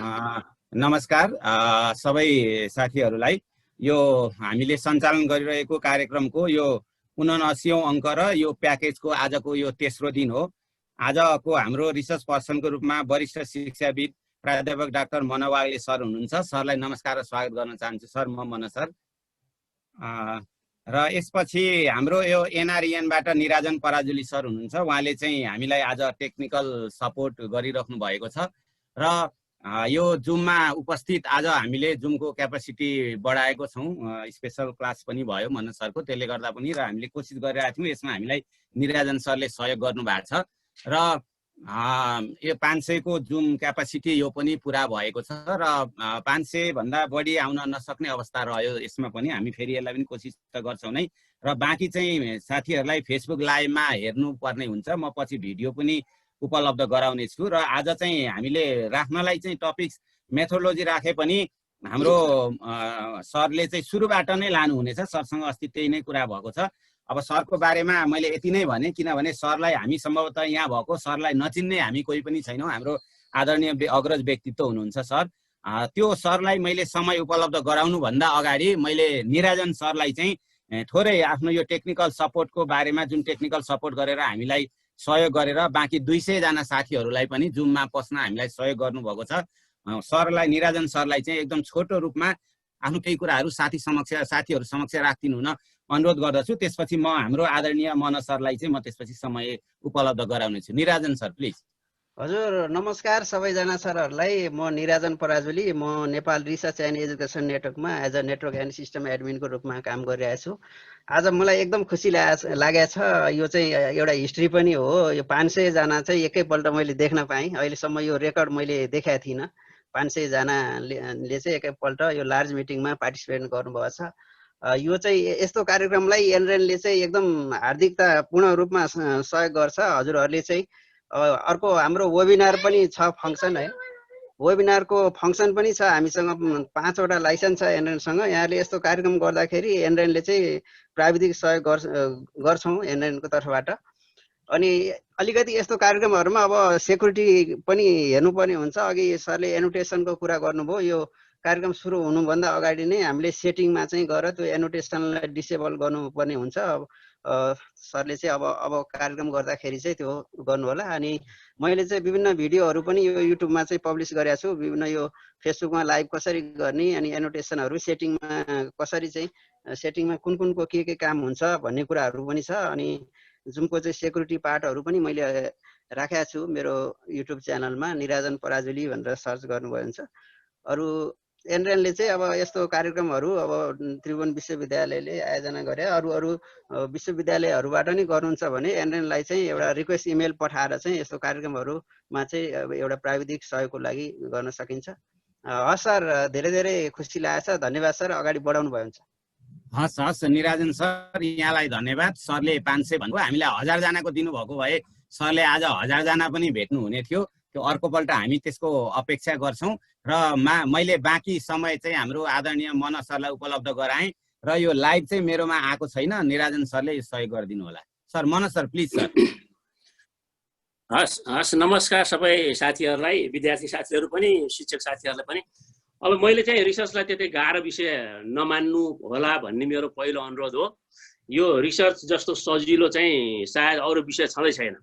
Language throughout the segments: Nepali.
नमस्कार सबै साथीहरूलाई। यो हामीले सञ्चालन गरिरहेको कार्यक्रमको यो 79औं अङ्क र यो प्याकेजको आजको यो तेस्रो दिन हो। आजको हाम्रो रिसर्च पर्सनको रूपमा वरिष्ठ शिक्षाविद प्राध्यापक डाक्टर मन वाग्ले सर हुनुहुन्छ। सरलाई नमस्कार र स्वागत गर्न चाहन्छु। सर, म मन सर। र यसपछि हाम्रो यो एनआरइएनबाट निराजन पराजुली सर हुनुहुन्छ। उहाँले चाहिँ हामीलाई आज टेक्निकल सपोर्ट गरिराख्नु भएको छ र यो जुममा उपस्थित आज हामीले जुमको क्यापासिटी बढाएको छौँ। स्पेशल क्लास पनि भयो मन सरको, त्यसले गर्दा पनि र हामीले कोसिस गरिरहेको थियौँ। यसमा हामीलाई निराजन सरले सहयोग गर्नु भएको छ र यो 500 को जुम क्यापासिटी यो पनि पुरा भएको छ र 500 भन्दा बढी आउन नसक्ने अवस्था रह्यो। यसमा पनि हामी फेरि यसलाई पनि कोसिस त गर्छौँ नै र बाँकी चाहिँ साथीहरूलाई फेसबुक लाइभमा हेर्नुपर्ने हुन्छ। म पछि भिडियो पनि उपलब्ध गराउने छु र आज चाहिँ हामीले राख्नलाई चाहिँ टपिक्स मेथोडोलोजी राखे पनि हाम्रो सरले चाहिँ सुरुबाट नै लानुहुनेछ। सरसँग अस्ति त्यही नै कुरा भएको छ। अब सरको बारेमा मैले यति नै भने, किनभने सरलाई हामी सम्भवतः यहाँ भएको सरलाई नचिन्ने हामी कोही पनि छैनौँ। हाम्रो आदरणीय अग्रज व्यक्तित्व हुनुहुन्छ सर। त्यो सरलाई मैले समय उपलब्ध गराउनुभन्दा अगाडि मैले निराजन सरलाई चाहिँ थोरै आफ्नो यो टेक्निकल सपोर्टको बारेमा, जुन टेक्निकल सपोर्ट गरेर हामीलाई सहयोग गरेर बाँकी 200 जना साथीहरूलाई पनि जुममा पस्न हामीलाई सहयोग गर्नुभएको छ। सरलाई, निराजन सरलाई चाहिँ एकदम छोटो रूपमा आफ्नो केही कुराहरू साथीहरू समक्ष राखिदिनु हुन अनुरोध गर्दछु। त्यसपछि म हाम्रो आदरणीय मन सरलाई चाहिँ म त्यसपछि समय उपलब्ध गराउनेछु। निराजन सर, प्लिज। हजुर, नमस्कार सबैजना सरहरूलाई। म निराजन पराजुली, म नेपाल रिसर्च एन्ड एजुकेसन नेटवर्कमा as a network and system एडमिनको रूपमा काम गरिरहेको छु। आज मलाई एकदम खुसी लागेको छ। यो चाहिँ एउटा हिस्ट्री पनि हो। यो 500 जना चाहिँ एकैपल्ट मैले देख्न पाएँ। अहिलेसम्म यो रेकर्ड मैले देखाएको थिइनँ। 500 जनाले चाहिँ एकैपल्ट यो लार्ज मिटिङमा पार्टिसिपेट गर्नुभएको छ। यो चाहिँ यस्तो कार्यक्रमलाई एनरेनले चाहिँ एकदम हार्दिकतापूर्ण रूपमा सहयोग गर्छ। हजुरहरूले चाहिँ अर्को हाम्रो वेबिनार पनि छ, फङ्सन है। वेबिनारको फङ्सन पनि छ हामीसँग। 5 वटा लाइसेन्स छ एनरेनसँग। यहाँले यस्तो कार्यक्रम गर्दाखेरि एनरेनले चाहिँ प्राविधिक सहयोग गर्छौँ एनरेनको तर्फबाट। अनि अलिकति यस्तो कार्यक्रमहरूमा अब सेक्युरिटी पनि हेर्नुपर्ने हुन्छ। अघि सरले एनोटेसनको कुरा गर्नुभयो। यो कार्यक्रम सुरु हुनुभन्दा अगाडि नै हामीले सेटिङमा चाहिँ गएर त्यो एनोटेसनलाई डिसेबल गर्नुपर्ने हुन्छ। सरले चाहिँ अब कार्यक्रम गर्दाखेरि चाहिँ त्यो गर्नु होला। अनि मैले चाहिँ विभिन्न भिडियोहरू पनि यो युट्युबमा चाहिँ पब्लिस गरेको छु। विभिन्न यो फेसबुकमा लाइभ कसरी गर्ने, अनि एनोटेसनहरू सेटिङमा कसरी चाहिँ सेटिङमा कुनको के काम हुन्छ भन्ने कुराहरू पनि छ। अनि जुमको चाहिँ सेक्युरिटी पार्टहरू पनि मैले राखेको छु मेरो युट्युब च्यानलमा। निराजन पराजुली भनेर सर्च गर्नुभयो हुन्छ। अरू एनरेनले चाहिँ अब यस्तो कार्यक्रमहरू अब त्रिभुवन विश्वविद्यालयले आयोजना गरे, अरू विश्वविद्यालयहरूबाट नि गर्नुहुन्छ भने एनरेनलाई चाहिँ एउटा रिक्वेस्ट इमेल पठाएर चाहिँ यस्तो कार्यक्रमहरूमा चाहिँ अब एउटा प्राविधिक सहयोगको लागि गर्न सकिन्छ। हस् सर, धेरै धेरै खुसी लागेको छ। धन्यवाद सर, अगाडि बढाउनु भयो हुन्छ। हस् निराजन सर, यहाँलाई धन्यवाद। सरले 500 भन्नुभयो, हामीलाई 1000 जनाको दिनुभएको भए सरले आज 1000 जना पनि भेट्नु हुने थियो। त्यो अर्कोपल्ट हामी त्यसको अपेक्षा गर्छौँ र मैले बाँकी समय चाहिँ हाम्रो आदरणीय मन सरलाई उपलब्ध गराएँ र यो लाइभ चाहिँ मेरोमा आएको छैन। निराजन सरले यो सहयोग गरिदिनु होला। सर, मन सर, प्लिज सर। हस्, नमस्कार सबै साथीहरूलाई, विद्यार्थी साथीहरू पनि, शिक्षक साथीहरूलाई पनि। अब मैले चाहिँ रिसर्चलाई त्यति गाह्रो विषय नमान्नु होला भन्ने मेरो पहिलो अनुरोध हो। यो रिसर्च जस्तो सजिलो चाहिँ सायद अरू विषय छँदै छैन।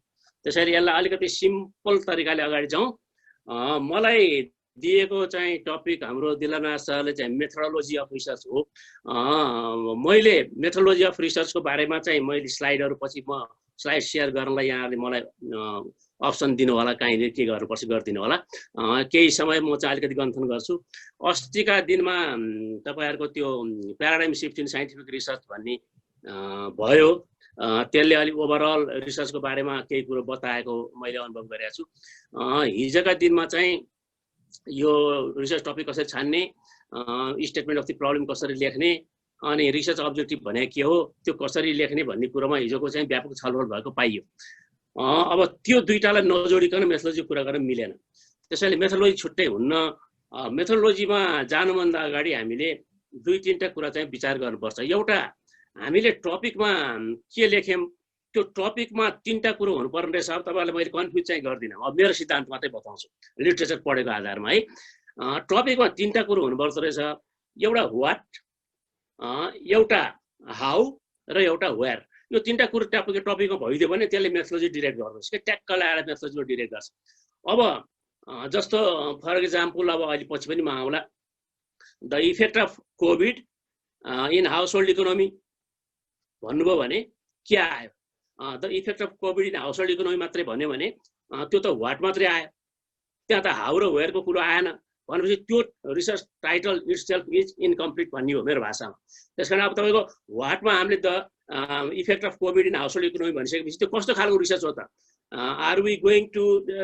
त्यसैले यसलाई अलिकति सिम्पल तरिकाले अगाडि जाउँ। मलाई दिएको चाहिँ टपिक हाम्रो दिलनाथ सरले चाहिँ मेथोडोलोजी अफ रिसर्च हो। मैले मेथोडोलोजी अफ रिसर्चको बारेमा चाहिँ मैले स्लाइडहरू पछि म स्लाइड सेयर गर्नलाई यहाँले मलाई अप्सन दिनु होला, कहीँनिर के गर्नुपर्छ गरिदिनु होला। केही समय म चाहिँ अलिकति गन्थन गर्छु। अस्तिका दिनमा तपाईँहरूको त्यो paradigm shift in scientific research भन्ने भयो। त्यसले अलिक ओभरअल रिसर्चको बारेमा केही कुरो बताएको मैले अनुभव गरेको छु। हिजोका दिनमा चाहिँ यो रिसर्च टपिक कसरी छान्ने, स्टेटमेन्ट अफ द प्रब्लम कसरी लेख्ने, अनि रिसर्च अब्जेक्टिभ भने के हो, त्यो कसरी लेख्ने भन्ने कुरोमा हिजोको चाहिँ व्यापक छलफल भएको पाइयो। अब त्यो दुईटालाई नजोडिकन मेथोडोलोजी कुरा गर्न मिलेन। त्यसैले मेथोडोलोजी छुट्टै हुन्न। मेथोडोलोजीमा जानुभन्दा अगाडि हामीले 2-3टा कुरा चाहिँ विचार गर्नुपर्छ। एउटा, हामीले टपिकमा के लेख्यौँ, त्यो टपिकमा 3टा कुरो हुनुपर्ने रहेछ। अब तपाईँलाई मैले कन्फ्युज चाहिँ गर्दिनँ। अब मेरो सिद्धान्त मात्रै बताउँछु लिटरेचर पढेको आधारमा है। टपिकमा तीनटा कुरो हुनुपर्दो रहेछ, एउटा व्हाट, एउटा हाउ र एउटा वेयर। यो तीनटा कुरो टपिकमा भइदियो भने त्यसले मेथोडोलोजी डिरेक्ट गर्दछ कि ट्याक्क लगाएर मेथोडोलोजीमा डिरेक्ट गर्छ। अब जस्तो फर एक्जाम्पल अब अहिले पछि पनि म आउँला, the effect of covid in household economy भन्नुभयो भने के आयो? The effect of covid in household economy मात्रै भन्यो भने त्यो त व्हाट मात्रै आयो, त्यहाँ त हाउ र वेयरको कुरो आएन भनेपछि त्यो research title itself is incomplete भन्ने हो मेरो भाषामा। त्यसकारण अब तपाईँको व्हाटमा हामीले the effect of covid in household economy भनिसकेपछि त्यो कस्तो खालको रिसर्च हो त? Are we going to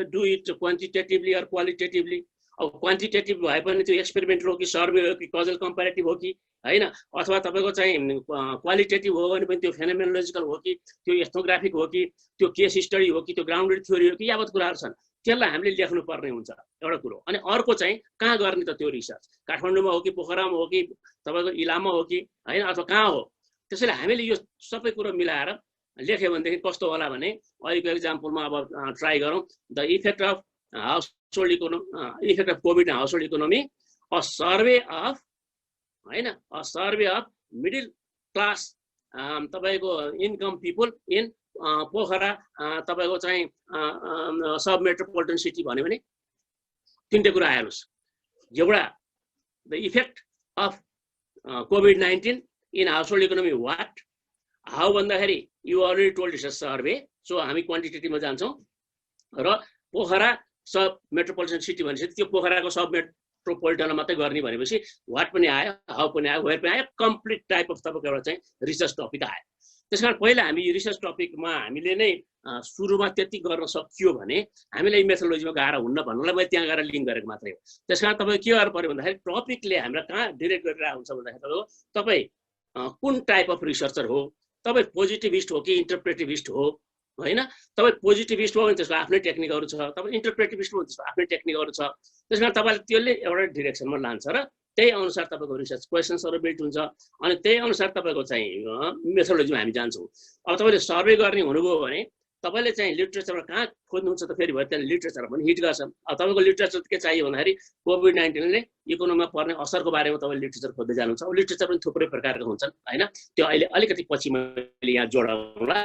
do it quantitatively or qualitatively? अब क्वान्टिटेटिभ भए पनि त्यो एक्सपेरिमेन्टल हो कि सर्वे हो कि कजल कम्पेरेटिभ हो कि होइन, अथवा तपाईँको चाहिँ क्वालिटेटिभ हो भने पनि त्यो फेनोमेनोलोजिकल हो कि त्यो एथनोग्राफिक हो कि त्यो केस स्टडी हो कि त्यो ग्राउन्डेड थ्योरी हो कि यावत कुराहरू छन्, त्यसलाई हामीले लेख्नुपर्ने हुन्छ एउटा कुरो। अनि अर्को चाहिँ कहाँ गर्ने त त्यो रिसर्च? काठमाडौँमा हो कि पोखरामा हो कि तपाईँको इलाममा हो कि होइन, अथवा कहाँ हो? त्यसैले हामीले यो सबै कुरो मिलाएर लेख्यो भनेदेखि कस्तो होला भने अहिलेको एक्जाम्पलमा अब ट्राई गरौँ, the effect of household economy, effect of covid household economy, a survey of होइन, a survey of middle class तपाईँको इन्कम पिपुल इन पोखरा तपाईँको चाहिँ सब मेट्रोपोलिटन सिटी भन्यो भने तिनटै कुरा आइहाल्नुहोस्। एउटा द इफेक्ट अफ कोभिड-19 in household economy what, how भन्दाखेरि you already told it's a survey, so हामी क्वान्टिटेटिभमा जान्छौँ। र पोखरा सब मेट्रोपोलिटन सिटी भनेपछि त्यो पोखराको सब मेट्रोपोलिटनमा मात्रै गर्ने भनेपछि वाट पनि आयो, हाउ पनि आयो, वेयर पनि आयो, कम्प्लिट टाइप अफ तपाईँको एउटा चाहिँ रिसर्च टपिक आयो। त्यसकारण पहिला हामी रिसर्च टपिकमा हामीले नै सुरुमा त्यति गर्न सकियो भने हामीलाई मेथोडोलोजीमा गाह्रो हुन्न भन्नुलाई मैले त्यहाँ गएर लिङ्क गरेको मात्रै हो। त्यसकारण तपाईँ के गर्नु पर्यो भन्दाखेरि टपिकले हामीलाई कहाँ डिरेक्ट गरिरहेको हुन्छ भन्दाखेरि तपाईँ कुन टाइप अफ रिसर्चर हो, तपाईँ पोजिटिभिस्ट हो कि इन्टरप्रेटिभिस्ट हो होइन। तपाईँ पोजिटिभिस्ट हो भने त्यसको आफ्नै टेक्निकहरू छ, तपाईँ इन्टरप्रेटिभिस्ट हो भने त्यसको आफ्नै टेक्निकहरू छ। त्यसकारण तपाईँले त्यसले एउटा डिरेक्सनमा लान्छ र त्यही अनुसार तपाईँको रिसर्च क्वेसन्सहरू बिल्ड हुन्छ अनि त्यही अनुसार तपाईँको चाहिँ मेथोडोलोजीमा हामी जान्छौँ। अब तपाईँले सर्वे गर्ने हुनुभयो भने तपाईँले चाहिँ लिट्रेचरमा कहाँ खोज्नुहुन्छ त फेरि भयो त्यसले लिट्रेचर पनि हिट गर्छ। अब तपाईँको लिट्रेचर के चाहियो भन्दाखेरि कोभिड-19ले इकोनोमीमा पर्ने असरको बारेमा तपाईँले लिट्रेचर खोज्दै जानुहुन्छ। अब लिट्रेचर पनि थुप्रै प्रकारका हुन्छन् होइन, त्यो अहिले अलिकति पछि मैले यहाँ जोडाउँला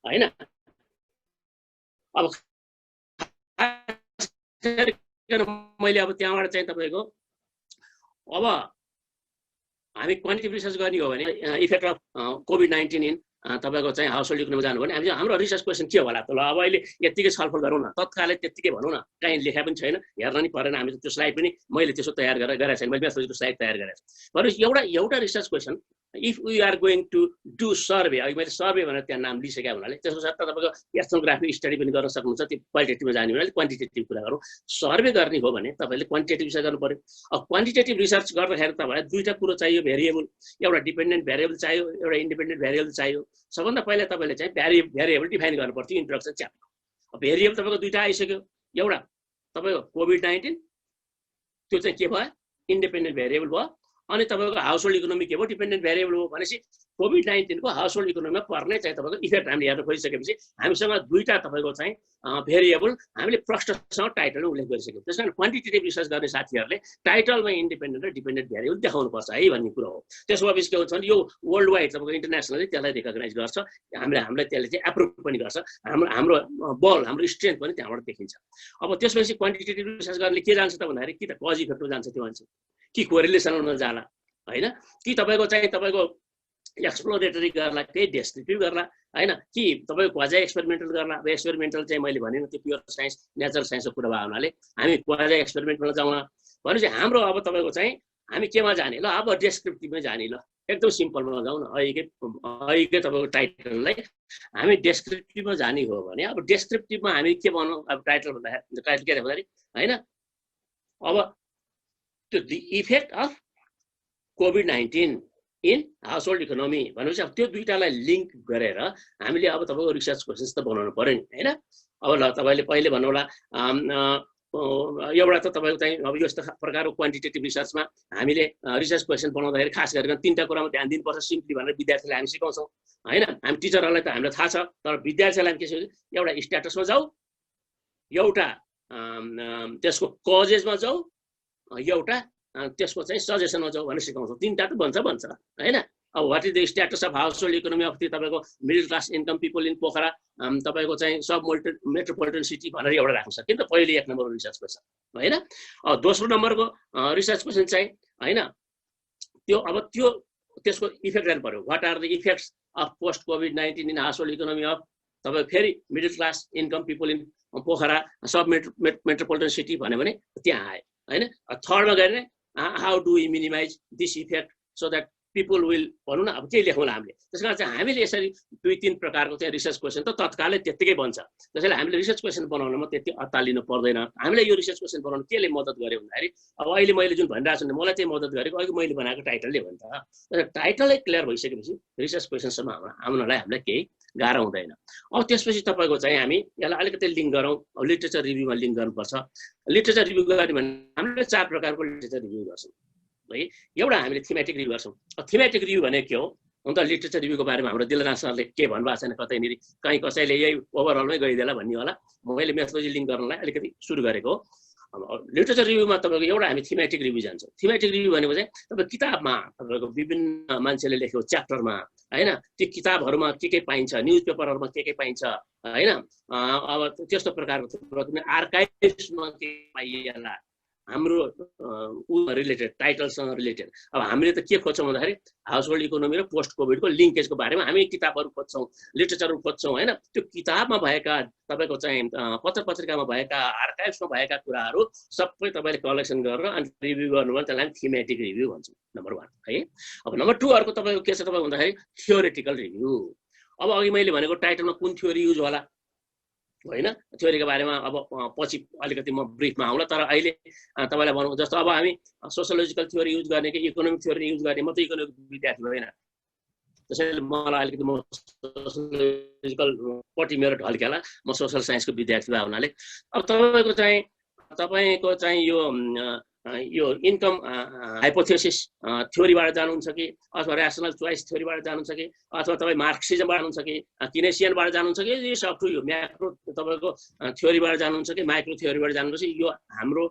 होइन। अब मैले अब त्यहाँबाट चाहिँ तपाईँको अब हामी क्वान्टिटेटिभ रिसर्च गर्ने हो भने इफेक्ट अफ कोभिड-19 इन तपाईँको चाहिँ हाउस होल्ड इकोनोमीमा जानु भने हामी हाम्रो रिसर्च क्वेसन के होला त? ल अब अहिले यत्तिकै छलफल गरौँ न, तत्कालै त्यत्तिकै भनौँ न, कहीँ लेखा पनि छैन, हेर्न नि परेन, हामी त्यो स्लाइड पनि मैले त्यसो तयार गरेको छैन, मैले मेथोडोलोजीको स्लाइड तयार गरेको छु। भनेपछि एउटा research question if we are going to do survey, अघि मैले सर्वे भनेर त्यहाँ नाम लिइसकेको हुनाले त्यसको साथ तपाईँको एथनोग्राफिक स्टडी पनि गर्न सक्नुहुन्छ। त्यो क्वालिटेटिभमा जाने भने क्वान्टिटेटिभ कुरा गरौँ। सर्वे गर्ने हो भने तपाईँले क्वान्टिटेटिभ रिसर्च गर्नु पर्यो। अब क्वान्टिटेटिभ रिसर्च गर्दाखेरि तपाईँलाई दुईवटा कुरो चाहियो, भेरिएबल, एउटा डिपेन्डेन्ट भेरिएबल चाहियो, एउटा इन्डिपेन्डेन्ट भेरिएबल चाहियो। सबभन्दा पहिला तपाईँले चाहिँ भेरिएबल डिफाइन गर्नु पर्छ इन्ट्रोडक्सन च्याप्टर। भेरिएबल तपाईँको दुईवटा आइसक्यो, एउटा तपाईँको कोभिड-19 त्यो चाहिँ के भयो, इन्डिपेन्डेन्ट भेरिएबल भयो, अनि तपाईँको हाउस होल्ड इकोनोमी के भयो, डिपेन्डेन्ट भेरिएबल हो। भनेपछि कोभिड-19 को हाउस होल्ड इकोनोमीमा पर्ने चाहिँ तपाईँको इफेक्ट हामीले हेर्न खोजिसकेपछि हामीसँग दुईवटा तपाईँको चाहिँ भेरिएबल हामीले प्रश्नसँग टाइटलमा उल्लेख गरिसक्यौँ। त्यस कारण क्वान्टिटेटिभ रिसर्च गर्ने साथीहरूले टाइटलमा इन्डिपेन्डेन्ट र डिपेन्डेन्ट भेरिएबल देखाउनुपर्छ है भन्ने कुरो हो। त्यसो भएपछि के हुन्छ भने यो वर्ल्ड वाइड तपाईँको इन्टरनेसनली त्यसलाई रिकगनाइज गर्छ, हामीलाई त्यसले चाहिँ एप्रुभ पनि गर्छ, हाम्रो बल, हाम्रो स्ट्रेन्थ पनि त्यहाँबाट देखिन्छ। अब त्यसपछि क्वान्टिटेटिभ रिसर्च गर्ने के जान्छ त भन्दाखेरि कि त कज इफेक्टमा जान्छ त्यो मान्छे, कि कोरिलेसनमा जाला होइन, कि तपाईँको चाहिँ तपाईँको एक्सप्लोरेटरी गर्ला, केही डेस्क्रिप्टिभ गर्ला होइन, कि तपाईँको क्वाजा एक्सपेरिमेन्टल गर्ला। अब एक्सपेरिमेन्टल चाहिँ मैले भने त्यो प्योर साइन्स नेचरल साइन्सको कुरा भयो हुनाले हामी क्वाजा एक्सपेरिमेन्टमा जाउँ भनेपछि हाम्रो अब तपाईँको चाहिँ हामी केमा जाने, ल अब डेस्क्रिप्टिभमै जाने, ल एकदम सिम्पलमा जाउँ न। अहिलेकै तपाईँको टाइटललाई हामी डेस्क्रिप्टिभमा जाने हो भने अब डेस्क्रिप्टिभमा हामी के भनौँ, अब टाइटल भन्दाखेरि टाइटल के भन्दाखेरि होइन, अब त्यो द इफेक्ट अफ कोभिड-19 इन हाउस होल्ड इकोनोमी भनेपछि अब त्यो दुईटालाई लिङ्क गरेर हामीले अब तपाईँको रिसर्च क्वेसन्स त बनाउनु पऱ्यो नि होइन। अब ल तपाईँले पहिले भन्नु होला एउटा त तपाईँको चाहिँ अब यस्तो प्रकारको क्वान्टिटेटिभ रिसर्चमा हामीले रिसर्च क्वेसन बनाउँदाखेरि खास गरेर तिनवटा कुरामा ध्यान दिनुपर्छ सिम्पली भनेर विद्यार्थीलाई हामी सिकाउँछौँ होइन। हामी टिचरहरूलाई त हामीलाई थाहा छ, तर विद्यार्थीलाई हामी के छ, एउटा स्ट्याटसमा जाऊ, एउटा त्यसको कजेसमा जाऊ एउटा त्यसको चाहिँ सजेसनमा जाऊ भनेर सिकाउँछौँ। 3टा त भन्छ होइन। अब what is the status of household economy of तपाईँको middle class income people in Pokhara तपाईँको चाहिँ सब मेट्रोपोलिटन सिटी भनेर एउटा राख्नु सक्यो नि त पहिले 1 नम्बरको रिसर्च क्वेसन होइन। दोस्रो नम्बरको रिसर्च क्वेसन चाहिँ होइन त्यो त्यसको इफेक्ट हेर्नु पर्यो। What are the effects of post कोभिड-19 in household economy of तपाईँ फेरि middle class income people in Pokhara sub metropolitan city भन्यो भने त्यहाँ आयो होइन। थर्डमा गएर how do we minimise this effect so that people will भनौँ न अब के लेखौँला हामीले। त्यस कारण चाहिँ हामीले यसरी 2-3 प्रकारको चाहिँ रिसर्च क्वेसन त तत्कालै त्यत्तिकै बन्छ। त्यसैले हामीले रिसर्च क्वेसन बनाउनमा त्यति अत्तालिनु पर्दैन। हामीलाई यो रिसर्च क्वेसन बनाउनु केले मद्दत गर्यो भन्दाखेरि अब अहिले मैले जुन भनिरहेको छु मलाई चाहिँ मद्दत गरेको अघि मैले बनाएको टाइटलले हो नि त। टाइटलै क्लियर भइसकेपछि रिसर्च क्वेसनसम्म आउनलाई हामीलाई केही गाह्रो हुँदैन। अब त्यसपछि तपाईँको चाहिँ हामी यसलाई अलिकति लिङ्क गरौँ। अब लिटरेचर रिभ्यूमा लिङ्क गर्नुपर्छ। लिटरेचर रिभ्यू गर्ने भने हामीले 4 प्रकारको लिटरेचर रिभ्यू गर्छौँ है। एउटा हामीले थीमेटिक रिभ्यू गर्छौँ। थीमेटिक रिभ्यू भने के हो? हुन त लिटरेचर रिभ्यूको बारेमा हाम्रो दिलराज सरले के भन्नुभएको छैन कतैनिर कहीँ कसैले यही ओभरअलमै गइदिएला भन्ने होला। मैले मेथोडोलोजी लिङ्क गर्नलाई अलिकति सुरु गरेको हो। लिटरेचर रिभ्यूमा तपाईँको एउटा हामी थीमेटिक रिभ्यू जान्छौँ। थीमेटिक रिभ्यू भनेको चाहिँ तपाईँ किताबमा तपाईँको विभिन्न मान्छेले लेखेको च्याप्टरमा होइन त्यो किताबहरूमा के पाइन्छ, न्युज पेपरहरूमा के पाइन्छ होइन। अब त्यस्तो प्रकारको आर्काइभ्समा के पाइएला हाम्रो रिलेटेड टाइटलसँग रिलेटेड। अब हामीले त के खोज्छौँ भन्दाखेरि हाउस होल्ड इकोनोमी र पोस्ट कोभिडको लिङ्केजको बारेमा हामी किताबहरू खोज्छौँ, लिटरेचरहरू खोज्छौँ होइन। त्यो किताबमा भएका तपाईँको चाहिँ पत्र पत्रिकामा भएका आर्काइभ्समा भएका कुराहरू सबै तपाईँले कलेक्सन गरेर अनि रिभ्यू गर्नु भने त्यसलाई थीमेटिक रिभ्यू भन्छौँ नम्बर 1 है। अब नम्बर 2 अर्को तपाईँको के छ तपाईँ भन्दाखेरि थ्योरेटिकल रिभ्यू। अब अघि मैले भनेको टाइटलमा कुन थ्योरी युज होला होइन थ्योरीको बारेमा अब पछि अलिकति म ब्रिफमा आउँला। तर अहिले तपाईँलाई भनौँ जस्तो अब हामी सोसियोलोजिकल थ्योरी युज गर्ने कि इकोनोमिक थ्योरी युज गर्ने, म त इकोनोमिक विद्यार्थी होइन त्यसैले मलाई अलिकति म सोसियोलोजिकल पट्टि मेरो ढल्केला, म सोसल साइन्सको विद्यार्थी भए हुनाले। अब तपाईँको चाहिँ यो इन्कम हाइपोथेसिस थ्योरीबाट जानुहुन्छ कि अथवा ऱ्यासनल चोइस थ्योरीबाट जानुहुन्छ कि अथवा तपाईँ मार्क्सिजमबाट जानुहुन्छ कि किनेसियनबाट जानुहुन्छ कि यो सब यो म्याक्रो तपाईँको थ्योरीबाट जानुहुन्छ कि माइक्रो थ्योरीबाट जानुहुन्छ कि यो हाम्रो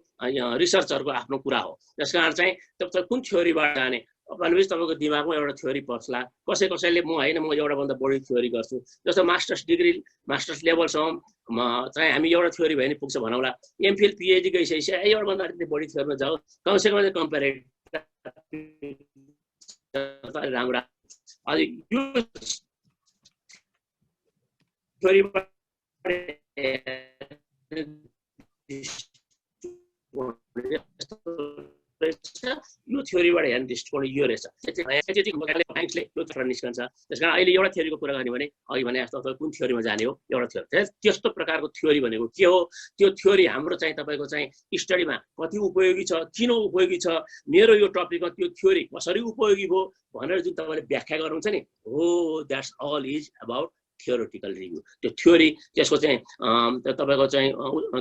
रिसर्चहरूको आफ्नो कुरा हो। त्यस कारण चाहिँ तपाईँ कुन थ्योरीबाट जाने भनेपछि तपाईँको दिमागमा एउटा थ्योरी पर्छला। कसैले म होइन म एउटाभन्दा बढी थ्योरी गर्छु। जस्तो मास्टर्स लेभलसम्म चाहिँ हामी एउटा थ्योरी भयो भने पुग्छ भनौँला। एमफिल पिएचडी गइसकेपछि एउटाभन्दा अलिकति बढी थ्योरीमा जाऊ कमसेकम कम्पेरिटिभ राम्रो। अनि यो थ्योरीबाट यो थ्योरीबाट हेर्ने दृष्टिकोण यो रहेछ। साइन्सले यो थ्योरी निस्कन्छ। त्यस कारण अहिले एउटा थ्योरीको कुरा गर्ने भने अघि भने जस्तो तपाईँ कुन थ्योरीमा जाने हो एउटा थ्योरी। त्यस्तो प्रकारको थ्योरी भनेको के हो? त्यो थ्योरी हाम्रो चाहिँ तपाईँको चाहिँ स्टडीमा कति उपयोगी छ, किन उपयोगी छ, मेरो यो टपिकमा त्यो थ्योरी कसरी उपयोगी भयो भनेर जुन तपाईँले व्याख्या गर्नुहुन्छ नि हो that's all is about theoretical review. त्यो थ्योरी त्यसको चाहिँ तपाईँको चाहिँ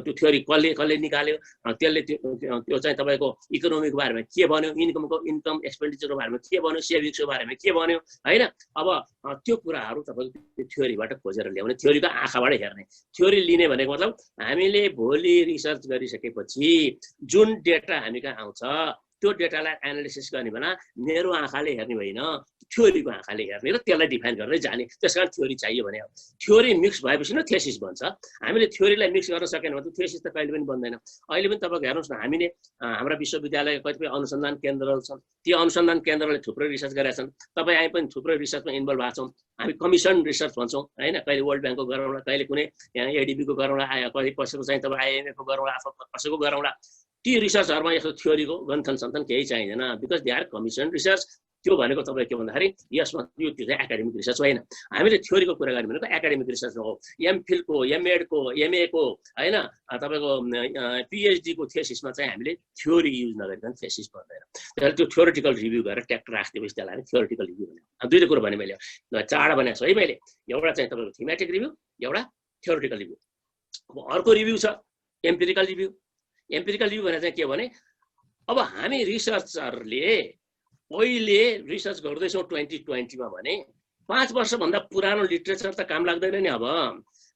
त्यो थ्योरी कसले निकाल्यो, त्यसले त्यो चाहिँ तपाईँको इकोनोमीको बारेमा के भन्यो, इन्कम एक्सपेन्डिचरको बारेमा के भन्यो, सेभिङ्सको बारेमा के भन्यो होइन। अब त्यो कुराहरू तपाईँको त्यो थ्योरीबाट खोजेर ल्याउने, थ्योरीको आँखाबाट हेर्ने। थ्योरी लिने भनेको मतलब हामीले भोलि रिसर्च गरिसकेपछि जुन डेटा हामी कहाँ आउँछ त्यो डेटालाई एनालिसिस गर्ने बेला मेरो आँखाले हेर्ने होइन थ्योरीको आँखाले हेर्ने र त्यसलाई डिफाइन गरेर जाने। त्यस कारण थ्योरी चाहियो भने थ्योरी मिक्स भएपछि न थेसिस बन्छ। हामीले थ्योरीलाई मिक्स गर्न सकेन भने थेसिस त कहिले पनि बन्दैन। अहिले पनि तपाईँको हेर्नुहोस् न हामीले हाम्रा विश्वविद्यालयका कतिपय अनुसन्धान केन्द्रहरू छन्। त्यो अनुसन्धान केन्द्रले थुप्रै रिसर्च गरेका छन्। तपाईँ हामी पनि थुप्रै रिसर्चमा इन्भल्भ भएको छौँ। हामी कमिसन रिसर्च भन्छौँ होइन। कहिले वर्ल्ड ब्याङ्कको गरौँला, कहिले कुनै एडिबीको गरौँला, कहिले कसैको चाहिँ तपाईँ आइएमएफको गरौँला अथवा कसैको गरौँला। ती रिसर्चहरूमा यस्तो थ्योरीको गन्थन सन्थन केही चाहिँदैन because they are commission research. त्यो भनेको तपाईँ के भन्दाखेरि यसमा यो चाहिँ एकाडेमिक रिसर्च होइन। हामीले थ्योरीको कुरा गर्ने भनेको एकाडेमिक रिसर्च हो। एमफिलको, एमएडको, एमएको होइन तपाईँको पिएचडीको थेसिसमा चाहिँ हामीले थ्योरी युज नगरिकन थेसिस पर्दैन। त्यसले त्यो थ्योरिटिकल रिभ्यू गरेर ट्याक्टर राखिदिएपछि त्यसलाई हामी थ्योरिटिकल रिभ्यू भन्यो। दुईवटा कुरो भने मैले चारवटा भनेको छु है मैले। एउटा चाहिँ तपाईँको थीमेटिक रिभ्यू, एउटा थ्योरिटिकल रिभ्यू। अब अर्को रिभ्यू छ एम्पिरिकल रिभ्यू। एम्पिरिकल रिभ्यू भनेर चाहिँ के भने अब हामी रिसर्चरले पहिले रिसर्च गर्दैछौँ 2020मा भने 5 वर्षभन्दा पुरानो लिटरेचर त काम लाग्दैन नि। अब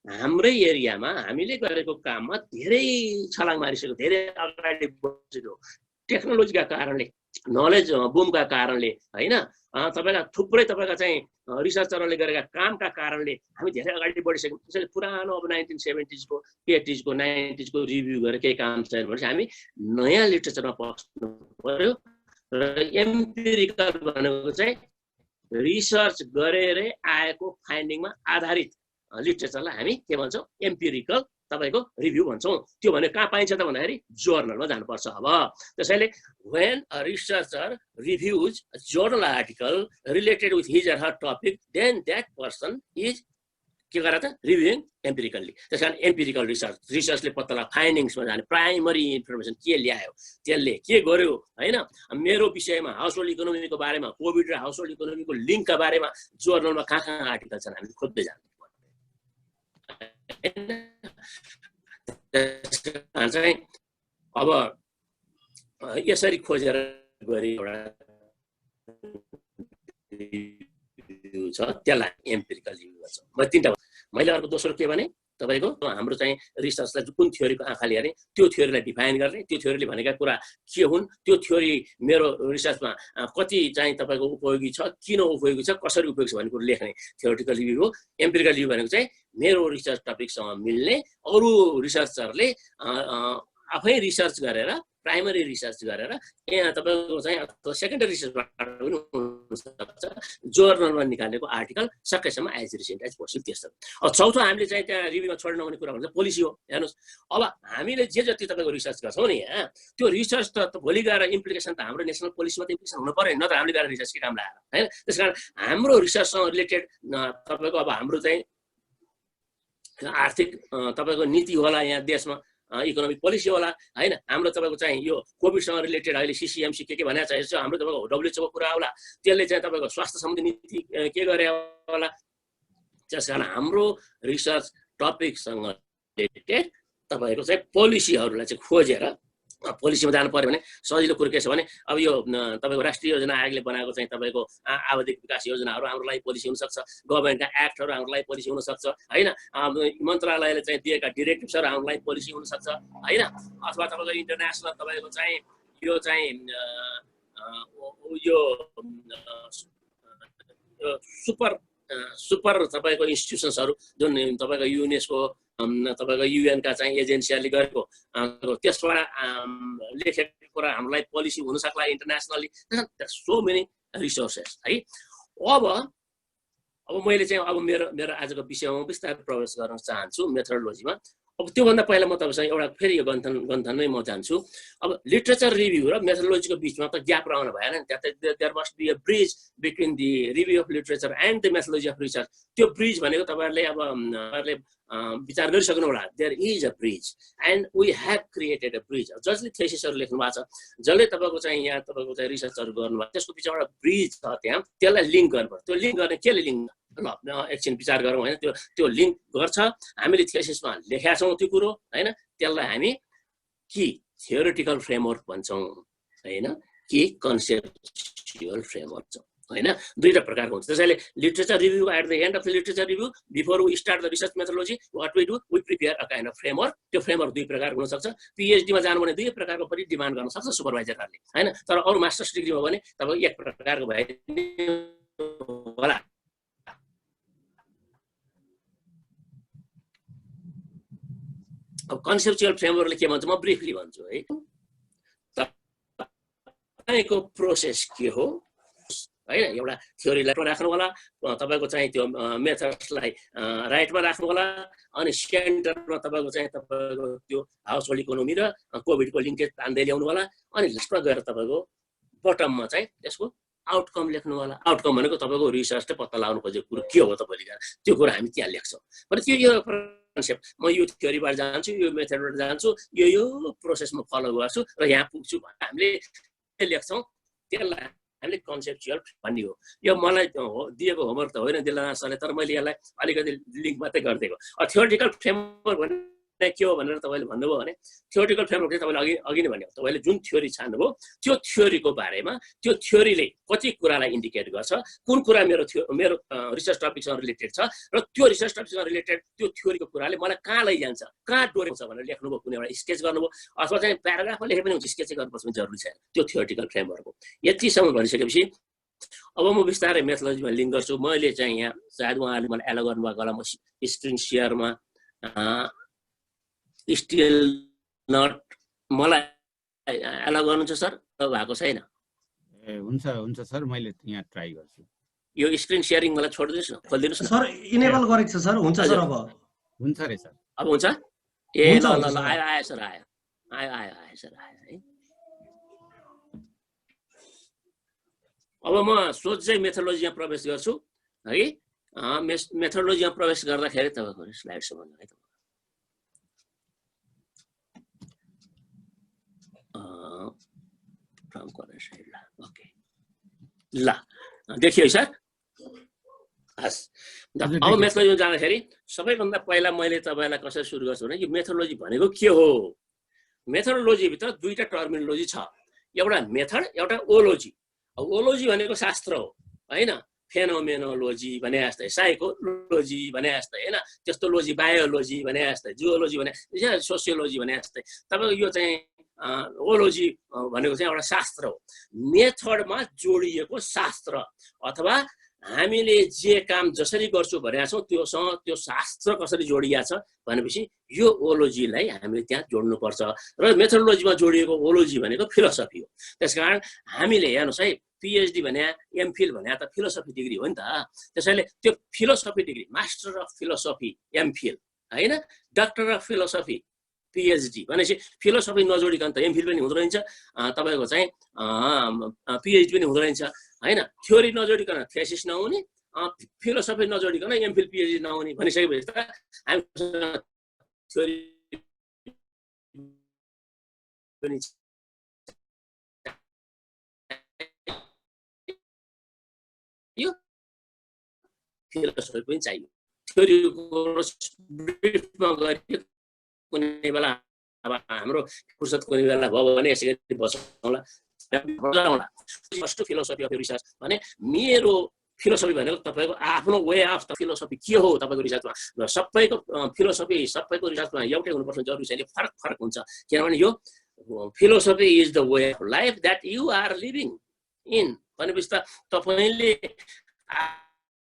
हाम्रै एरियामा हामीले गरेको काममा धेरै छलाङ मारिसक्यो, धेरै अगाडि बढिसक्यो। टेक्नोलोजीका कारणले नलेज बुमका कारणले होइन तपाईँका थुप्रै तपाईँका चाहिँ रिसर्चरहरूले गरेका कामका कारणले हामी धेरै अगाडि बढिसक्यौँ। त्यसैले पुरानो अब 1970s को 80s को 90s को रिभ्यू गरेर केही काम छैन भनेपछि हामी नयाँ लिटरेचरमा पस्नु पर्यो र एम्पिरिकल भनेको चाहिँ रिसर्च गरेरै आएको फाइन्डिङमा आधारित लिटरेचरलाई हामी के भन्छौँ एम्पिरिकल तपाईको रिभ्यू भन्छौँ। त्यो भने कहाँ पाइन्छ त भन्दाखेरि जर्नलमा जानुपर्छ। अब त्यसैले when a researcher reviews a journal article related with his or her topic, then that person is के गरे त रिभ्युइङ एम्पिरिकल्ली। त्यसकारण एम्पिरिकल रिसर्चले पत्ता लाग्यो फाइन्डिङ्समा जाने प्राइमरी इन्फर्मेसन के ल्यायो त्यसले के गर्यो होइन। मेरो विषयमा हाउसहोल्ड इकोनोमीको बारेमा कोभिड र हाउसहोल्ड इकोनोमीको लिङ्कका बारेमा जर्नलमा कहाँ कहाँ आर्टिकल छन् हामीले खोज्दै जानु चाहिँ। अब यसरी खोजेर गरी एउटा छ त्यसलाई एम्पिरिकल रिभ्यू भन्छ। म तीनटा मैले अर्को दोस्रो के भने तपाईको हाम्रो चाहिँ रिसर्चलाई कुन थ्योरीको आँखाले हेर्ने त्यो थ्योरीलाई डिफाइन गर्ने त्यो थ्योरीले भनेका कुरा के हुन् त्यो थ्योरी मेरो रिसर्चमा कति चाहिँ तपाईको उपयोगी छ किन उपयोगी छ कसरी उपयोगी छ भन्ने कुरा लेख्ने थ्योरिटिकल रिभ्यू हो। एम्पिरिकल रिभ्यू भनेको चाहिँ मेरो रिसर्च टपिकसँग मिल्ने अरू रिसर्चरले आफै रिसर्च गरेर प्राइमरी रिसर्च गरेर यहाँ तपाईँको चाहिँ अथवा सेकेन्डरी रिसर्चबाट पनि हुनसक्छ जर्नलमा निकालेको आर्टिकल सकेसम्म एज रिसेन्ट एज पोसिबल त्यस्तो। अब चौथो हामीले चाहिँ त्यहाँ रिभ्यूमा छोड्न नहुने कुरा भन्छ पोलिसी हो। हेर्नुहोस् अब हामीले जे जति तपाईँको रिसर्च गर्छौँ नि यहाँ त्यो रिसर्च त भोलि गएर इम्प्लिकेसन त हाम्रो नेसनल पोलिसीमा त इम्प्लिकेसन हुनु पर्यो न त हामीले गएर रिसर्च के काम लगाएर होइन। त्यस कारण हाम्रो रिसर्चसँग रिलेटेड तपाईँको अब हाम्रो चाहिँ आर्थिक तपाईँको नीति होला यहाँ देशमा इकोनोमिक पोलिसी होला होइन। हाम्रो तपाईँको चाहिँ यो कोभिडसँग रिलेटेड अहिले सिसिएमसी के भनेको छ यसो हाम्रो तपाईँको डब्ल्युएचओको कुरा होला त्यसले चाहिँ तपाईँको स्वास्थ्य सम्बन्धी नीति के गरे होला। त्यस कारण हाम्रो रिसर्च टपिकसँग रिलेटेड तपाईँको चाहिँ पोलिसीहरूलाई चाहिँ खोजेर पोलिसीमा जानु पर्यो भने सजिलो कुरो के छ भने अब यो तपाईँको राष्ट्रिय योजना आयोगले बनाएको चाहिँ तपाईँको आवधिक विकास योजनाहरू हाम्रो लागि पोलिसी हुनसक्छ गभर्मेन्टका एक्टहरू हाम्रो लागि पोलिसी हुनसक्छ होइन। मन्त्रालयले चाहिँ दिएका डिरेक्टिभ्सहरू हाम्रो लागि पोलिसी हुनसक्छ होइन। अथवा तपाईँको इन्टरनेसनल तपाईँको चाहिँ यो चाहिँ यो सुपर तपाईँको इन्स्टिट्युसन्सहरू जुन तपाईँको युनेस्को तपाईँको युएनका चाहिँ एजेन्सीहरूले गरेको त्यसबाट लेखेको कुरा हामीलाई पोलिसी हुनसक्ला इन्टरनेसनली सो मेनी रिसोर्सेस है। अब मैले चाहिँ अब मेरो आजको विषयमा बिस्तारै प्रवेश गर्न चाहन्छु मेथोडोलोजीमा। अब त्योभन्दा पहिला म तपाईँसँग एउटा फेरि यो गन्थनमै म जान्छु। अब लिटरेचर रिभ्यू र मेथोडोलोजीको बिचमा त ग्याप रहन भएन नि। त्यहाँ there must be a bridge between the review of literature and the methodology of research. त्यो ब्रिज भनेको तपाईँहरूले अब विचार गरिसक्नु होला there is a bridge and we have created a bridge. जसले थेसिसहरू लेख्नु भएको छ जसले तपाईँको चाहिँ यहाँ तपाईँको चाहिँ रिसर्चहरू गर्नुभएको त्यसको बिचमा एउटा ब्रिज छ त्यहाँ त्यसलाई लिङ्क गर्नुपर्छ। त्यो लिङ्क गर्ने केले लिङ्क ल एकछिन विचार गरौँ होइन। त्यो लिङ्क गर्छ हामीले थेसिसमा लेखेका छौँ त्यो कुरो होइन त्यसलाई हामी कि थियोरिटिकल फ्रेमवर्क भन्छौँ होइन कि कन्सेप्चुअल फ्रेमवर्क छ होइन। दुईटा प्रकारको हुन्छ। त्यसैले literature review at the end of the literature review before we start the research methodology what we do we prepare a kind of framework. त्यो फ्रेमवर्क दुई प्रकारको हुनसक्छ। पिएचडीमा जानु भने दुई प्रकारको पनि डिमान्ड गर्न सक्छ सुपरभाइजरहरूले होइन। तर अरू मास्टर्स डिग्रीमा भने तपाईँ एक प्रकारको भए होला। अब कन्सेप्चुअल फ्रेमवर्कले के भन्छ म ब्रिफली भन्छु है। तपाईँको प्रोसेस के हो होइन। एउटा थ्योरीलाई राख्नु होला तपाईँको चाहिँ त्यो मेथड्सलाई राइटमा राख्नु होला अनि सेन्टरमा तपाईँको चाहिँ तपाईँको त्यो हाउसहोल्ड इकोनोमी र कोभिडको लिङ्केज तान्दै ल्याउनु होला अनि लास्टमा गएर तपाईँको बटममा चाहिँ त्यसको आउटकम लेख्नु होला। आउटकम भनेको तपाईँको रिसर्चले पत्ता लगाउनु खोजेको कुरो के हो त भोलि गएर त्यो कुरा हामी त्यहाँ लेख्छौँ। भने त्यो यो कन्सेप्ट म यो थ्योरीबाट जान्छु यो मेथडबाट जान्छु यो प्रोसेसमा फलो गर्छु र यहाँ पुग्छु भनेर हामीले लेख्छौँ त्यसलाई हामीले कन्सेप्चुअल भन्ने हो। यो मलाई दिएको होमवर्क त होइन दिलना सरले तर मैले यसलाई अलिकति लिङ्क मात्रै गरिदिएको। थियोरिटिकल फ्रेमवर्क भने के हो भनेर तपाईँले भन्नुभयो भने थियोरिटिकल फ्रेमवर्क चाहिँ तपाईँले अघि नै भन्यो तपाईँले जुन थ्योरी छान्नुभयो त्यो थ्योरीको बारेमा त्यो थ्योरीले कति कुरालाई इन्डिकेट गर्छ कुन कुरा मेरो रिसर्च टपिकसँग रिलेटेड छ र त्यो रिसर्च टपिकसँग रिलेटेड त्यो थ्योरीको कुराले मलाई कहाँ लैजान्छ कहाँ डोरेन्छ भनेर लेख्नुभयो कुनै एउटा स्केच गर्नुभयो अथवा चाहिँ प्याराग्राफमा लेखे पनि हुन्छ स्केच गर्नुपर्छ भने जरुरी छैन त्यो थ्योरिटिकल फ्रेमवर्क हो यतिसम्म भनिसकेपछि अब म बिस्तारै मेथोलोजीमा लिङ्क गर्छु मैले चाहिँ यहाँ सायद उहाँहरूले मलाई एलो गर्नुभएको होला म स्क्रिन सेयरमा स्टिल नट मलाई एलो गर्नुहुन्छ सर भएको छैन ए हुन्छ सर मैले यहाँ ट्राई गर्छु यो स्क्रिन शेयरिङ मलाई छोडिदिनुस् न खोलिदिनुस् न सर इनेबल गरेको छ सर हुन्छ सर अब हुन्छ रे सर अब हुन्छ ए ल ल आयो सर आयो सर आयो है अब म सोझै मेथोलोजीमा प्रवेश गर्छु है मेथोलोजीमा प्रवेश गर्दाखेरि तपाईँको स्लाइडसम्म है ओके ल देखियो है सर हस् अब मेथोलोजीमा जाँदाखेरि सबैभन्दा पहिला मैले तपाईँलाई कसरी सुरु गर्छु भने यो मेथोलोजी भनेको के हो मेथोडोलोजीभित्र दुईटा टर्मिनोलोजी छ एउटा मेथड एउटा ओलोजी ओलोजी भनेको शास्त्र हो हैन फेनोमेनोलोजी भने जस्तै साइकोलोजी भने जस्तै हैन त्यस्तो लोजी बायोलोजी भने जस्तै जियोलोजी भने सोसियोलोजी भने जस्तै तपाईको यो चाहिँ ओलोजी भनेको चाहिँ एउटा शास्त्र हो मेथडमा जोडिएको शास्त्र अथवा हामीले जे काम जसरी गर्छौं भनेका छौं त्योसँग त्यो शास्त्र कसरी जोडिया छ भनेपछि यो ओलोजीलाई हामीले त्यहाँ जोड्नु पर्छ र मेथोडोलोजीमा जोडिएको ओलोजी भनेको फिलोसफी हो त्यसकारण हामीले हेर्नुस् है पीएचडी भने एमफिल भने त फिलोसफी डिग्री हो नि त त्यसैले त्यो philosophy degree master of philosophy MPhil हैन डाक्टर अफ फिलोसफी पीएचडी भनेपछि फिलोसफी नजोडिकन त एमफिल पनि हुँदो रहेछ तपाईको चाहिँ पीएचडी पनि हुँदो रहेछ हैन थ्योरी नजोडिकन थेसिस नहुने फिलोसफी नजोडिकन एमफिल पीएचडी नहुने भनिसकेपछि त हामी थ्योरी पनि यो फिलोसफी पनि चाहियो थ्योरीको ब्रिफमा गरी कुनै बेला अब हाम्रो फुर्सद कुनै बेला भयो भने यसरी बसौँला फर्स्ट फिलोसफी अफ रिसर्च भने मेरो फिलोसफी भनेको तपाईको आफ्नो वे अफ द फिलोसफी के हो तपाईको रिसर्चमा र सबैको फिलोसफी सबैको रिसर्चमा एउटै हुनुपर्छ जरुरी छैन फरक फरक हुन्छ किनभने यो philosophy is the way of life that you are living in भनेपछि त तपाईले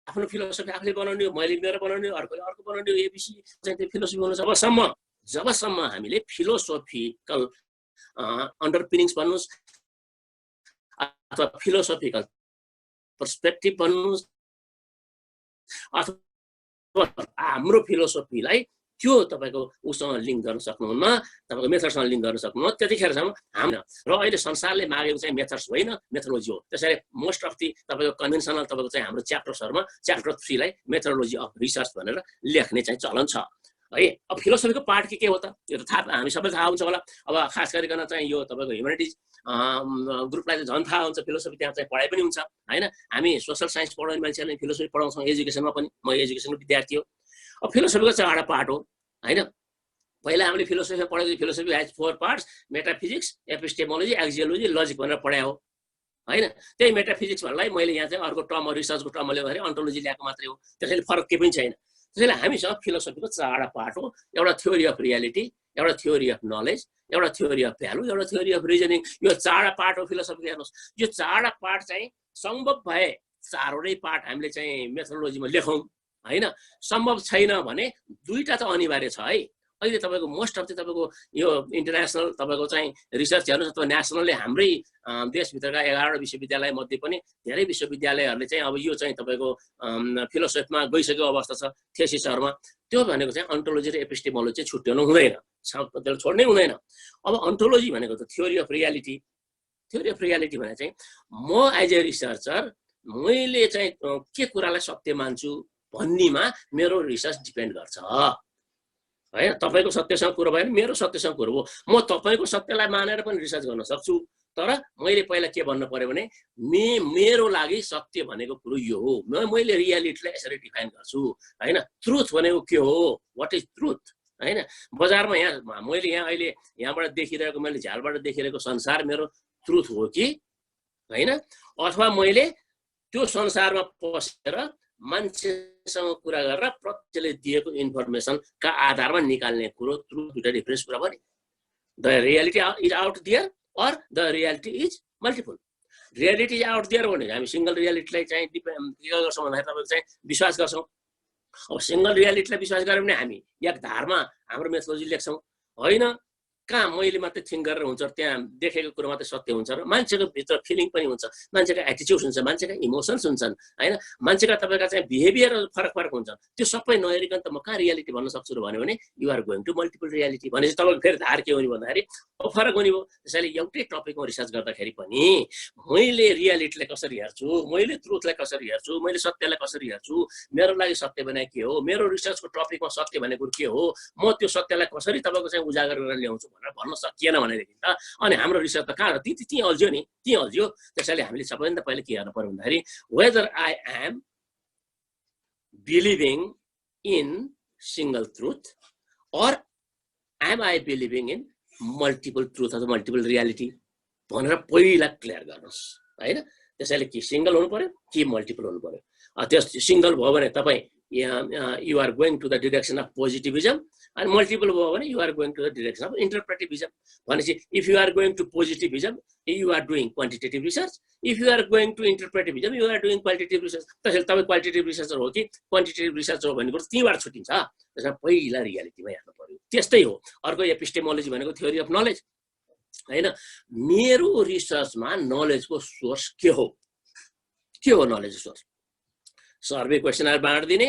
आफ्नो फिलोसफी आफूले बनाउने मैले मेरो बनाउने अर्कोले अर्को बनाउने एबिसी चाहिँ त्यो फिलोसफी हुनु जबसम्म हामीले फिलोसोफिकल अन्डरपिनिङ्स भन्नुस् अथवा फिलोसोफिकल पर्सपेक्टिभ भन्नुस् अथवा हाम्रो फिलोसफीलाई त्यो तपाईको उसँग लिङ्क गर्न सक्नुहुन्न तपाईको मेथडसँग लिङ्क गर्न सक्नुहुन्न त्यतिखेरसम्म हामी र अहिले संसारले मागेको चाहिँ मेथड्स होइन मेथोडोलोजी हो त्यसैले मोस्ट अफ दि तपाईको कन्भेन्सनल तपाईको चाहिँ हाम्रो च्याप्टर्सहरुमा च्याप्टर 3 लाई मेथोडोलोजी अफ रिसर्च भनेर लेख्ने चाहिँ चलन छ है अब फिलोसफीको पार्ट के हो त यो त थाहा हामी सबैलाई थाहा हुन्छ होला अब खास गरिकन चाहिँ यो तपाईको ह्युम्यानिटिज ग्रुपलाई चाहिँ झन् थाहा हुन्छ फिलोसफी त्यहाँ चाहिँ पढाइ पनि हुन्छ हैन हामी सोशल साइन्स पढाउने मान्छेहरूले फिलोसफी पढाउँछौँ एजुकेसनमा पनि म एजुकेसनको विद्यार्थी हो अब फिलोसफीको चाहिँ एउटा पार्ट हो हैन पहिला हामीले फिलोसफी पढेको philosophy has 4 parts metaphysics epistemology axiology logic भनेर पढायो हैन त्यही मेटाफिजिक्सलाई मैले यहाँ चाहिँ अर्को टर्म रिसर्चको टर्म ल्याउँदाखेरि अन्टोलोजी ल्याएको मात्रै हो त्यसैले फरक के पनि छैन त्यसैले हामीसँग फिलोसफीको चारवटा पार्ट हो एउटा थ्योरी अफ रियालिटी एउटा थ्योरी अफ नलेज एउटा थ्योरी अफ भ्यालु एउटा थ्योरी अफ रिजनिङ यो चारवटा पार्ट हो फिलोसफी हेर्नुस् यो चारवटा पार्ट चाहिँ सम्भव भए चारवटै पार्ट हामीले चाहिँ मेथोडोलोजीमा लेखौं हैन सम्भव छैन भने दुईटा त अनिवार्य छ है अहिले तपाईको मोस्ट अफ तपाईको यो इन्टरनेशनल तपाईको चाहिँ रिसर्च हेर्नुस् अथवा नेशनलले हाम्रै देशभित्रका 11 विश्वविद्यालय मध्ये पनि धेरै विश्वविद्यालयहरूले चाहिँ अब यो चाहिँ तपाईको फिलोसफीमा गइसकेको अवस्था छ थेसिसहरुमा त्यो भनेको चाहिँ अन्टोलोजी र एपिस्टेमोलोजी चाहिँ छुट्याउनु हुँदैन त्यसले छोड्नै हुँदैन अब अन्टोलोजी भनेको त थ्योरी अफ रियालिटी भने चाहिँ म एज ए रिसर्चर मैले चाहिँ के कुरालाई सत्य मान्छु भन्नेमा मेरो रिसर्च डिपेन्ड गर्छ हैन तपाईको सत्यसँग कुरो भएन मेरो सत्यसँग कुरो हो म तपाईको सत्यलाई मानेर पनि रिसर्च गर्न सक्छु तर मैले पहिला के भन्नु पर्यो भने मेरो लागि सत्य भनेको कुरो यो हो मैले रियालिटीलाई यसरी डिफाइन गर्छु हैन ट्रुथ भनेको के हो व्हाट इज ट्रुथ हैन। बजारमा यहाँ मैले यहाँ अहिले यहाँबाट देखिरहेको मैले झ्यालबाट देखिरहेको संसार मेरो ट्रुथ हो कि हैन, अथवा मैले त्यो संसारमा पसेर मान्छेसँग कुरा गरेर प्रत्येकले दिएको इन्फर्मेसनका आधारमा निकाल्ने कुरो ट्रुथ दुईटा डिफरेन्स कुरा भयो नि। The reality is out there or the reality is multiple. Reality is out there भने हामी सिंगल रियालिटीलाई चाहिँ के गर्छौँ भन्दाखेरि तपाईँको चाहिँ विश्वास गर्छौँ। अब सिंगल रियालिटीलाई विश्वास गऱ्यो भने हामी एक धारमा हाम्रो मेथोलोजी लेख्छौँ, होइन कहाँ मैले मात्रै थिङ्क गरेर हुन्छ, त्यहाँ देखेको कुरो मात्रै सत्य हुन्छ र मान्छेको भित्र फिलिङ पनि हुन्छ, मान्छेका एटिच्युड हुन्छ, मान्छेका इमोसन्स हुन्छन् होइन, मान्छेका तपाईँका चाहिँ बिहेभियर फरक फरक हुन्छ। त्यो सबै नहेरिकन त म कहाँ रियालिटी भन्न सक्छु र भन्यो भने you are going to multiple reality भनेपछि तपाईँको फेरि धार के हो नि भन्दाखेरि अब फरक हुने भयो। त्यसैले एउटै टपिकमा रिसर्च गर्दाखेरि पनि मैले रियालिटीलाई कसरी हेर्छु, मैले ट्रुथलाई कसरी हेर्छु, मैले सत्यलाई कसरी हेर्छु, मेरो लागि सत्य भने के हो, मेरो रिसर्चको टपिकमा सत्य भनेको के हो, म त्यो सत्यलाई कसरी तपाईँको चाहिँ उजागर गरेर ल्याउँछु भनेर भन्न सकिएन भनेदेखि त अनि हाम्रो रिसर्च त कहाँ त्यहीँ अल्झ्यो नि, त्यहीँ अल्झ्यो। त्यसैले हामीले सबैभन्दा पहिला के हेर्नु पर्यो भन्दाखेरि whether I am believing in single truth or am I believing in multiple truth अथवा मल्टिपल रियालिटी भनेर पहिला क्लियर गर्नुहोस् होइन। त्यसैले कि सिंगल हुनु पर्यो कि मल्टिपल हुनु पर्यो। त्यस सिंगल भयो भने तपाईँ you are going to the direction of positivism and multiple भयो भने you are going to the direction of interpretivism भनेपछि if you are going to positivism you are doing quantitative research, if you are going to interpretivism you are doing qualitative research। त्यसैले तपाईँ क्वालिटेटिभ रिसर्चर हो कि क्वान्टिटेटिभ रिसर्चर हो भन्ने कुरो त्यहीँबाट छुट्टिन्छ। त्यसमा पहिला रियालिटीमा हेर्नु पर्यो। त्यस्तै हो अर्को एपिस्टेमोलोजी भनेको थ्योरी अफ नलेज हैन। मेरो रिसर्चमा नलेजको सोर्स के हो नलेजको सोर्स? सर्वे क्वेसनर बाँडिदिने,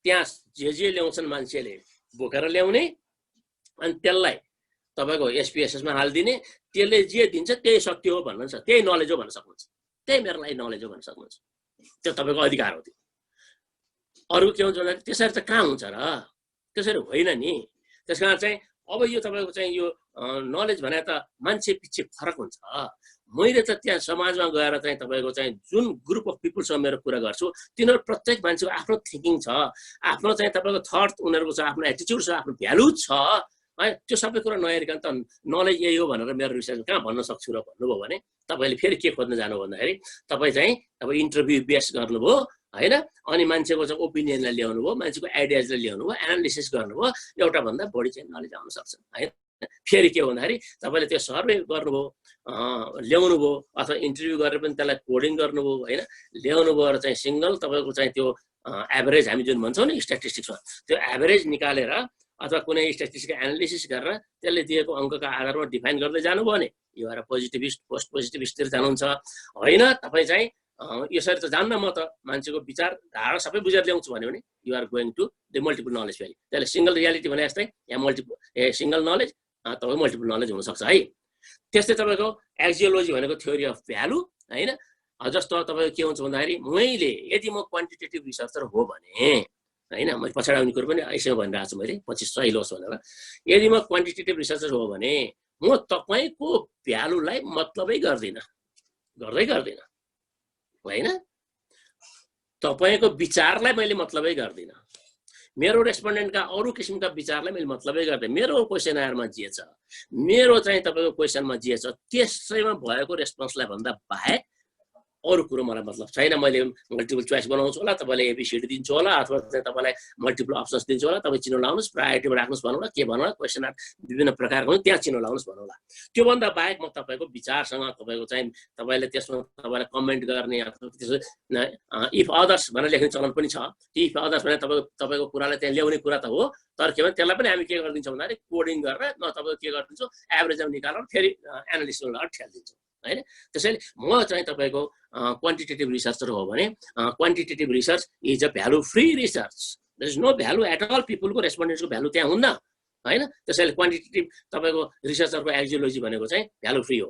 त्यहाँ जे ल्याउँछन् मान्छेले बोकेर ल्याउने अनि त्यसलाई तपाईँको एसपीएसएसमा हालिदिने, त्यसले जे दिन्छ त्यही सत्य हो भन्नुहुन्छ, त्यही नलेज हो भन्न सक्नुहुन्छ, त्यही मेरो लागि नलेज हो भन्न सक्नुहुन्छ। त्यो तपाईँको अधिकार हो। त्यो अरू के हुन्छ भन्दाखेरि त्यसरी त कहाँ हुन्छ र? त्यसरी होइन नि। त्यस कारण चाहिँ अब यो तपाईँको चाहिँ यो नलेज भने त मान्छे पछि फरक हुन्छ। मैले त त्यहाँ समाजमा गएर चाहिँ तपाईँको चाहिँ जुन ग्रुप अफ पिपलसँग मेरो कुरा गर्छु तिनीहरू प्रत्येक मान्छेको आफ्नो थिङ्किङ छ, आफ्नो चाहिँ तपाईँको थट उनीहरूको छ, आफ्नो एटिच्युड छ, आफ्नो भ्यालु छ है। त्यो सबै कुरा नहेरिकन त नलेज यही हो भनेर मेरो रिसर्च कहाँ भन्न सक्छु र भन्नुभयो भने तपाईँले फेरि के खोज्न जानु भन्दाखेरि तपाईँ चाहिँ अब इन्टरभ्यू बेस गर्नुभयो होइन, अनि मान्छेको चाहिँ ओपिनियनलाई ल्याउनु भयो, मान्छेको आइडियाजलाई ल्याउनु भयो, एनालिसिस गर्नुभयो, एउटा भन्दा बढी चाहिँ नलेज आउन सक्छ होइन। फेरि के हो भन्दाखेरि तपाईँले त्यो सर्वे गर्नुभयो, ल्याउनु भयो, अथवा इन्टरभ्यू गरेर पनि त्यसलाई कोडिङ गर्नुभयो होइन, ल्याउनु भयो र चाहिँ सिङ्गल तपाईँको चाहिँ त्यो एभरेज हामी जुन भन्छौँ नि स्ट्याटिस्टिक्समा, त्यो एभरेज निकालेर अथवा कुनै स्ट्याटिस्टिक्स एनालिसिस गरेर त्यसले दिएको अङ्कका आधारमा डिफाइन गर्दै जानुभयो भने यो एउटा पोजिटिभिस्ट पोस्ट पोजिटिभिस्टतिर जानुहुन्छ होइन। तपाईँ चाहिँ यसरी त जान्न म त मान्छेको विचार धारा सबै बुझेर ल्याउँछु भन्यो भने you are going to the multiple knowledge valley. त्यसले सिङ्गल रियालिटी भने जस्तै या सिङ्गल नलेज तपाईँको मल्टिपल नलेज हुनसक्छ है। त्यस्तै तपाईँको एक्जियोलोजी भनेको थ्योरी अफ भ्यालु होइन। जस्तो तपाईँको के हुन्छ भन्दाखेरि मैले यदि म क्वान्टिटेटिभ रिसर्चर हो भने होइन, मैले पछाडि आउने कुरो पनि यसो भनिरहेको छु मैले पछि सही लोस् भनेर, यदि म क्वान्टिटेटिभ रिसर्चर हो भने म तपाईँको भ्यालुलाई मतलबै गर्दिनँ होइन, तपाईँको विचारलाई मैले मतलबै गर्दिनँ, मेरो रेस्पोन्डेन्टका अरू किसिमका विचारलाई मैले मतलबै गर्दिनँ। मेरो क्वेसनरमा जे छ, मेरो चाहिँ तपाईँको क्वेसनमा जे छ त्यसैमा भएको रेस्पोन्सलाई भन्दा बाहेक अरू कुरो मलाई मतलब छैन। मैले मल्टिपल चोइस बनाउँछु होला, तपाईँलाई एबिसिडी दिन्छु होला, अथवा चाहिँ तपाईँलाई मल्टिपल अप्सन्स दिन्छु होला, तपाईँ चिनो लाउनुहोस्, प्रायोरिटीमा राख्नुहोस् भनौँ, के भनौँ, क्वेसन विभिन्न प्रकारको त्यहाँ चिनो लाउनुहोस् भनौँ। त्योभन्दा बाहेक म तपाईँको विचारसँग तपाईँको चाहिँ तपाईँले त्यसमा तपाईँलाई कमेन्ट गर्ने अथवा त्यसो इफ अदर्स भनेर लेख्ने चलन पनि छ। इफ अदर्स भने तपाईँको कुरालाई त्यहाँ ल्याउने कुरा त हो, तर के भने त्यसलाई पनि हामी के गरिदिन्छौँ भन्दाखेरि कोडिङ गरेर न तपाईँको के गरिदिन्छौँ एभरेजमा निकालेर फेरि एनालिसिस लगाएर ठेलिदिन्छौँ होइन। त्यसैले म चाहिँ तपाईँको क्वान्टिटेटिभ रिसर्चर हो भने quantitative research is a value free research. There is no value at all, पिपुलको रेस्पोन्डेन्ट्सको भ्यालु त्यहाँ हुन्न होइन। त्यसैले क्वान्टिटेटिभ तपाईँको रिसर्चरको एक्जियोलोजी भनेको चाहिँ भ्यालु फ्री हो।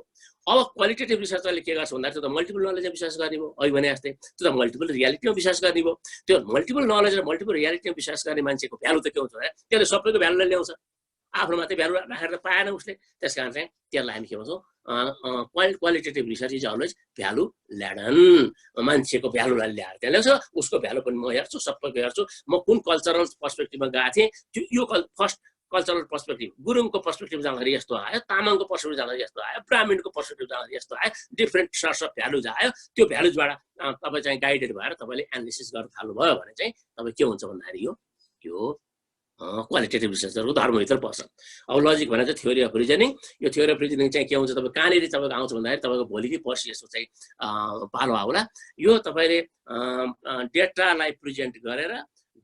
अब क्वालिटेटिभ रिसर्चरले के गर्छ भन्दाखेरि त्यो त मल्टिपल नलेजमा विश्वास गर्ने भयो, अघि भने जस्तै त्यो त मल्टिपल रियालिटीमा विश्वास गर्ने भयो। त्यो मल्टिपल नलेज र मल्टिपल रियालिटीमा विश्वास गर्ने मान्छेको भ्यालु त के हुन्छ भने त्यसले सबैको भ्यालुलाई ल्याउँछ, आफ्नो मात्रै भ्यालु राखेर त पाएन उसले। त्यस कारण चाहिँ त्यसलाई हामी के भन्छौँ qualitative research is always value laden. मान्छेको भ्यालुलाई ल्याएर त्यहाँ ल्याउँछ, उसको भ्यालु पनि म हेर्छु, सबैको हेर्छु। म कुन कल्चरल पर्सपेक्टिभमा गएको थिएँ, यो फर्स्ट कल्चरल पर्सपेक्टिभ, गुरुङको पर्सपेक्टिभ जाँदाखेरि यस्तो आयो, तामाङको पर्सपेक्टिभ जाँदाखेरि यस्तो आयो, ब्राह्मणको पर्सपेक्टिभ जाँदाखेरि यस्तो आयो, डिफ्रेन्ट सर्ट्स अफ भ्यालुज आयो। त्यो भ्यालुजबाट तपाईँ चाहिँ गाइडेड भएर तपाईँले एनालिसिस गर्न थाल्नुभयो भने चाहिँ तपाईँ के हुन्छ भन्दाखेरि यो क्वालिटेटिभ रिसर्चरको धर्मभित्र पर्छ। अब लजिक भनेर चाहिँ थ्योरी अफ रिजनिङ, यो थ्योरी अफ रिजनिङ चाहिँ के हुन्छ तपाईँ कहाँनिर तपाईँको आउँछ भन्दाखेरि तपाईँको भोलि कि पर्सि यस्तो चाहिँ पालो आउला। यो तपाईँले डेटालाई प्रेजेन्ट गरेर,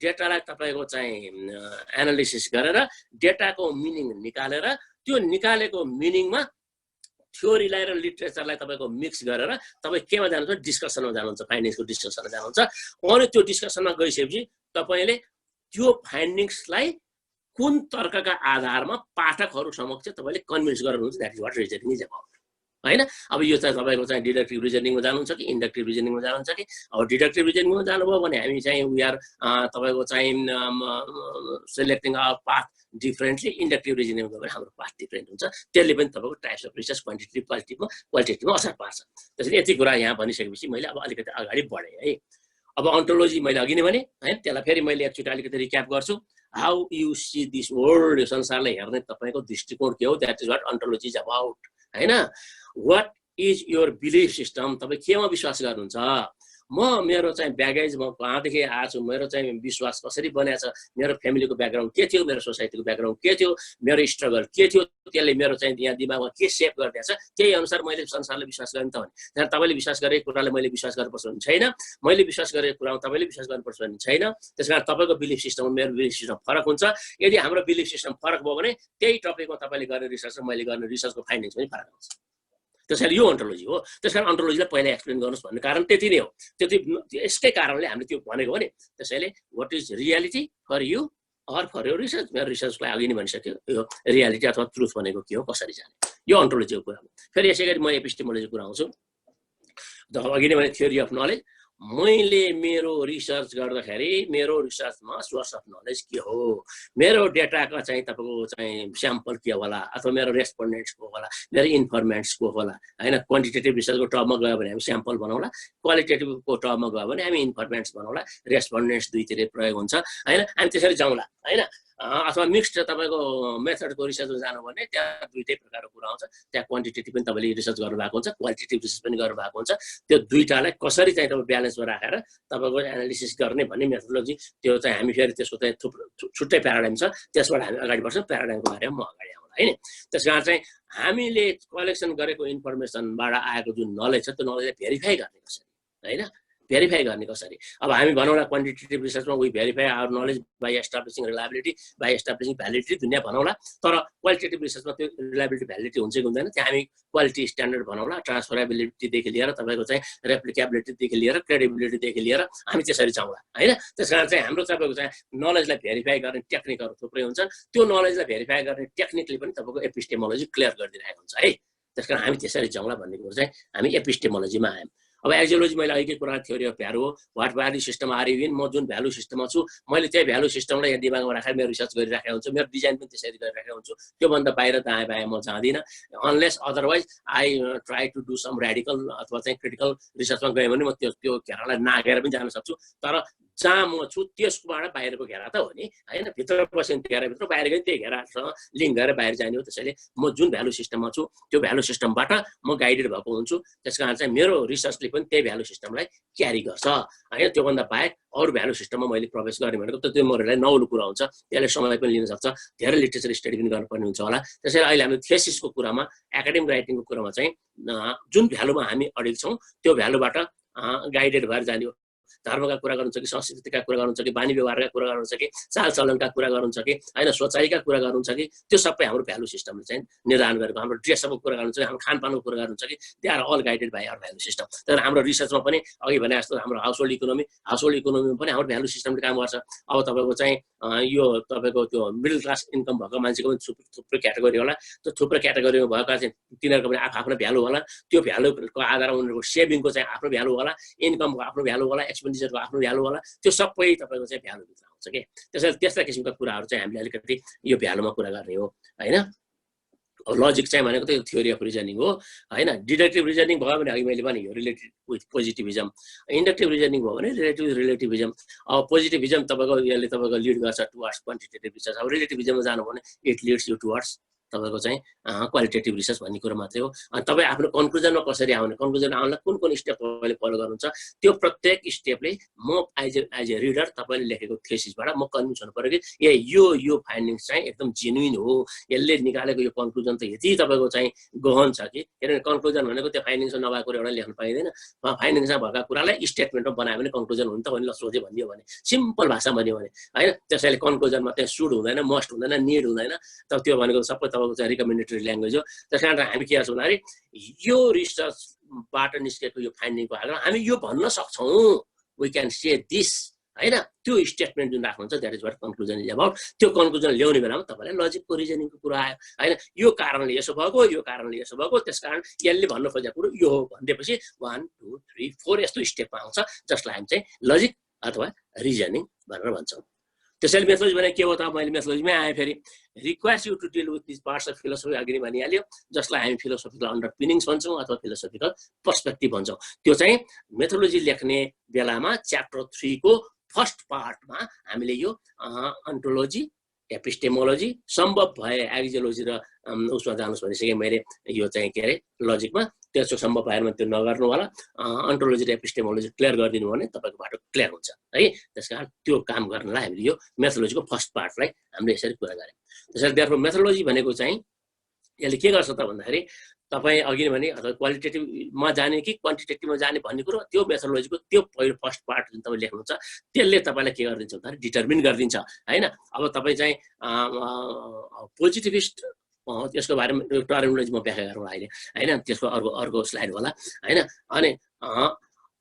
डेटालाई तपाईँको चाहिँ एनालिसिस गरेर, डेटाको मिनिङ निकालेर, त्यो निकालेको मिनिङमा थ्योरीलाई र लिटरेचरलाई तपाईँको मिक्स गरेर तपाईँ केमा जानुहुन्छ, डिस्कसनमा जानुहुन्छ, फाइन्डिङ्सको डिस्कसनमा जानुहुन्छ। अनि त्यो डिस्कसनमा गइसकेपछि तपाईँले त्यो फाइन्डिङ्सलाई कुन तर्कका आधारमा पाठकहरू समक्ष तपाईँले कन्भिन्स गर्नुहुन्छ, that is what reasoning is about हैन। अब यो चाहिँ तपाईँको चाहिँ डिडक्टिभ रिजनिङमा जानुहुन्छ कि इन्डक्टिभ रिजनिङमा जानुहुन्छ कि। अब डिडक्टिभ रिजनिङमा जानुभयो भने हामी चाहिँ वी आर तपाईँको चाहिँ selecting our path differently. Inductive रिजनिङमा गयो भने हाम्रो पाथ डिफरेन्ट हुन्छ, त्यसले पनि तपाईँको टाइप्स अफ रिसर्च क्वान्टिटेटिभ क्वालिटेटिभमा असर पार्छ। त्यसैले यति कुरा यहाँ भनिसकेपछि मैले अब अलिकति अगाडि बढेँ है। अब अन्टोलोजी मैले अघि नै भने हैन, त्यसलाई फेरि मैले एकचोटि अलिकति रिक्याप गर्छु। How you see this world, यो संसारलाई हेर्ने तपाईँको दृष्टिकोण के हो, that is what ontology is about हैन। What is your belief system, तपाईँ केमा विश्वास गर्नुहुन्छ। म मेरो चाहिँ ब्यागेज म कहाँदेखि आएको छु, मेरो चाहिँ विश्वास कसरी बनिएको छ, मेरो फ्यामिलीको ब्याकग्राउन्ड के थियो, मेरो सोसाइटीको ब्याकग्राउन्ड के थियो, मेरो स्ट्रगल के थियो, त्यसले मेरो चाहिँ यहाँ दिमागमा के सेप गरिदिएको छ, त्यही अनुसार मैले संसारलाई विश्वास गरेँ त भने। त्यहाँ तपाईँले विश्वास गरेको कुरालाई मैले विश्वास गर्नुपर्छ भन्ने छैन, मैले विश्वास गरेको कुरामा तपाईँले विश्वास गर्नुपर्छ भन्ने छैन। त्यस कारण तपाईँको बिलिफ सिस्टम मेरो बिलिफ सिस्टम फरक हुन्छ। यदि हाम्रो बिलिफ सिस्टम फरक भयो भने त्यही टपिकमा तपाईँले गर्ने रिसर्च र मैले गर्ने रिसर्चको फाइन्डिङ्स पनि फरक हुन्छ। त्यसैले यो अन्टोलोजी हो। त्यस कारण अन्टोलोजीलाई पहिला एक्सप्लेन गर्नुहोस् भन्ने कारण त्यति नै हो। त्यति यसकै कारणले हामीले त्यो भनेको हो नि। त्यसैले what is reality for you or for यो रिसर्च। मेरो रिसर्चलाई अघि नै भनिसक्यो, यो रियालिटी अथवा ट्रुथ भनेको के हो, कसरी जाने, यो अन्टोलोजीको कुरा हो। फेरि यसै गरी म एपिस्टेमोलोजीको कुरा आउँछु। अघि नै भने थ्योरी अफ नलेज, मैले मेरो रिसर्च गर्दाखेरि मेरो रिसर्चमा सोर्स अफ नलेज के हो, मेरो डेटाका चाहिँ तपाईँको चाहिँ स्याम्पल के होला, अथवा मेरो रेस्पोन्डेन्ट्स को होला, मेरो इन्फर्मेन्ट्स को होला हैन। क्वान्टिटेटिभ रिसर्चको टर्ममा गयो भने हामी स्याम्पल बनाउला, क्वालिटेटिभको टर्ममा गयो भने हामी इन्फर्मेन्ट्स बनाउला, रेस्पोन्डेन्ट्स दुईतिर प्रयोग हुन्छ हैन। हामी त्यसरी जाउँला हैन। अथवा मिक्स्ड तपाईँको मेथडको रिसर्चमा जानु भने त्यहाँ दुईटै प्रकारको कुरा आउँछ। त्यहाँ क्वान्टिटेटिभ पनि तपाईँले रिसर्च गर्नुभएको हुन्छ, क्वालिटेटिभ रिसर्च पनि गर्नुभएको हुन्छ। त्यो दुईटालाई कसरी चाहिँ तपाईँ ब्यालेन्समा राखेर तपाईँको एनालिसिस गर्ने भन्ने मेथोडोलोजी, त्यो चाहिँ हामी फेरि त्यसको चाहिँ छुट्टै प्याराडाइम छ, त्यसबाट हामी अगाडि बढ्छौँ। प्याराडाइमको बारेमा म अगाडि आउँला हैन। त्यस कारण चाहिँ हामीले कलेक्सन गरेको इन्फर्मेसनबाट आएको जुन नलेज छ, त्यो नलेजलाई भेरिफाई गर्ने कसरी हैन, भेरिफाई गर्ने कसरी। अब हामी भनौँला क्वान्टिटेटिभ रिसर्चमा we verify our knowledge by establishing reliability, by establishing validity, दुनियाँ भनौँला। तर क्वालिटेटिभ रिसर्चमा त्यो रिलायबिलिटी भ्यालिडिटी हुन्छ कि हुँदैन, त्यहाँ हामी क्वालिटी स्ट्यान्डर्ड भनौँला, ट्रान्सफरेबिलिटीदेखि लिएर तपाईँको चाहिँ रेप्लिकेबिलिटीदेखि लिएर क्रेडिबिलिटीदेखि लिएर हामी त्यसरी जाउँला हैन। त्यस कारण चाहिँ हाम्रो तपाईँको चाहिँ नलेजलाई भेरिफाई गर्ने टेक्निकहरू थुप्रै हुन्छन्। त्यो नलेजलाई भेरिफाई गर्ने टेक्निकले पनि तपाईँको एपिस्टेमोलोजी क्लियर गरिदिरहेको हुन्छ है। त्यस कारण हामी त्यसरी जाउँला भन्ने कुरो चाहिँ हामी एपिस्टेमोलोजीमा आयौँ। अब एक्जियोलोजी मैले अघि कुरा थ्योरी अफ भ्यालु हो, what value system are you in, म जुन भ्यालु सिस्टममा छु मैले त्यही भ्यालु सिस्टमलाई यहाँ दिमागमा राखेर मेरो रिसर्च गरिराखेको हुन्छु, मेरो डिजाइन पनि त्यसरी गरिराखेको हुन्छु। त्योभन्दा बाहिर दायाँ बायाँ म जाँदिनँ, unless otherwise I try to do some radical अथवा चाहिँ क्रिटिकल रिसर्चमा गएँ भने म त्यो घेरालाई नागेर पनि जान सक्छु। तर जहाँ म छु त्यसकोबाट बाहिरको घेरा त हो नि हैन, भित्र बस्यो भने घेराभित्र, बाहिर गयो त्यही घेरासँग लिङ्क गरेर बाहिर जाने हो। त्यसैले म जुन भ्यालु सिस्टममा छु त्यो भ्यालु सिस्टमबाट म गाइडेड भएको हुन्छु। त्यस कारण चाहिँ मेरो रिसर्चले पनि त्यही भ्यालु सिस्टमलाई क्यारी गर्छ हैन। त्योभन्दा बाहेक अरू भ्यालु सिस्टममा मैले प्रवेश गरेँ भनेको त त्यो महरूलाई नौलो कुरा हुन्छ, त्यसले समय पनि लिन सक्छ, धेरै लिटरेचर स्टडी पनि गर्नुपर्ने हुन्छ होला। त्यसैले अहिले हामी थेसिसको कुरामा, एकाडेमिक राइटिङको कुरामा चाहिँ जुन भ्यालुमा हामी अडिग छौँ त्यो भ्यालुबाट गाइडेड भएर जाने हो। धर्मका कुरा गर्नुहुन्छ कि संस्कृतिका कुरा गर्नुहुन्छ कि बानी व्यवहारका कुरा गर्नुहुन्छ कि चालचलनका कुरा गर्नुहुन्छ कि हैन, सोचाइका कुरा गर्नुहुन्छ कि त्यो सबै हाम्रो भ्यालु सिस्टमले चाहिँ निर्धारण गरेको। हाम्रो ड्रेसअपको कुरा गर्नुहुन्छ कि हाम्रो खानपानको कुरा गर्नुहुन्छ कि they are all guided by our value system. तर हाम्रो रिसर्चमा पनि अघि भने जस्तो हाम्रो हाउसहोल्ड इकोनोमीमा पनि हाम्रो भ्यालु सिस्टमले काम गर्छ। अब तपाईँको चाहिँ यो तपाईँको त्यो मिडल क्लास इन्कम भएको मान्छेको पनि थुप्रै क्याटेगोरी होला, त्यो थुप्रै क्याटेगोरीमा भएका चाहिँ तिनीहरूको पनि आफ्नो भ्यालु होला। त्यो भ्यालुको आधारमा उनीहरूको सेभिङको चाहिँ आफ्नो भ्यालु होला, इन्कमको आफ्नो भ्यालु होला, एक्सपेन्डिचरको आफ्नो भ्यालु होला। त्यो सबै तपाईँको चाहिँ भ्यालुभित्र आउँछ कि। त्यसैले त्यस्ता किसिमका कुराहरू चाहिँ हामीले अलिकति यो भ्यालुमा कुरा गर्ने हो हैन। लजिक चाहिँ भनेको त थ्योरी अफ रिजनिङ हो हैन डिडक्टिभ रिजनिङ भयो भने अघि मैले भने यो रिलेटेड विथ पोजिटिभिजम इन्डक्टिभ रिजनिङ भयो भने रिलेटिभ रिलेटिभिजम अब पोजिटिभिजम तपाईँको यसले तपाईँको लिड गर्छ टुवर्ड्स क्वान्टिटेटिभ रिसर्च अब रिलेटिभिजममा जानु भने इट लिड्स यु टुवर्ड्स तपाईँको चाहिँ क्वालिटेटिभ रिसर्च भन्ने कुरो मात्रै हो अनि तपाईँ आफ्नो कन्क्लुजनमा कसरी आउने कन्क्लुजन आउनलाई कुन कुन स्टेप तपाईँले फलो गर्नुहुन्छ त्यो प्रत्येक स्टेपले म एज ए रिडर तपाईँले लेखेको थेसिसबाट म कन्भिन्स हुनु पर्यो कि ए यो फाइन्डिङ्स चाहिँ एकदम जेन्युइन हो यसले निकालेको यो कन्क्लुजन त यति तपाईँको चाहिँ गहन छ कि किनभने कन्क्लुजन भनेको त्यो फाइन्डिङ्समा नभएको कुरा एउटा लेख्न पाइँदैन फाइन्डिङ्समा भएका कुरालाई स्टेटमेन्टमा बनायो भने कन्क्लुजन हुन्छ भने ल सोचे भनिदियो भने सिम्पल भाषा भन्यो भने होइन त्यसैले कन्क्लुजनमा त्यहाँ सुड हुँदैन मस्ट हुँदैन निड हुँदैन तर त्यो भनेको सबै तपाईँको चाहिँ रिकमेन्डेटरी ल्याङ्ग्वेज हो त्यस कारण हामी के गर्छौँ भन्दाखेरि यो रिसर्चबाट निस्केको यो फाइन्डिङको आधारमा हामी यो भन्न सक्छौँ वी क्यान से दिस हैन त्यो स्टेटमेन्ट जुन राख्नुहुन्छ that is what conclusion is about त्यो कन्क्लुजन ल्याउने बेलामा तपाईँलाई लजिकको रिजनिङको कुरा आयो होइन यो कारणले यसो भएको यो कारणले यसो भएको त्यसकारण यसले भन्न खोजेको कुरो यो हो भनिदिएपछि 1 2 3 4 यस्तो स्टेपमा आउँछ जसलाई हामी चाहिँ लजिक अथवा रिजनिङ भनेर भन्छौँ त्यसैले मेथोलोजी भने के हो त मैले मेथोलोजीमै आएँ फेरि requires you to deal with this parts of philosophy अघि नै भनिहाल्यो जसलाई हामी फिलोसफिकल अन्डरपिनिङ्स भन्छौँ अथवा फिलोसफिकल पर्सपेक्टिभ भन्छौँ त्यो चाहिँ मेथोलोजी लेख्ने बेलामा च्याप्टर 3 को फर्स्ट पार्टमा हामीले यो अन्टोलोजी एपिस्टेमोलोजी सम्भव भए एक्जियोलोजी र उसमा जानुहोस् भनिसकेँ मैले यो चाहिँ के अरे लजिकमा त्यसो सम्भव भएन भने त्यो नगर्नु होला अन्टोलोजी र एपिस्टेमोलोजी क्लियर गरिदिनु भने तपाईँको बाटो क्लियर हुन्छ है त्यसकारण त्यो काम गर्नलाई हामीले यो मेथोलोजीको फर्स्ट पार्टलाई हामीले यसरी कुरा गऱ्यौँ त्यसैले त्यहाँको मेथोलोजी भनेको चाहिँ यसले के गर्छ त भन्दाखेरि तपाईँ अघि नै भने अथवा क्वालिटेटिभमा जाने कि क्वान्टिटेटिभमा जाने भन्ने कुरो त्यो मेथोलोजीको त्यो पहिलो फर्स्ट पार्ट जुन तपाईँ लेख्नुहुन्छ त्यसले तपाईँलाई के गरिदिन्छ भन्दाखेरि डिटर्मिन गरिदिन्छ होइन अब तपाईँ चाहिँ पोजिटिभिस्ट त्यसको बारेमा टर्मिनोलोजी म व्याख्या गरौँ अहिले होइन त्यसको अर्को स्लाइड होला होइन अनि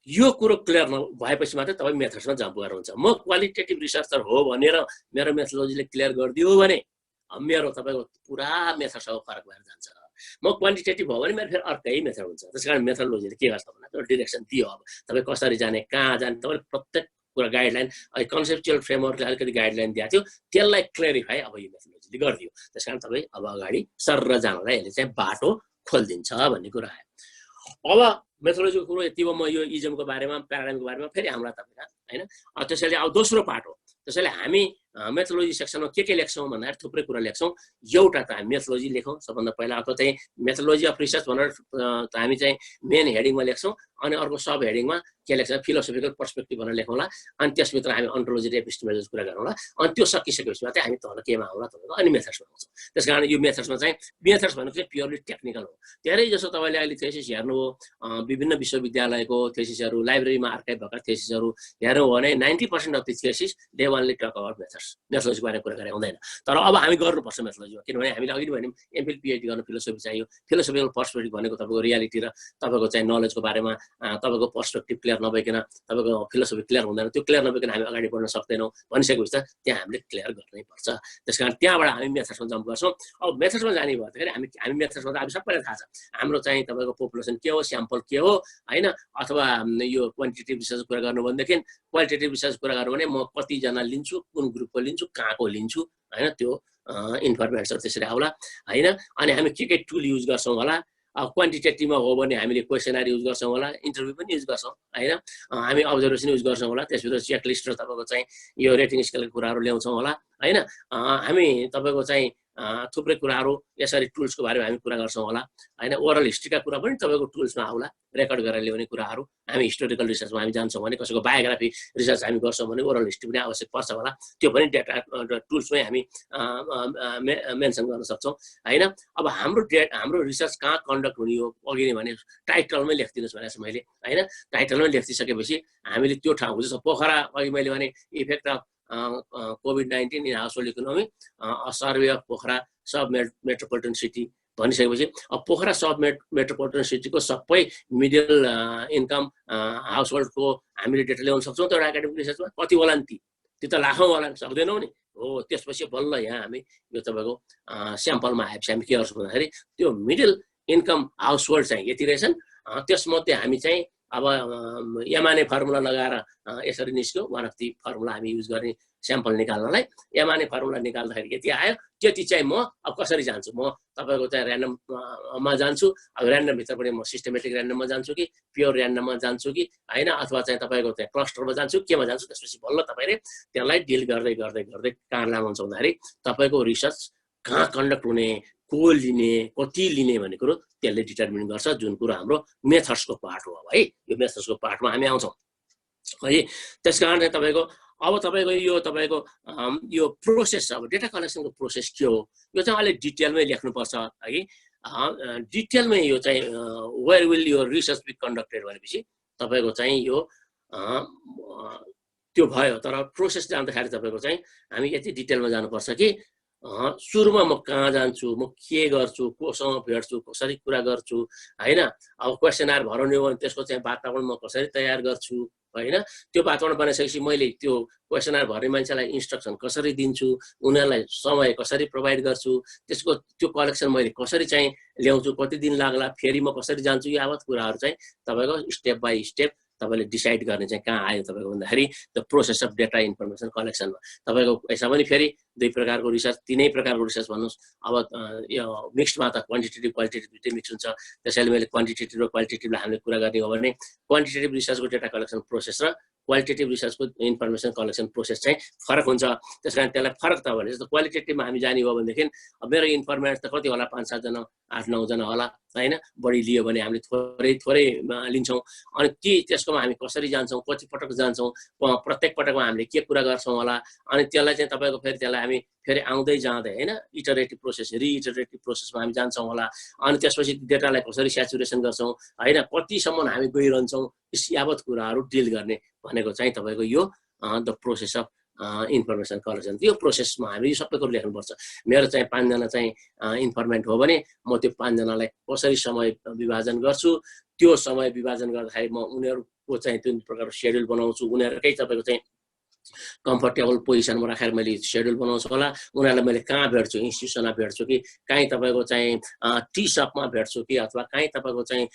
यो कुरो क्लियर भएपछि मात्रै तपाईँ मेथड्समा जम्प गर्नुहुन्छ म क्वालिटेटिभ रिसर्चर हो भनेर मेरो मेथोलोजीले क्लियर गरिदियो भने मेरो तपाईँको पुरा मेथडसँग फरक भएर जान्छ म क्वान्टिटेटिभ हो भने मेरो फेरि अर्कै मेथड हुन्छ त्यस कारण मेथोलोजीले के गर्छ भन्दा त्यो डिरेक्सन दियो अब तपाईँ कसरी जाने कहाँ जाने तपाईँले प्रत्येक कुरा गाइडलाइन कन्सेप्चुअल फ्रेमवर्कले अलिकति गाइडलाइन दिएको थियो त्यसलाई क्लियरिफाई अब यो मेथोलोजीले गरिदियो त्यस कारण तपाईँ अब अगाडि सर जानलाई यसले चाहिँ बाटो खोलिदिन्छ भन्ने कुरा आयो अब मेथोलोजीको कुरो यति हो म यो इजमको बारेमा प्याराडाइमको बारेमा फेरि आउँला तपाईँलाई होइन त्यसैले अब दोस्रो पार्ट हो त्यसैले हामी मेथोलोजी सेक्सनमा के लेख्छौँ भन्दाखेरि थुप्रै कुरा लेख्छौँ एउटा त हामी मेथोलोजी लेखौँ सबभन्दा पहिला अथवा चाहिँ मेथोलोजी अफ रिसर्च भनेर हामी चाहिँ मेन हेडिङमा लेख्छौँ अनि अर्को सब हेडिङमा के लेख्छ फिलोसफिकल पर्सपेक्टिभ भनेर लेखौँला अनि त्यसभित्र हामी अन्टोलोजी र एपिस्टेमोलोजीको कुरा गरौँला अनि त्यो सकिसकेपछि मात्रै हामी तल केमा आउँला तपाईँको अनि मेथड्समा आउँछौँ त्यस कारण यो मेथड्समा चाहिँ मेथड्स भनेको चाहिँ प्योरली टेक्निकल हो धेरै जसो तपाईँले अहिले थेसिस हेर्नु हो विभिन्न विश्वविद्यालयको थेसिसहरू लाइब्रेरीमा आर्काइभ भएका थेसिसहरू हेर्नु हो भने 90% of the thesis they only talk about methods methodology बारे कुरा गरे हुँदैन तर अब हामी गर्नुपर्छ मेथोलोजीमा किनभने हामीले अघि भन्यौँ एमफिल पिएचडी गर्न फिलोसफी चाहियो फिलोसफिकल पर्सपेक्टिभ भनेको तपाईँको रियालिटी र तपाईँको चाहिँ नलेजको बारेमा तपाईँको पर्सपेक्टिभ क्लियर नभइकन तपाईँको फिलोसफी क्लियर हुँदैन त्यो क्लियर नभइकन हामी अगाडि बढ्न सक्दैनौँ भनिसकेपछि त त्यहाँ हामीले क्लियर गर्नै पर्छ त्यस कारण त्यहाँबाट हामी मेथड्समा जम्प गर्छौँ अब मेथड्समा जाने भन्दाखेरि हामी मेथड्समा त अब सबैलाई थाहा छ हाम्रो चाहिँ तपाईँको पपुलेसन के हो स्याम्पल के हो होइन अथवा यो क्वान्टिटेटिभ रिसर्च कुरा गर्नु भनेदेखि क्वालिटेटिभ रिसर्च कुरा गर्नु भने म कतिजना लिन्छु कुन ग्रुपको लिन्छु कहाँको लिन्छु होइन त्यो इन्फर्मेसन त्यसरी आउला होइन अनि हामी के टुल युज गर्छौँ होला क्वान्टिटेटिभमा हो भने हामीले क्वेसनर युज गर्छौँ होला इन्टरभ्यू पनि युज गर्छौँ होइन हामी अब्जर्भेसन युज गर्छौँ होला त्यसभित्र चेकलिस्ट र तपाईँको चाहिँ यो रेटिङ स्केलको कुराहरू ल्याउँछौँ होला होइन हामी तपाईँको चाहिँ थुप्रै कुराहरू यसरी टुल्सको बारेमा हामी कुरा गर्छौँ होला होइन ओरल हिस्ट्रीका कुरा पनि तपाईँको टुल्समा आउला रेकर्ड गरेर ल्याउने कुराहरू हामी हिस्टोरिकल रिसर्चमा हामी जान्छौँ भने कसैको बायोग्राफी रिसर्च हामी गर्छौँ भने ओरल हिस्ट्री पनि आवश्यक पर्छ होला त्यो पनि डेटा टुल्समै हामी मेन्सन गर्न सक्छौँ होइन अब हाम्रो रिसर्च कहाँ कन्डक्ट हुने हो अघि नै भने टाइटलमै लेखिदिनुहोस् भनेको छु मैले होइन टाइटलमै लेखिदिइसकेपछि हामीले त्यो ठाउँको जस्तो पोखरा अघि मैले भने effect of COVID-19 in household economy survey of Pokhara sub metropolitan city भनिसकेपछि अब पोखरा सब मेट्रोपोलिटन सिटीको सबै मिडल इन्कम हाउसहोल्डको हामीले डेटा ल्याउन सक्छौँ त एउटा एकाडेमिक रिसर्चमा कति होला नि त्यो त लाखौँ होला सक्दैनौँ नि हो त्यसपछि बल्ल यहाँ हामी यो तपाईँको स्याम्पलमा आएपछि हामी के गर्छौँ भन्दाखेरि त्यो मिडल इन्कम हाउसहोल्ड चाहिँ यति रहेछन् त्यसमध्ये हामी चाहिँ अब एमाने फर्मुला लगाएर यसरी निस्क्यो वान अफ दि फर्मुला हामी युज गर्ने स्याम्पल निकाल्नलाई एमाने फर्मुला निकाल्दाखेरि यति आयो त्यति चाहिँ म अब कसरी जान्छु म तपाईँको चाहिँ ऱ्यान्डममा जान्छु अब ऱ्यान्डमभित्र पनि म सिस्टमेटिक ऱ्यान्डममा जान्छु कि प्योर ऱ्यान्डममा जान्छु कि होइन अथवा चाहिँ तपाईँको चाहिँ क्लस्टरमा जान्छु केमा जान्छु त्यसपछि बल्ल तपाईँले त्यसलाई डिल गर्दै गर्दै गर्दै कहाँ लानुहुन्छ भन्दाखेरि तपाईँको रिसर्च कहाँ कन्डक्ट हुने को लिने कति लिने भन्ने कुरो त्यसले डिटर्मिन गर्छ जुन कुरो हाम्रो मेथड्सको पार्ट हो है यो मेथड्सको पार्टमा हामी आउँछौँ है त्यस कारण चाहिँ तपाईँको अब तपाईँको यो प्रोसेस अब डेटा कलेक्सनको प्रोसेस के हो यो चाहिँ अलिक डिटेलमै लेख्नुपर्छ है डिटेलमै यो चाहिँ वेयर विल यो रिसर्च बी कन्डक्टेड भनेपछि तपाईँको चाहिँ यो त्यो भयो तर प्रोसेस जाँदाखेरि तपाईँको चाहिँ हामी यति डिटेलमा जानुपर्छ कि सुरुमा म कहाँ जान्छु म के गर्छु कोसँग भेट्छु कसरी कुरा गर्छु होइन अब क्वेसनआर भराउने हो भने त्यसको चाहिँ वातावरण म कसरी तयार गर्छु होइन त्यो वातावरण बनाइसकेपछि मैले त्यो क्वेसनआर भर्ने मान्छेलाई इन्स्ट्रक्सन कसरी दिन्छु उनीहरूलाई समय कसरी प्रोभाइड गर्छु त्यसको त्यो कलेक्सन मैले कसरी चाहिँ ल्याउँछु कति दिन लाग्ला फेरि म कसरी जान्छु यो यावत कुराहरू चाहिँ तपाईँको स्टेप बाई स्टेप तपाईँले डिसाइड गर्ने चाहिँ कहाँ आयो तपाईँको भन्दाखेरि the process of data information कलेक्सनमा तपाईँको यसमा पनि फेरि दुई प्रकारको रिसर्च तिनै प्रकारको रिसर्च भन्नुहोस् अब यो मिक्समा त क्वान्टिटेटिभ क्वालिटेटिभ दुइटै मिक्स हुन्छ त्यसैले मैले क्वान्टिटेटिभ र क्वालिटेटिभलाई हामीले कुरा गर्ने हो भने क्वान्टिटेटिभ रिसर्चको डेटा कलेक्सन प्रोसेस र क्वालिटेटिभ रिसर्चको इन्फर्मेसन कलेक्सन प्रोसेस चाहिँ फरक हुन्छ त्यस कारण त्यसलाई फरक त भने जस्तो क्वालिटेटिभमा हामी जाने हो भनेदेखि मेरो इन्फर्मेन्ट त कति होला 5-7 जना 8-9 जना होला होइन बढी लियो भने हामीले थोरै लिन्छौँ अनि ती त्यसकोमा हामी कसरी जान्छौँ कति पटक जान्छौँ प्रत्येक पटकमा हामीले के कुरा गर्छौँ होला अनि त्यसलाई चाहिँ तपाईँको फेरि त्यसलाई हामी फेरि आउँदै जाँदै होइन इटरेटिभ प्रोसेस रिइटरेटिभ प्रोसेसमा हामी जान्छौँ होला अनि त्यसपछि डेटालाई कसरी सेचुरेसन गर्छौँ होइन कतिसम्म हामी गइरहन्छौँ यावत कुराहरू डिल गर्ने भनेको चाहिँ तपाईँको यो the process of information collection त्यो प्रोसेसमा हामी सबै कुरो लेख्नुपर्छ मेरो चाहिँ 5 जना चाहिँ इन्फर्मेन्ट हो भने म त्यो 5 जनालाई कसरी समय विभाजन गर्छु त्यो समय विभाजन गर्दाखेरि म उनीहरूको चाहिँ जुन प्रकारको सेड्युल बनाउँछु उनीहरूकै तपाईँको चाहिँ कम्फर्टेबल पोजिसनमा राखेर मैले सेड्युल बनाउँछु होला उनीहरूलाई मैले कहाँ भेट्छु इन्स्टिट्युसनमा भेट्छु कि कहीँ तपाईँको चाहिँ टी सपमा भेट्छु कि अथवा कहीँ तपाईँको चाहिँ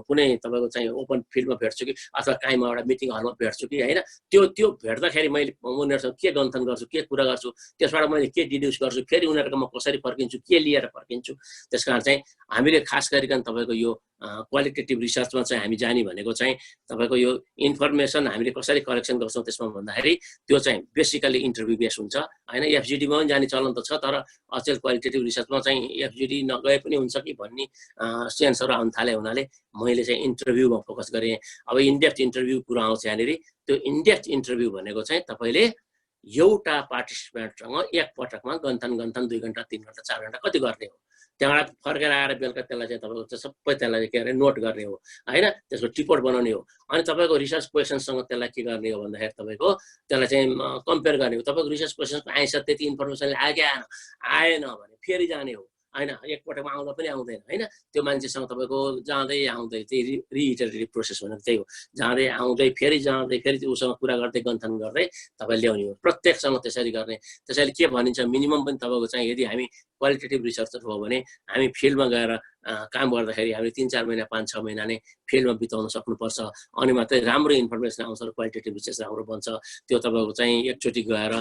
कुनै तपाईँको चाहिँ ओपन फिल्डमा भेट्छु कि अथवा कहीँ म एउटा मिटिङ हलमा भेट्छु कि होइन त्यो भेट्दाखेरि मैले उनीहरूसँग के गन्थन गर्छु के कुरा गर्छु त्यसबाट मैले के डिड्युस गर्छु फेरि उनीहरूको म कसरी फर्किन्छु के लिएर फर्किन्छु त्यस कारण चाहिँ हामीले खास गरिकन तपाईँको यो क्वालिटेटिभ रिसर्चमा चाहिँ हामी जाने भनेको चाहिँ तपाईँको यो इन्फर्मेसन हामीले कसरी कलेक्सन गर्छौँ त्यसमा भन्दाखेरि त्यो चाहिँ बेसिकली इन्टरभ्यू बेस हुन्छ होइन एफजिडीमा पनि जाने चलन त छ तर अचेल क्वालिटेटिभ रिसर्चमा चाहिँ एफजिडी नगए पनि हुन्छ कि भन्ने सेन्सहरू आउन थाले हुनाले मैले चाहिँ इन्टरभ्यूमा फोकस गरेँ अब इनडेप्थ इन्टरभ्यू कुरा आउँछ यहाँनिर त्यो इनडेप्थ इन्टरभ्यू भनेको चाहिँ तपाईँले एउटा पार्टिसिपेन्टसँग एक पटकमा गन्थन 2 घन्टा 3 घन्टा 4 घन्टा कति गर्ने हो त्यहाँबाट फर्केर आएर बेलुका त्यसलाई चाहिँ तपाईँको चाहिँ सबै त्यसलाई के अरे नोट गर्ने हो होइन त्यसको टिपोट बनाउने हो अनि तपाईँको रिसर्च क्वेसनसँग त्यसलाई के गर्ने हो भन्दाखेरि तपाईँको त्यसलाई चाहिँ कम्पेयर गर्ने हो तपाईँको रिसर्च क्वेसनको आएछ त्यति इन्फर्मेसन आयो कि आएन भने फेरि जाने हो होइन एकपटकमा आउँदा पनि आउँदैन होइन त्यो मान्छेसँग तपाईँको जाँदै आउँदै त्यही रिइटरेटिभ प्रोसेस भनेको त्यही हो जाँदै आउँदै फेरि उसँग कुरा गर्दै गन्थन गर्दै तपाईँ ल्याउने हो प्रत्येकसँग त्यसरी गर्ने त्यसैले के भनिन्छ मिनिमम पनि तपाईँको चाहिँ यदि हामी क्वालिटेटिभ रिसर्चर हो भने हामी फिल्डमा गएर काम गर्दाखेरि हामीले 3-4 महिना 5-6 महिना नै फिल्डमा बिताउन सक्नुपर्छ अनि मात्रै राम्रो इन्फर्मेसन आउँछ र क्वालिटेटिभ रिसर्च राम्रो बन्छ त्यो तपाईँको चाहिँ एकचोटि गएर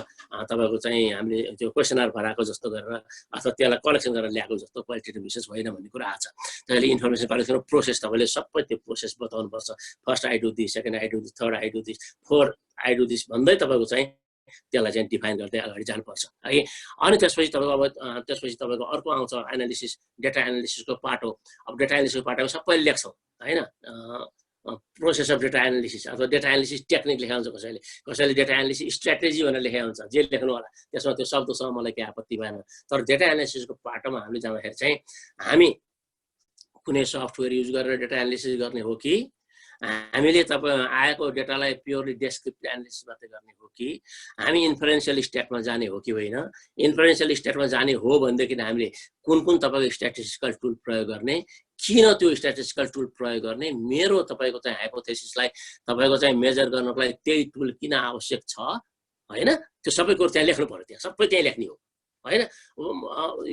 तपाईँको चाहिँ हामीले त्यो क्वेसनआर भराएको जस्तो गरेर अथवा त्यसलाई कलेक्सन गरेर ल्याएको जस्तो क्वालिटेटिभ रिसर्च होइन भन्ने कुरा आछ त्यसैले इन्फर्मेसन कलेक्सन प्रोसेस तपाईँले सबै त्यो प्रोसेस बताउनुपर्छ first I do this second I do this third I do this fourth I do this भन्दै तपाईँको चाहिँ त्यसलाई चाहिँ डिफाइन गर्दै अगाडि जानुपर्छ है अनि त्यसपछि तपाईँको अर्को आउँछ एनालिसिस डेटा एनालिसिसको पार्ट हो अब डेटा एनालिसिसको पार्टमा सबैले लेख्छौँ होइन प्रोसेस अफ डेटा एनालिसिस अथवा डेटा एनालिसिस टेक्निक लेखा हुन्छ कसैले डेटा एनालिसिस स्ट्राटेजी भनेर लेखा हुन्छ जे लेख्नु होला त्यसमा त्यो शब्दसँग मलाई केही आपत्ति भएन तर डेटा एनालिसिसको पार्टमा हामीले जाँदाखेरि चाहिँ हामी कुनै सफ्टवेयर युज गरेर डेटा एनालिसिस गर्ने हो कि हामीले तपाईँ आएको डेटालाई प्योरली डेस्क्रिप्टिभ एनालिसिस मात्रै गर्ने हो कि हामी इन्फरेन्सियल स्टेटमा जाने हो कि होइन इन्फरेन्सियल स्टेटमा जाने हो भनेदेखि हामीले कुन तपाईँको स्ट्याटिस्टिकल टुल प्रयोग गर्ने किन त्यो स्ट्याटिस्टिकल टुल प्रयोग गर्ने मेरो तपाईँको चाहिँ हाइपोथेसिसलाई तपाईँको चाहिँ मेजर गर्नको लागि त्यही टुल किन आवश्यक छ होइन त्यो सबै कुरो त्यहाँ लेख्नु पर्यो त्यहाँ सबै त्यहाँ लेख्ने हो होइन।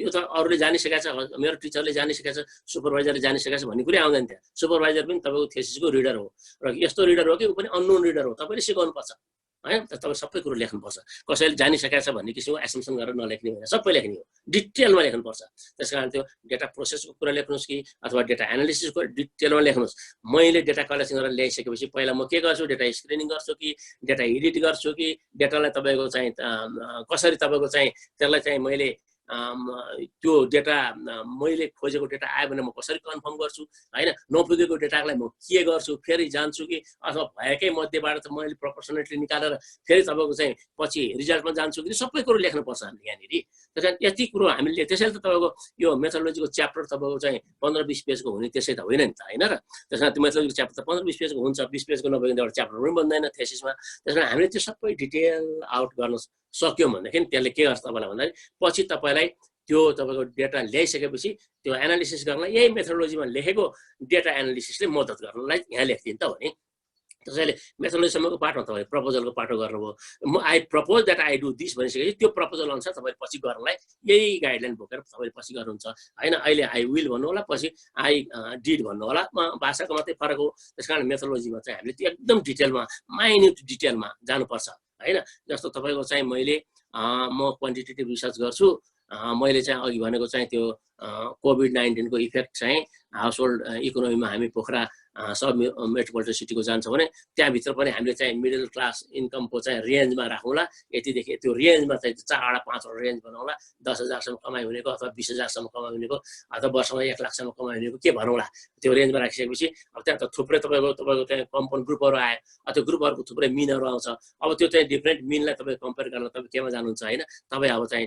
यो त अरूले जानिसकेको छ, मेरो टिचरले जानिसकेको छ, सुपरभाइजरले जानिसकेको छ भन्ने कुरै आउँदैन त्यहाँ। सुपरभाइजर पनि तपाईँको थेसिसको रिडर हो र यस्तो रिडर हो कि ऊ पनि अननोन रिडर हो, तपाईँले सिकाउनुपर्छ होइन। तपाईँ सबै कुरो लेख्नुपर्छ, कसैले जानिसकेको छ भन्ने किसिमको एसम्सन गरेर नलेख्ने होइन, सबै लेख्ने हो, डिटेलमा लेख्नुपर्छ। त्यस कारण त्यो डेटा प्रोसेसको कुरा लेख्नुहोस् कि अथवा डेटा एनालिसिसको डिटेलमा लेख्नुहोस्। मैले डेटा कलेक्सन गरेर ल्याइसकेपछि पहिला म के गर्छु, डेटा स्क्रिनिङ गर्छु कि डेटा एडिट गर्छु कि डेटालाई तपाईँको चाहिँ कसरी तपाईँको चाहिँ त्यसलाई चाहिँ मैले त्यो डेटा मैले खोजेको डेटा आयो भने म कसरी कन्फर्म गर्छु होइन। नपुगेको डेटालाई म के गर्छु, फेरि जान्छु कि अथवा भएकै मध्येबाट त मैले प्रोपोर्सनेटली निकालेर फेरि तपाईँको चाहिँ पछि रिजल्टमा जान्छु कि सबै कुरो लेख्नुपर्छ हामीले यहाँनिर। त्यस कारण यति कुरो हामीले त्यसैले त तपाईँको यो मेथोडोलोजीको च्याप्टर तपाईँको चाहिँ 15-20 पेजको हुने त्यसै त होइन नि त होइन र। त्यस कारण त्यो मेथोडोलोजीको च्याप्टर त 15-20 पेजको हुन्छ, 20 पेजको नभइकन एउटा च्याप्टर पनि बन्दैन थेसिसमा। त्यस कारण हामीले त्यो सबै डिटेल आउट गर्न सक्यौँ भनेदेखि त्यसले के गर्छ तपाईँलाई भन्दाखेरि पछि तपाईँलाई त्यो तपाईँको डेटा ल्याइसकेपछि त्यो एनालिसिस गर्न यही मेथोडोलोजीमा लेखेको डेटा एनालिसिसले मद्दत गर्नलाई यहाँ लेखिदिन्छ हो नि। त्यसैले मेथोडोलोजीसम्मको पाठ हो, तपाईँ प्रपोजलको पाठो गर्नुभयो, म I propose that I do this भनिसकेपछि त्यो प्रपोजल अनुसार तपाईँले पछि गर्नलाई यही गाइडलाइन बोकेर तपाईँले पछि गर्नुहुन्छ होइन। अहिले आई विल भन्नु होला, पछि आई डिड भन्नु होला, भाषाको मात्रै फरक हो। त्यस कारण मेथोडोलोजीमा चाहिँ हामीले त्यो एकदम डिटेलमा माइन्युट डिटेलमा जानुपर्छ होइन। जस्तो तपाईँको चाहिँ मैले म क्वान्टिटेटिभ रिसर्च गर्छु, मैले चाहिँ अघि भनेको चाहिँ त्यो कोभिड-19 को इफेक्ट चाहिँ हाउस होल्ड इकोनोमीमा हामी पोखरा सब मेट्रोपोलिटन सिटीको जान्छ भने त्यहाँभित्र पनि हामीले चाहिँ मिडल क्लास इन्कमको चाहिँ रेन्जमा राखौँला। यतिदेखि त्यो रेन्जमा चाहिँ 4-5 रेन्ज बनाउँला, 10,000सम्म कमाइ हुनेको अथवा 20,000सम्म कमाइ हुनेको अथवा वर्षमा 1 लाखसम्म कमाइ हुनेको के भनौँला। त्यो रेन्जमा राखिसकेपछि अब त्यहाँ त थुप्रै तपाईँको त्यहाँ कम्पाउन्ड ग्रुपहरू आयो, त्यो ग्रुपहरूको थुप्रै मिनहरू आउँछ। अब त्यो चाहिँ डिफ्रेन्ट मिनलाई तपाईँ कम्पेयर गर्न तपाईँ केमा जानुहुन्छ होइन, तपाईँ अब चाहिँ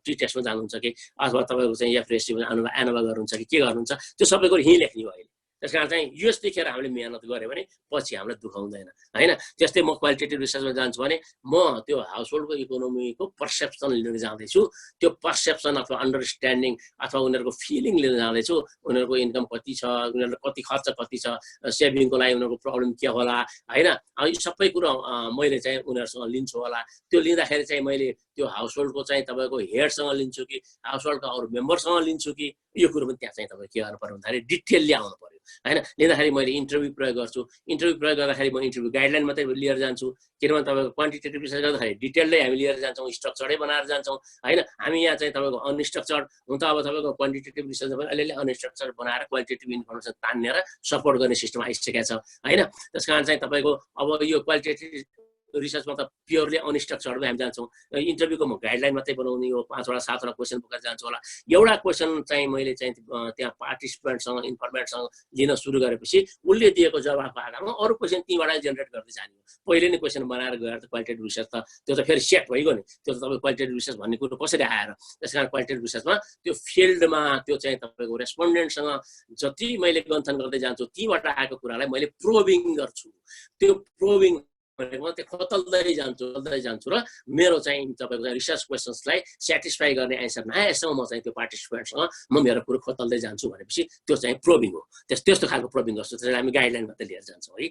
टी टेस्टमा जानुहुन्छ कि अथवा तपाईँको चाहिँ एफरेस्टीमा एनोभा गर्नुहुन्छ कि के गर्नुहुन्छ, त्यो सबै कुरो यहीँ लेख्ने हो अहिले। त्यस कारण चाहिँ यो देखेर हामीले मेहनत गऱ्यो भने पछि हामीलाई दुःख हुँदैन होइन। जस्तै म क्वालिटेटिभ रिसर्चमा जान्छु भने म त्यो हाउस होल्डको इकोनोमीको पर्सेप्सन लिन जाँदैछु, त्यो पर्सेप्सन अथवा अन्डरस्ट्यान्डिङ अथवा उनीहरूको फिलिङ लिन जाँदैछु। उनीहरूको इन्कम कति छ, उनीहरूको कति खर्च कति छ, सेभिङको लागि उनीहरूको प्रब्लम के होला होइन। अब यो सबै कुरो मैले चाहिँ उनीहरूसँग लिन्छु होला। त्यो लिँदाखेरि चाहिँ मैले त्यो हाउस होल्डको चाहिँ तपाईँको हेडसँग लिन्छु कि हाउस होल्डको अरू मेम्बरसँग लिन्छु कि, यो कुरो पनि त्यहाँ चाहिँ तपाईँ के गर्नु पर्यो भन्दाखेरि डिटेलली आउनु पर्यो होइन। लिँदाखेरि मैले इन्टरभ्यू प्रयोग गर्छु, इन्टरभ्यू प्रयोग गर्दाखेरि म इन्टरभ्यू गाइडलाइन मात्रै लिएर जान्छु, किनभने तपाईँको क्वान्टिटेटिभ रिसर्च गर्दाखेरि डिटेललै हामी लिएर जान्छौँ, स्ट्रक्चरै बनाएर जान्छौँ होइन। हामी यहाँ चाहिँ तपाईँको अनस्ट्रक्चर्ड हुन त अब तपाईँको क्वान्टिटेटिभ रिसर्चमा पनि अलिअलि अनस्ट्रक्चर्ड बनाएर क्वालिटेटिभ इन्फर्मेसन तानेर सपोर्ट गर्ने सिस्टम आइसकेको छ होइन। त्यस कारण चाहिँ तपाईँको अब यो क्वालिटेटिभ रिसर्चमा त प्योरली अनस्ट्रक्चर्डमै हामी जान्छौँ। इन्टरभ्यूको म गाइडलाइन मात्रै बनाउने हो, 5-7 क्वेसन बोकेर जान्छु होला। एउटा क्वेसन चाहिँ मैले चाहिँ त्यहाँ पार्टिसिपेन्टसँग इन्फर्मेन्टसँग लिन सुरु गरेपछि उसले दिएको जवाफको आधारमा अरू क्वेसन त्यहीँबाट जेनेरेट गर्दै जाने हो। पहिले नै क्वेसन बनाएर गएर त क्वालिटेटिभ रिसर्च त त्यो त फेरि सेट भइगयो नि, त्यो त तपाईँ क्वालिटेटिभ रिसर्च भन्ने कुरो कसरी आएर। त्यस कारण क्वालिटेटिभ रिसर्चमा त्यो फिल्डमा त्यो चाहिँ तपाईँको रेस्पोन्डेन्टसँग जति मैले गन्थन गर्दै जान्छु तीबाट आएको कुरालाई मैले प्रोबिङ गर्छु। त्यो प्रोबिङ त्यो खोतल्दै जान्छु र मेरो चाहिँ तपाईँको चाहिँ रिसर्च क्वेसन्सलाई सेटिस्फाई गर्ने एन्सर नआएसम्म म चाहिँ त्यो पार्टिसिपेन्टसँग म मेरो कुरो खोतल्दै जान्छु भनेपछि त्यो चाहिँ प्रोबिङ हो। त्यस्तो खालको प्रोबिङ गर्छु, त्यसरी हामी गाइडलाइन मात्रै लिएर जान्छौँ है।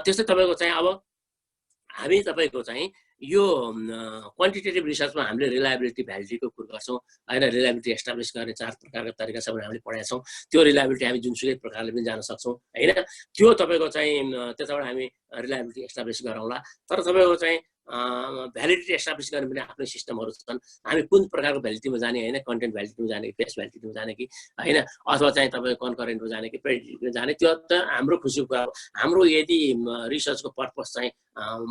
त्यस्तै तपाईँको चाहिँ अब हामी तपाईँको चाहिँ यो क्वान्टिटेटिभ रिसर्चमा हामीले रिलायबिलिटी भ्यालिडीको कुरो गर्छौँ होइन। रिलायबिलिटी एस्टाब्लिस गर्ने 4 प्रकारका तरिका छ भने हामीले पढाएका छौँ। त्यो रिलायबिलिटी हामी जुनसुकै प्रकारले पनि जान सक्छौँ होइन। त्यो तपाईँको चाहिँ त्यसबाट हामी रिलायबिलिटी एस्टाब्लिस गरौँला। तर तपाईँको चाहिँ भ्यालिडिटी एस्टाब्लिस गर्ने पनि आफ्नै सिस्टमहरू छन्। हामी कुन प्रकारको भ्यालिडिटीमा जाने होइन, कन्टेन्ट भ्यालिडिटीमा जाने कि फेस भ्यालिडिटीमा जाने कि होइन, अथवा चाहिँ तपाईँको कन्करेन्टमा जाने कि प्रेडिक्टिभमा जाने, त्यो त हाम्रो खुसीको कुरा हो। हाम्रो यदि रिसर्चको पर्पस चाहिँ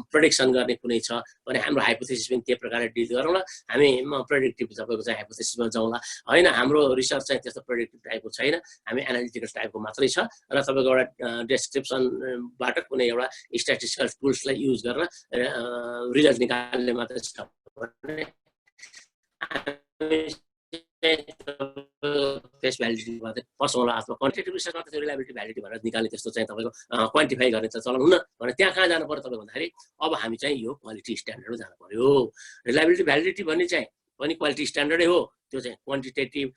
प्रेडिक्सन गर्ने कुनै छ भने हाम्रो हाइपोथेसिस पनि त्यही प्रकारले डिल गरौँला। हामी प्रेडिक्टिभ तपाईँको चाहिँ हाइपोथेसिसमा जाउँला होइन। हाम्रो रिसर्च चाहिँ त्यस्तो प्रेडिक्टिभ टाइपको छैन, हामी एनालिटिकल टाइपको मात्रै छ र तपाईँको एउटा डेस्क्रिप्सनबाट कुनै एउटा स्ट्याटिस्टिकल टुल्सलाई युज गरेर रिजल्ट निकाल्ने मात्रै छ भने फेस भ्यालिडिटी मात्रै पसौँला अथवा क्वान्टिटेटिभ रिसर्चमा त्यो रिलायबिलिटी भ्यालिडिटी भनेर निकाल्ने त्यस्तो चाहिँ तपाईँको क्वान्टिफाई गर्ने त चलन हुन भने त्यहाँ कहाँ जानु पर्यो तपाईँ भन्दाखेरि अब हामी चाहिँ यो क्वालिटी स्ट्यान्डर्डमा जानु पर्यो। रिलायबिलिटी भ्यालिडिटी भन्ने चाहिँ पनि क्वालिटी स्ट्यान्डर्डै हो, त्यो चाहिँ क्वान्टिटेटिभ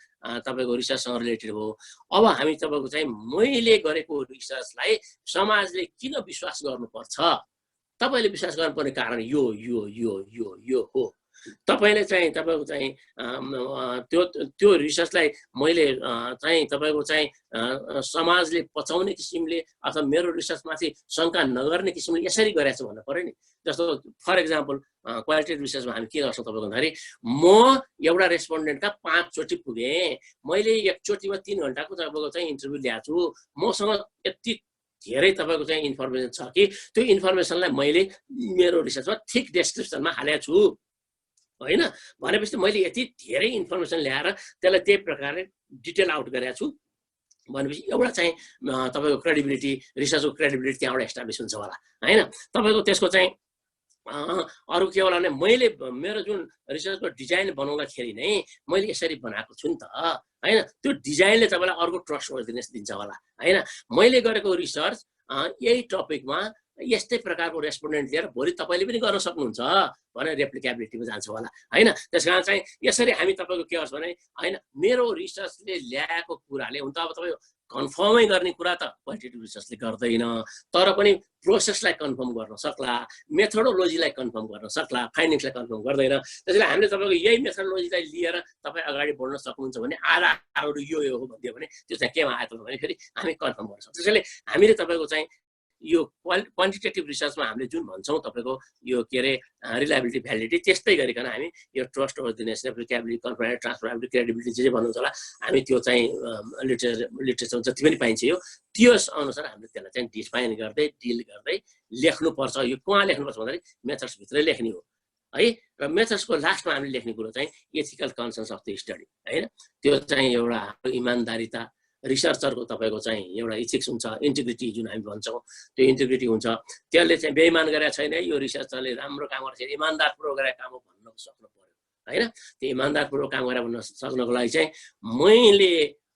तपाईँको रिसर्चसँग रिलेटेड हो। अब हामी तपाईँको चाहिँ मैले गरेको रिसर्चलाई समाजले किन विश्वास गर्नुपर्छ, तपाईँले विश्वास गर्नुपर्ने कारण यो यो यो यो यो हो। तपाईँले चाहिँ तपाईँको चाहिँ त्यो त्यो रिसर्चलाई मैले चाहिँ तपाईँको चाहिँ समाजले पचाउने किसिमले अथवा मेरो रिसर्चमाथि शङ्का नगर्ने किसिमले यसरी गरेको छु भन्नु पऱ्यो नि। जस्तो फर इक्जाम्पल क्वालिटेटिभ रिसर्चमा हामी के गर्छौँ तपाईँको भन्दाखेरि म एउटा रेस्पोन्डेन्टका 5 चोटि पुगेँ, मैले एकचोटिमा 3 घन्टाको तपाईँको चाहिँ इन्टरभ्यू ल्याएको छु, मसँग यति धेरै तपाईँको चाहिँ इन्फर्मेसन छ कि त्यो इन्फर्मेसनलाई मैले मेरो रिसर्चमा थिक डेस्क्रिप्सनमा हालेको छु होइन। भनेपछि मैले यति धेरै इन्फर्मेसन ल्याएर त्यसलाई त्यही प्रकारले डिटेल आउट गरेको छु भनेपछि एउटा चाहिँ तपाईँको क्रेडिबिलिटी, रिसर्चको क्रेडिबिलिटी त्यहाँबाट एस्टाब्लिस हुन्छ होला होइन। तपाईँको त्यसको चाहिँ अरू के होला भने मैले मेरो जुन रिसर्चको डिजाइन बनाउँदाखेरि नै मैले यसरी बनाएको छु नि त होइन। त्यो डिजाइनले तपाईँलाई अर्को ट्रस्टवर्दिनेस दिन्छ होला होइन। मैले गरेको रिसर्च यही टपिकमा यस्तै प्रकारको रेस्पोन्डेन्ट लिएर भोलि तपाईँले पनि गर्न सक्नुहुन्छ भनेर रेप्लिकेबिलिटीमा जान्छ होला होइन। त्यस कारण चाहिँ यसरी हामी तपाईँको के गर्छ भने होइन, मेरो रिसर्चले ल्याएको कुराले हुन त अब तपाईँ कन्फर्मै गर्ने कुरा त क्वालिटेटिभ रिसर्चले गर्दैन, तर पनि प्रोसेसलाई कन्फर्म गर्न सक्ला, मेथोडोलोजीलाई कन्फर्म गर्न सक्ला, फाइन्डिङ्सलाई कन्फर्म गर्दैन। त्यसैले हामीले तपाईँको यही मेथोडोलोजीलाई लिएर तपाईँ अगाडि बढ्न सक्नुहुन्छ भने आधारहरू यो हो भनिदियो भने त्यो चाहिँ केमा आयो भने फेरि हामी कन्फर्म गर्न सक्छौँ। त्यसैले हामीले तपाईँको चाहिँ यो क्वान्टिटेटिभ रिसर्चमा हामीले जुन भन्छौँ तपाईँको यो के अरे रिलायबिलिटी, भ्यालिडिटी, त्यस्तै गरिकन हामी यो ट्रस्टवर्दिनेस, रेप्लिकेबिलिटी, कन्फिडेन्स, ट्रान्सफरेबिलिटी, क्रेडिबिलिटी जे भन्नुहुन्छ होला हामी त्यो चाहिँ लिटरेचर जति पनि पाइन्छ यो त्यस अनुसार हामीले त्यसलाई चाहिँ डिफाइन गर्दै डिल गर्दै लेख्नुपर्छ। यो कहाँ लेख्नुपर्छ भन्दाखेरि मेथड्सभित्रै लेख्ने हो है। र मेथड्सको लास्टमा हामीले लेख्ने कुरो चाहिँ ethical concerns of the study होइन। त्यो चाहिँ एउटा इमान्दारिता, रिसर्चरको तपाईँको चाहिँ एउटा इथिक्स हुन्छ, इन्टिग्रिटी जुन हामी भन्छौँ त्यो इन्टिग्रिटी हुन्छ। त्यसले चाहिँ बेइमान गरेको छैन यो रिसर्चरले राम्रो काम गरेको छैन, इमान्दारपूर्वक गरेको काम हो भन्न सक्नु पर्यो होइन। त्यो इमान्दारपूर्वक काम गरेर भन्न सक्नको लागि चाहिँ मैले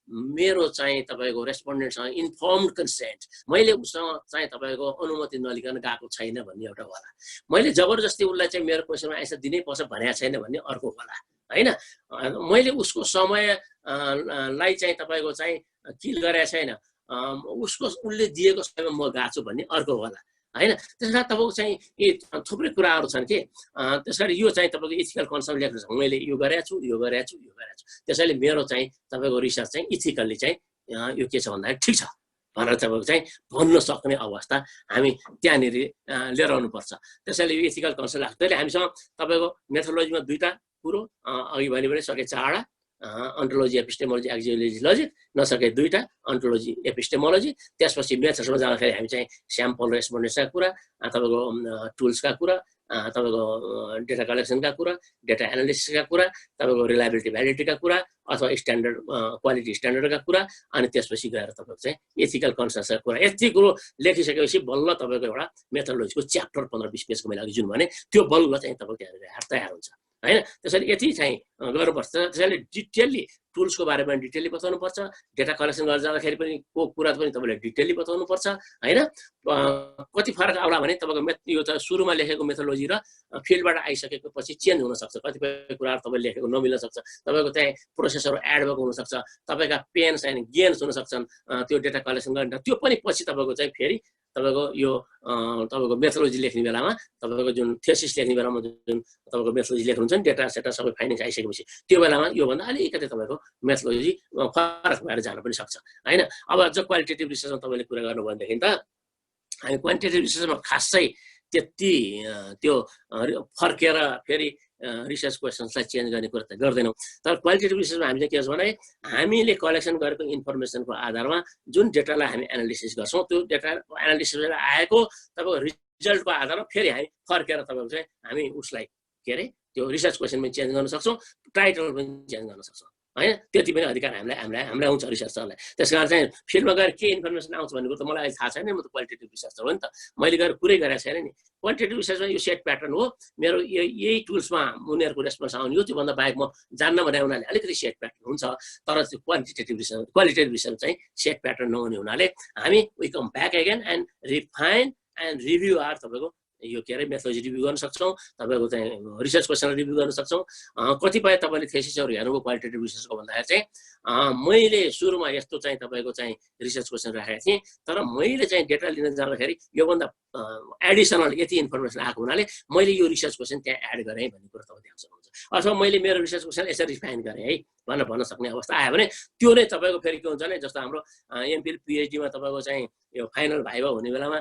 मेरो चाहिँ तपाईँको रेस्पोन्डेन्टसँग इन्फर्मड कन्सेन्ट, मैले उसँग चाहिँ तपाईँको अनुमति नलिकन गएको छैन भन्ने एउटा होला, मैले जबरजस्ती उसलाई चाहिँ मेरो क्वेसनमा एन्सर दिनै पर्छ भनेको छैन भन्ने अर्को होला होइन। मैले उसको समयलाई चाहिँ तपाईँको चाहिँ किल गरेको छैन, उसले दिएको समयमा म गएको छु भन्ने अर्को होला होइन। त्यसमा तपाईँको चाहिँ यी थुप्रै कुराहरू छन् कि त्यस कारण यो चाहिँ तपाईँको इथिकल कन्सर्न लेख्नु छ, मैले यो गरेको छु, यो गरेको छु, यो गरेको छु। त्यसैले मेरो चाहिँ तपाईँको रिसर्च चाहिँ इथिकल्ली चाहिँ यो के छ भन्दाखेरि ठिक छ भनेर तपाईँको चाहिँ भन्न सक्ने अवस्था हामी त्यहाँनिर लिएर आउनुपर्छ। त्यसैले यो इथिकल कन्सर्न लाग्छ। त्यसले हामीसँग तपाईँको मेथोडोलोजीमा दुईवटा कुरो अघि भने पनि सके 4वटा, अन्टोलोजी, एपिस्टेमोलोजी, एक्जियोलोजी, लजिक, नसके 2टा अन्टोलोजी, एपिस्टेमोलोजी। त्यसपछि मेथड्समा जाँदाखेरि हामी चाहिँ स्याम्पल रेस्पोन्डेन्सका कुरा, तपाईँको टुल्सका कुरा, तपाईँको डेटा कलेक्सनका कुरा, डेटा एनालिसिसका कुरा, तपाईँको रिलायबिलिटी, भ्यालिडिटीका कुरा अथवा स्ट्यान्डर्ड क्वालिटी स्ट्यान्डर्डका कुरा, अनि त्यसपछि गएर तपाईँको चाहिँ एथिकल कन्सर्न्सका कुरा। यति कुरो लेखिसकेपछि बल्ल तपाईँको एउटा मेथोडोलोजीको च्याप्टर 15-20 पेजको मैले अघि जुन भने त्यो बल्ल चाहिँ तपाईँको त्यहाँनिर तयार हुन्छ होइन। त्यसैले यति चाहिँ गर्नुपर्छ। त्यसैले डिटेल्ली टुल्सको बारेमा डिटेल्ली बताउनुपर्छ, डेटा कलेक्सन गरेर जाँदाखेरि पनि को कुरा पनि तपाईँले डिटेल्ली बताउनुपर्छ होइन। कति फरक आउला भने तपाईँको यो त सुरुमा लेखेको मेथोडोलोजी र फिल्डबाट आइसकेको पछि चेन्ज हुनसक्छ, कतिपय कुराहरू तपाईँले लेखेको नमिल्न सक्छ, तपाईँको चाहिँ प्रोसेसहरू एड भएको हुनसक्छ, तपाईँका पेन्स एन्ड गेन्स हुनसक्छन् त्यो डेटा कलेक्सन गर्ने। त्यो पनि पछि तपाईँको चाहिँ फेरि तपाईँको यो तपाईँको मेथोडोलोजी लेख्ने बेलामा, तपाईँको जुन थेसिस लेख्ने बेलामा जुन तपाईँको मेथोडोलोजी लेख्नुहुन्छ नि, डेटा सेटा सबै फाइन्डिङ्स आइसकेपछि त्यो बेलामा योभन्दा अलिकति तपाईँको मेथोडोलोजी फरक भएर जान पनि सक्छ होइन। अब अझ क्वालिटेटिभ रिसर्चमा तपाईँले कुरा गर्नु भनेदेखि त हामी क्वान्टिटेटिभ रिसर्चमा खासै त्यति त्यो फर्केर फेरि रिसर्च क्वेसन्सलाई चेन्ज गर्ने कुरा त गर्दैनौँ। तर क्वालिटेटिभ रिसर्चमा हामी चाहिँ के छ भने हामीले कलेक्सन गरेको इन्फर्मेसनको आधारमा जुन डेटालाई हामी एनालिसिस गर्छौँ त्यो डेटा एनालिसिसबाट आएको तपाईँको रिजल्टको आधारमा फेरि हामी फर्केर तपाईँको चाहिँ हामी उसलाई के अरे त्यो रिसर्च क्वेसन पनि चेन्ज गर्न सक्छौँ, टाइटल पनि चेन्ज गर्न सक्छौँ होइन। त्यति पनि अधिकार हामीलाई आउँछ रिसर्चरलाई। त्यस कारण चाहिँ फिल्डमा गएर के इन्फर्मेसन आउँछ भन्ने कुरो त मलाई अहिले थाहा छैन, म त क्वालिटेटिभ रिसर्चर हो नि त, मैले गएर कुरै गरेको छैन नि। क्वान्टिटेटिभ रिसर्चमा यो सेट प्याटर्न हो, मेरो यही टुल्समा उनीहरूको रेस्पोन्स आउने हो, त्योभन्दा बाहेक म जान्न भने उनीहरूले अलिकति सेट प्याटर्न हुन्छ। तर त्यो क्वालिटेटिभ रिसर्च चाहिँ सेट प्याटर्न नहुने हुनाले हामी we come back again and refine and review are तपाईँको यो के अरे मेथोडोलोजी रिभ्यू गर्न सक्छौँ, तपाईँको चाहिँ रिसर्च क्वेसन रिभ्यू गर्न सक्छौँ। कतिपय तपाईँले थेसिसहरू हेर्नुभयो क्वालिटेटिभ रिसर्चको भन्दाखेरि चाहिँ मैले सुरुमा यस्तो चाहिँ तपाईँको चाहिँ रिसर्च क्वेसन राखेको थिएँ, तर मैले चाहिँ डेटा लिन जाँदाखेरि योभन्दा एडिसनल यति इन्फर्मेसन आएको हुनाले मैले यो रिसर्च क्वेसन त्यहाँ एड गरेँ भन्ने कुरो तपाईँ देख्न सक्नुहुन्छ। अथवा मैले मेरो रिसर्च क्वेसन यसरी रिफाइन गरेँ है भन्न सक्ने अवस्था आयो भने त्यो नै तपाईँको फेरि के हुन्छ भने जस्तो हाम्रो एमफिल पिएचडीमा तपाईँको चाहिँ यो फाइनल भाइभा हुने बेलामा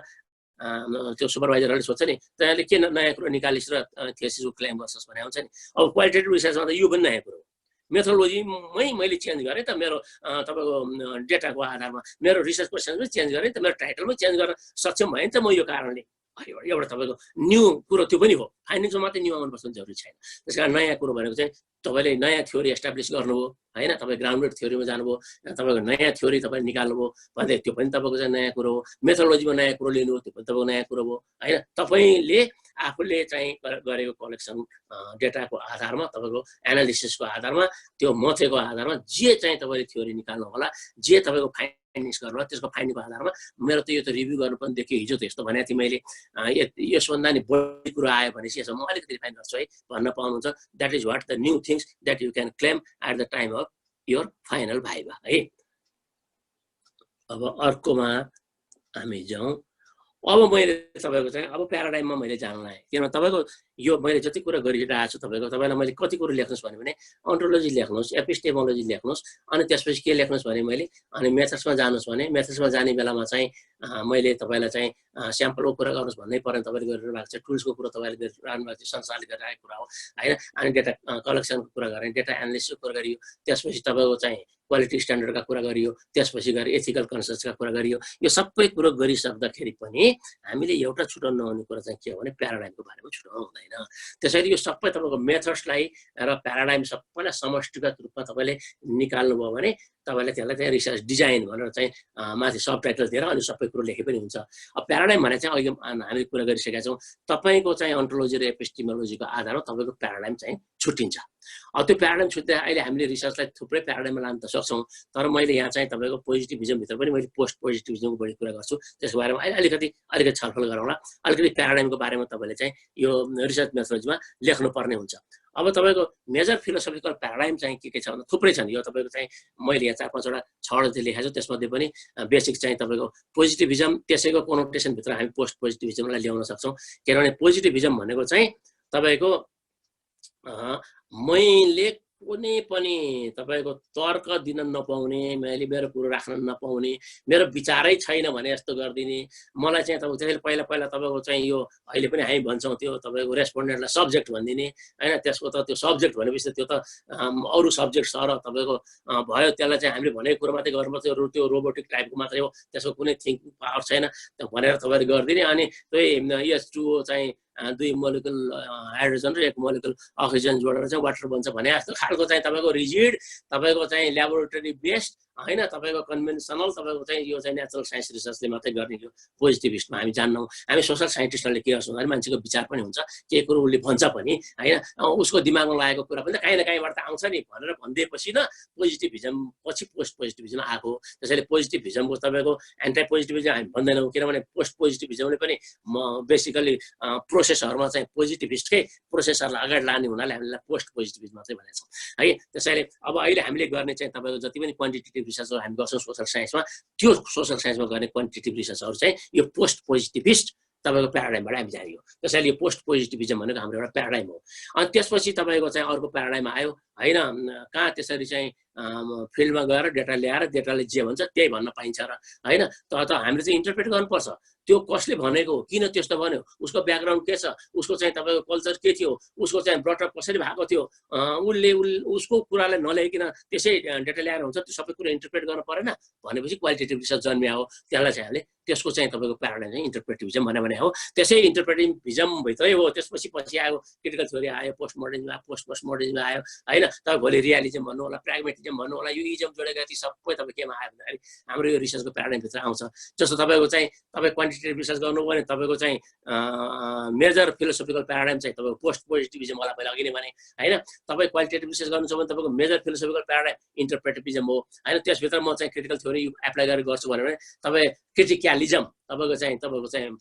त्यो सुपरभाइजरहरूले सोध्छ नि तैँले के नयाँ कुरो निकालिस् र थेसिसको क्लेम गर्छस् भने आउँछ नि। अब क्वालिटेटिभ रिसर्चमा त यो पनि नयाँ कुरो हो। मेथोडोलोजीमै मैले चेन्ज गरेँ त मेरो तपाईँको डेटाको आधारमा मेरो रिसर्च क्वेसन पनि चेन्ज गरेँ त मेरो टाइटलमै चेन्ज गर्न सक्षम भयो नि त म यो कारणले एउटा तपाईँको न्यू कुरो त्यो पनि हो। फाइनेन्समा मात्रै न्यू आउनुपर्छ भने जरुरी छैन। त्यस कारण नयाँ कुरो भनेको चाहिँ तपाईँले नयाँ थ्योरी एस्टाब्लिस गर्नुभयो होइन, तपाईँ ग्राउन्डेड थ्योरीमा जानुभयो, तपाईँको नयाँ थ्योरी तपाईँले निकाल्नुभयो भने त्यो पनि तपाईँको चाहिँ नयाँ कुरो हो। मेथोडोलोजीमा नयाँ कुरो लिनु त्यो पनि तपाईँको नयाँ कुरो हो होइन। तपाईँले आफूले चाहिँ गरेको कलेक्सन डेटाको आधारमा तपाईँको एनालिसिसको आधारमा त्यो मथेको आधारमा जे चाहिँ तपाईँले थ्योरी निकाल्नु होला, जे तपाईँको फाइन्डिङ्स गर्नु होला त्यसको फाइन्डिङको आधारमा मेरो त यो त रिभ्यू गर्नु पनि देखियो, हिजो त यस्तो भनेको थिएँ मैले, यसभन्दा नि बढी कुरो आयो भनेपछि यसमा म अलिकति रिफाइन गर्छु है भन्न पाउनुहुन्छ। That is what the new things that you can claim at the time of your final viva है। अब अर्कोमा हामी जाउँ। अब मैले तपाईँको चाहिँ अब प्याराडाइममा मैले जान्न आएँ, किनभने तपाईँको यो मैले जति कुरा गरिरहेको छु तपाईँलाई मैले कति कुरो लेख्नुहोस् भने अन्टोलोजी लेख्नुहोस्, एपिस्टेमोलोजी लेख्नुहोस्, अनि त्यसपछि के लेख्नुहोस् भने मैले अनि मेथड्समा जानुहोस् भने मेथड्समा जाने बेलामा चाहिँ मैले तपाईँलाई चाहिँ स्याम्पलको कुरा गर्नुहोस् भन्नै परेन। तपाईँले गरिरहनु भएको छ टुल्सको कुरा तपाईँले गरिरहनु भएको छ, संसारले गरिरहेको कुरा हो होइन। अनि डेटा कलेक्सनको कुरा गरेँ, डेटा एनालिसिसको कुरा गरियो, त्यसपछि तपाईँको चाहिँ क्वालिटी स्ट्यान्डर्डका कुरा गरियो, त्यसपछि गएर एथिकल कन्सर्सका कुरा गरियो। यो सबै कुरो गरिसक्दाखेरि पनि हामीले एउटा छुटाउनु नहुने कुरा चाहिँ के हो भने प्याराडाइमको बारेमा छुटाउनु हुँदैन। त्यसैले यो सबै तपाईँको मेथड्सलाई र प्याराडाइम सबैलाई समष्टिगत रूपमा तपाईँले निकाल्नुभयो भने तपाईँले त्यसलाई चाहिँ रिसर्च डिजाइन भनेर चाहिँ माथि सब टाइटल दिएर अनि सबै कुरो लेखे पनि हुन्छ। अब प्याराडाइम भने चाहिँ अहिले हामीले कुरा गरिसकेका छौँ, तपाईँको चाहिँ अन्टोलोजी र एपिस्टेमोलोजीको आधारमा तपाईँको प्याराडाइम चाहिँ छुट्टिन्छ। अब त्यो प्याराडाइम छुट्दा अहिले हामीले रिसर्चलाई थुप्रै प्याराडाइममा लान त सक्छौँ, तर मैले यहाँ चाहिँ तपाईँको पोजिटिभिजमभित्र पनि मैले पोस्ट पोजिटिभिजमको बढी कुरा गर्छु। त्यसको बारेमा अलिकति छलफल गरौँला। अलिकति प्याराडाइमको बारेमा तपाईँले चाहिँ यो रिसर्च मेथोडोलोजीमा लेख्नुपर्ने हुन्छ। अब तपाईँको मेजर फिलोसफिकल प्याराडाइम चाहिँ के छ भन्दा थुप्रै छन्। यो तपाईँको चाहिँ मैले यहाँ 4-5वटा 6वटा चाहिँ लेखेको छु, त्यसमध्ये पनि बेसिक चाहिँ तपाईँको पोजिटिभिजम, त्यसैको कोनोटेसनभित्र हामी पोस्ट पोजिटिभिजमलाई ल्याउन सक्छौँ। किनभने पोजिटिभिजम भनेको चाहिँ तपाईँको मैले कुनै पनि तपाईँको तर्क दिन नपाउने, मैले मेरो कुरो राख्न नपाउने, मेरो विचारै छैन भने यस्तो गरिदिने, मलाई चाहिँ तपाईँको त्यसैले पहिला तपाईँको चाहिँ यो अहिले पनि हामी भन्छौँ त्यो तपाईँको रेस्पोन्डेन्टलाई सब्जेक्ट भनिदिने होइन। त्यसको त त्यो सब्जेक्ट भनेपछि त्यो त अरू सब्जेक्ट छ र तपाईँको भयो, त्यसलाई चाहिँ हामीले भनेको कुरो मात्रै गर्नुपर्छ, त्यो रोबोटिक टाइपको मात्रै हो, त्यसको कुनै थिङ्किङ पावर छैन भनेर तपाईँले गरिदिने। अनि त्यही H2O चाहिँ 2 मोलिकुल हाइड्रोजन र 1 मोलिकुल अक्सिजन जोडेर चाहिँ वाटर बन्छ भने जस्तो खालको चाहिँ तपाईँको रिजिड, तपाईँको चाहिँ ल्याबोरेटरी बेस्ड होइन, तपाईँको कन्भेन्सनल, तपाईँको चाहिँ यो चाहिँ नेचुरल साइन्स रिसर्चले मात्रै गर्ने यो पोजिटिभिस्टमा हामी जान्नौँ। हामी सोसल साइन्टिस्टहरूले के गर्छौँ भने मान्छेको विचार पनि हुन्छ, के कुरो उसले भन्छ पनि होइन, उसको दिमागमा लागेको कुरा पनि त काहीँ न काहीँबाट त आउँछ नि भनेर भनिदिएपछि न पोजिटिभिजम पछि पोस्ट पोजिटिभिजम आएको। त्यसैले पोजिटिभिजमको तपाईँको एन्टी पोजिटिभिजम हामी भन्दैनौँ, किनभने पोस्ट पोजिटिभिजमले पनि बेसिकली प्रोसेसहरूमा चाहिँ पोजिटिभिस्टकै प्रोसेसहरूलाई अगाडि लाने हुनाले हामीलाई पोस्ट पोजिटिभिजम मात्रै भनेको छौँ है। त्यसैले अब अहिले हामीले गर्ने चाहिँ तपाईँको जति पनि क्वान्टिटेटिभ रिसर्चहरू हामी गर्छौँ सोसल साइन्समा, त्यो सोसल साइन्समा गर्ने क्वान्टिटेटिभ रिसर्चहरू चाहिँ यो पोस्ट पोजिटिभिस्ट तपाईँको प्याराडाइमबाट हामी जाने हो। त्यसैले यो पोस्ट पोजिटिभिजम भनेको हाम्रो एउटा प्याराडाइम हो। अनि त्यसपछि तपाईँको चाहिँ अर्को प्याराडाइम आयो होइन, कहाँ त्यसरी चाहिँ फिल्डमा गएर डेटा ल्याएर डेटाले जे भन्छ त्यही भन्न पाइन्छ र होइन। तर हामीले चाहिँ इन्टरप्रेट गर्नुपर्छ त्यो कसले भनेको, किन त्यस्तो भन्यो, उसको ब्याकग्राउन्ड के छ, उसको चाहिँ तपाईँको कल्चर के थियो, उसको चाहिँ ब्रटअप कसरी भएको थियो, उसको कुरालाई नल्याइकन त्यसै डेटा ल्याएर हुन्छ, त्यो सबै कुरा इन्टरप्रेट गर्नु परेन भनेपछि क्वालिटेटिभ रिसर्च जन्मिया हो। त्यसलाई चाहिँ हामीले त्यसको चाहिँ तपाईँको प्याराडाइम चाहिँ इन्टरप्रेटिभिजम भने हो। त्यसै इन्टरप्रेटिभिजमभित्रै हो। त्यसपछि पछि आयो क्रिटिकल थ्योरी आयो, पोस्ट मोडर्निज्म आयो, पोस्ट मोडर्निज्म आयो होइन। तपाईँ भोलि रियालिजम भन्नु होला, प्र्याग्मेटिजम भन्नु होला, यो इजम जोडेका ती सबै तपाईँ केमा आयो भन्दाखेरि हाम्रो यो रिसर्चको प्याराडाइमभित्र आउँछ। जस्तो तपाईँको चाहिँ तपाईँ क्वान्टिटेटिभ रिसर्च गर्नुभयो भने तपाईँको चाहिँ मेजर फिलोसोफिकल प्याराडाइम चाहिँ तपाईँको पोस्ट पोजिटिभिजम होला, पहिला अघि नै भने होइन। तपाईँ क्वालिटेटिभ रिसर्च गर्नु छ भने तपाईँको मेजर फिलोसोफिकल प्याराडाइम इन्टरप्रेटिभिजम हो होइन। त्यसभित्र म चाहिँ क्रिटिकल थ्योरी एप्लाई गरेर गर्छु भने तपाईँ क्रिटिकलिजम तपाईँको चाहिँ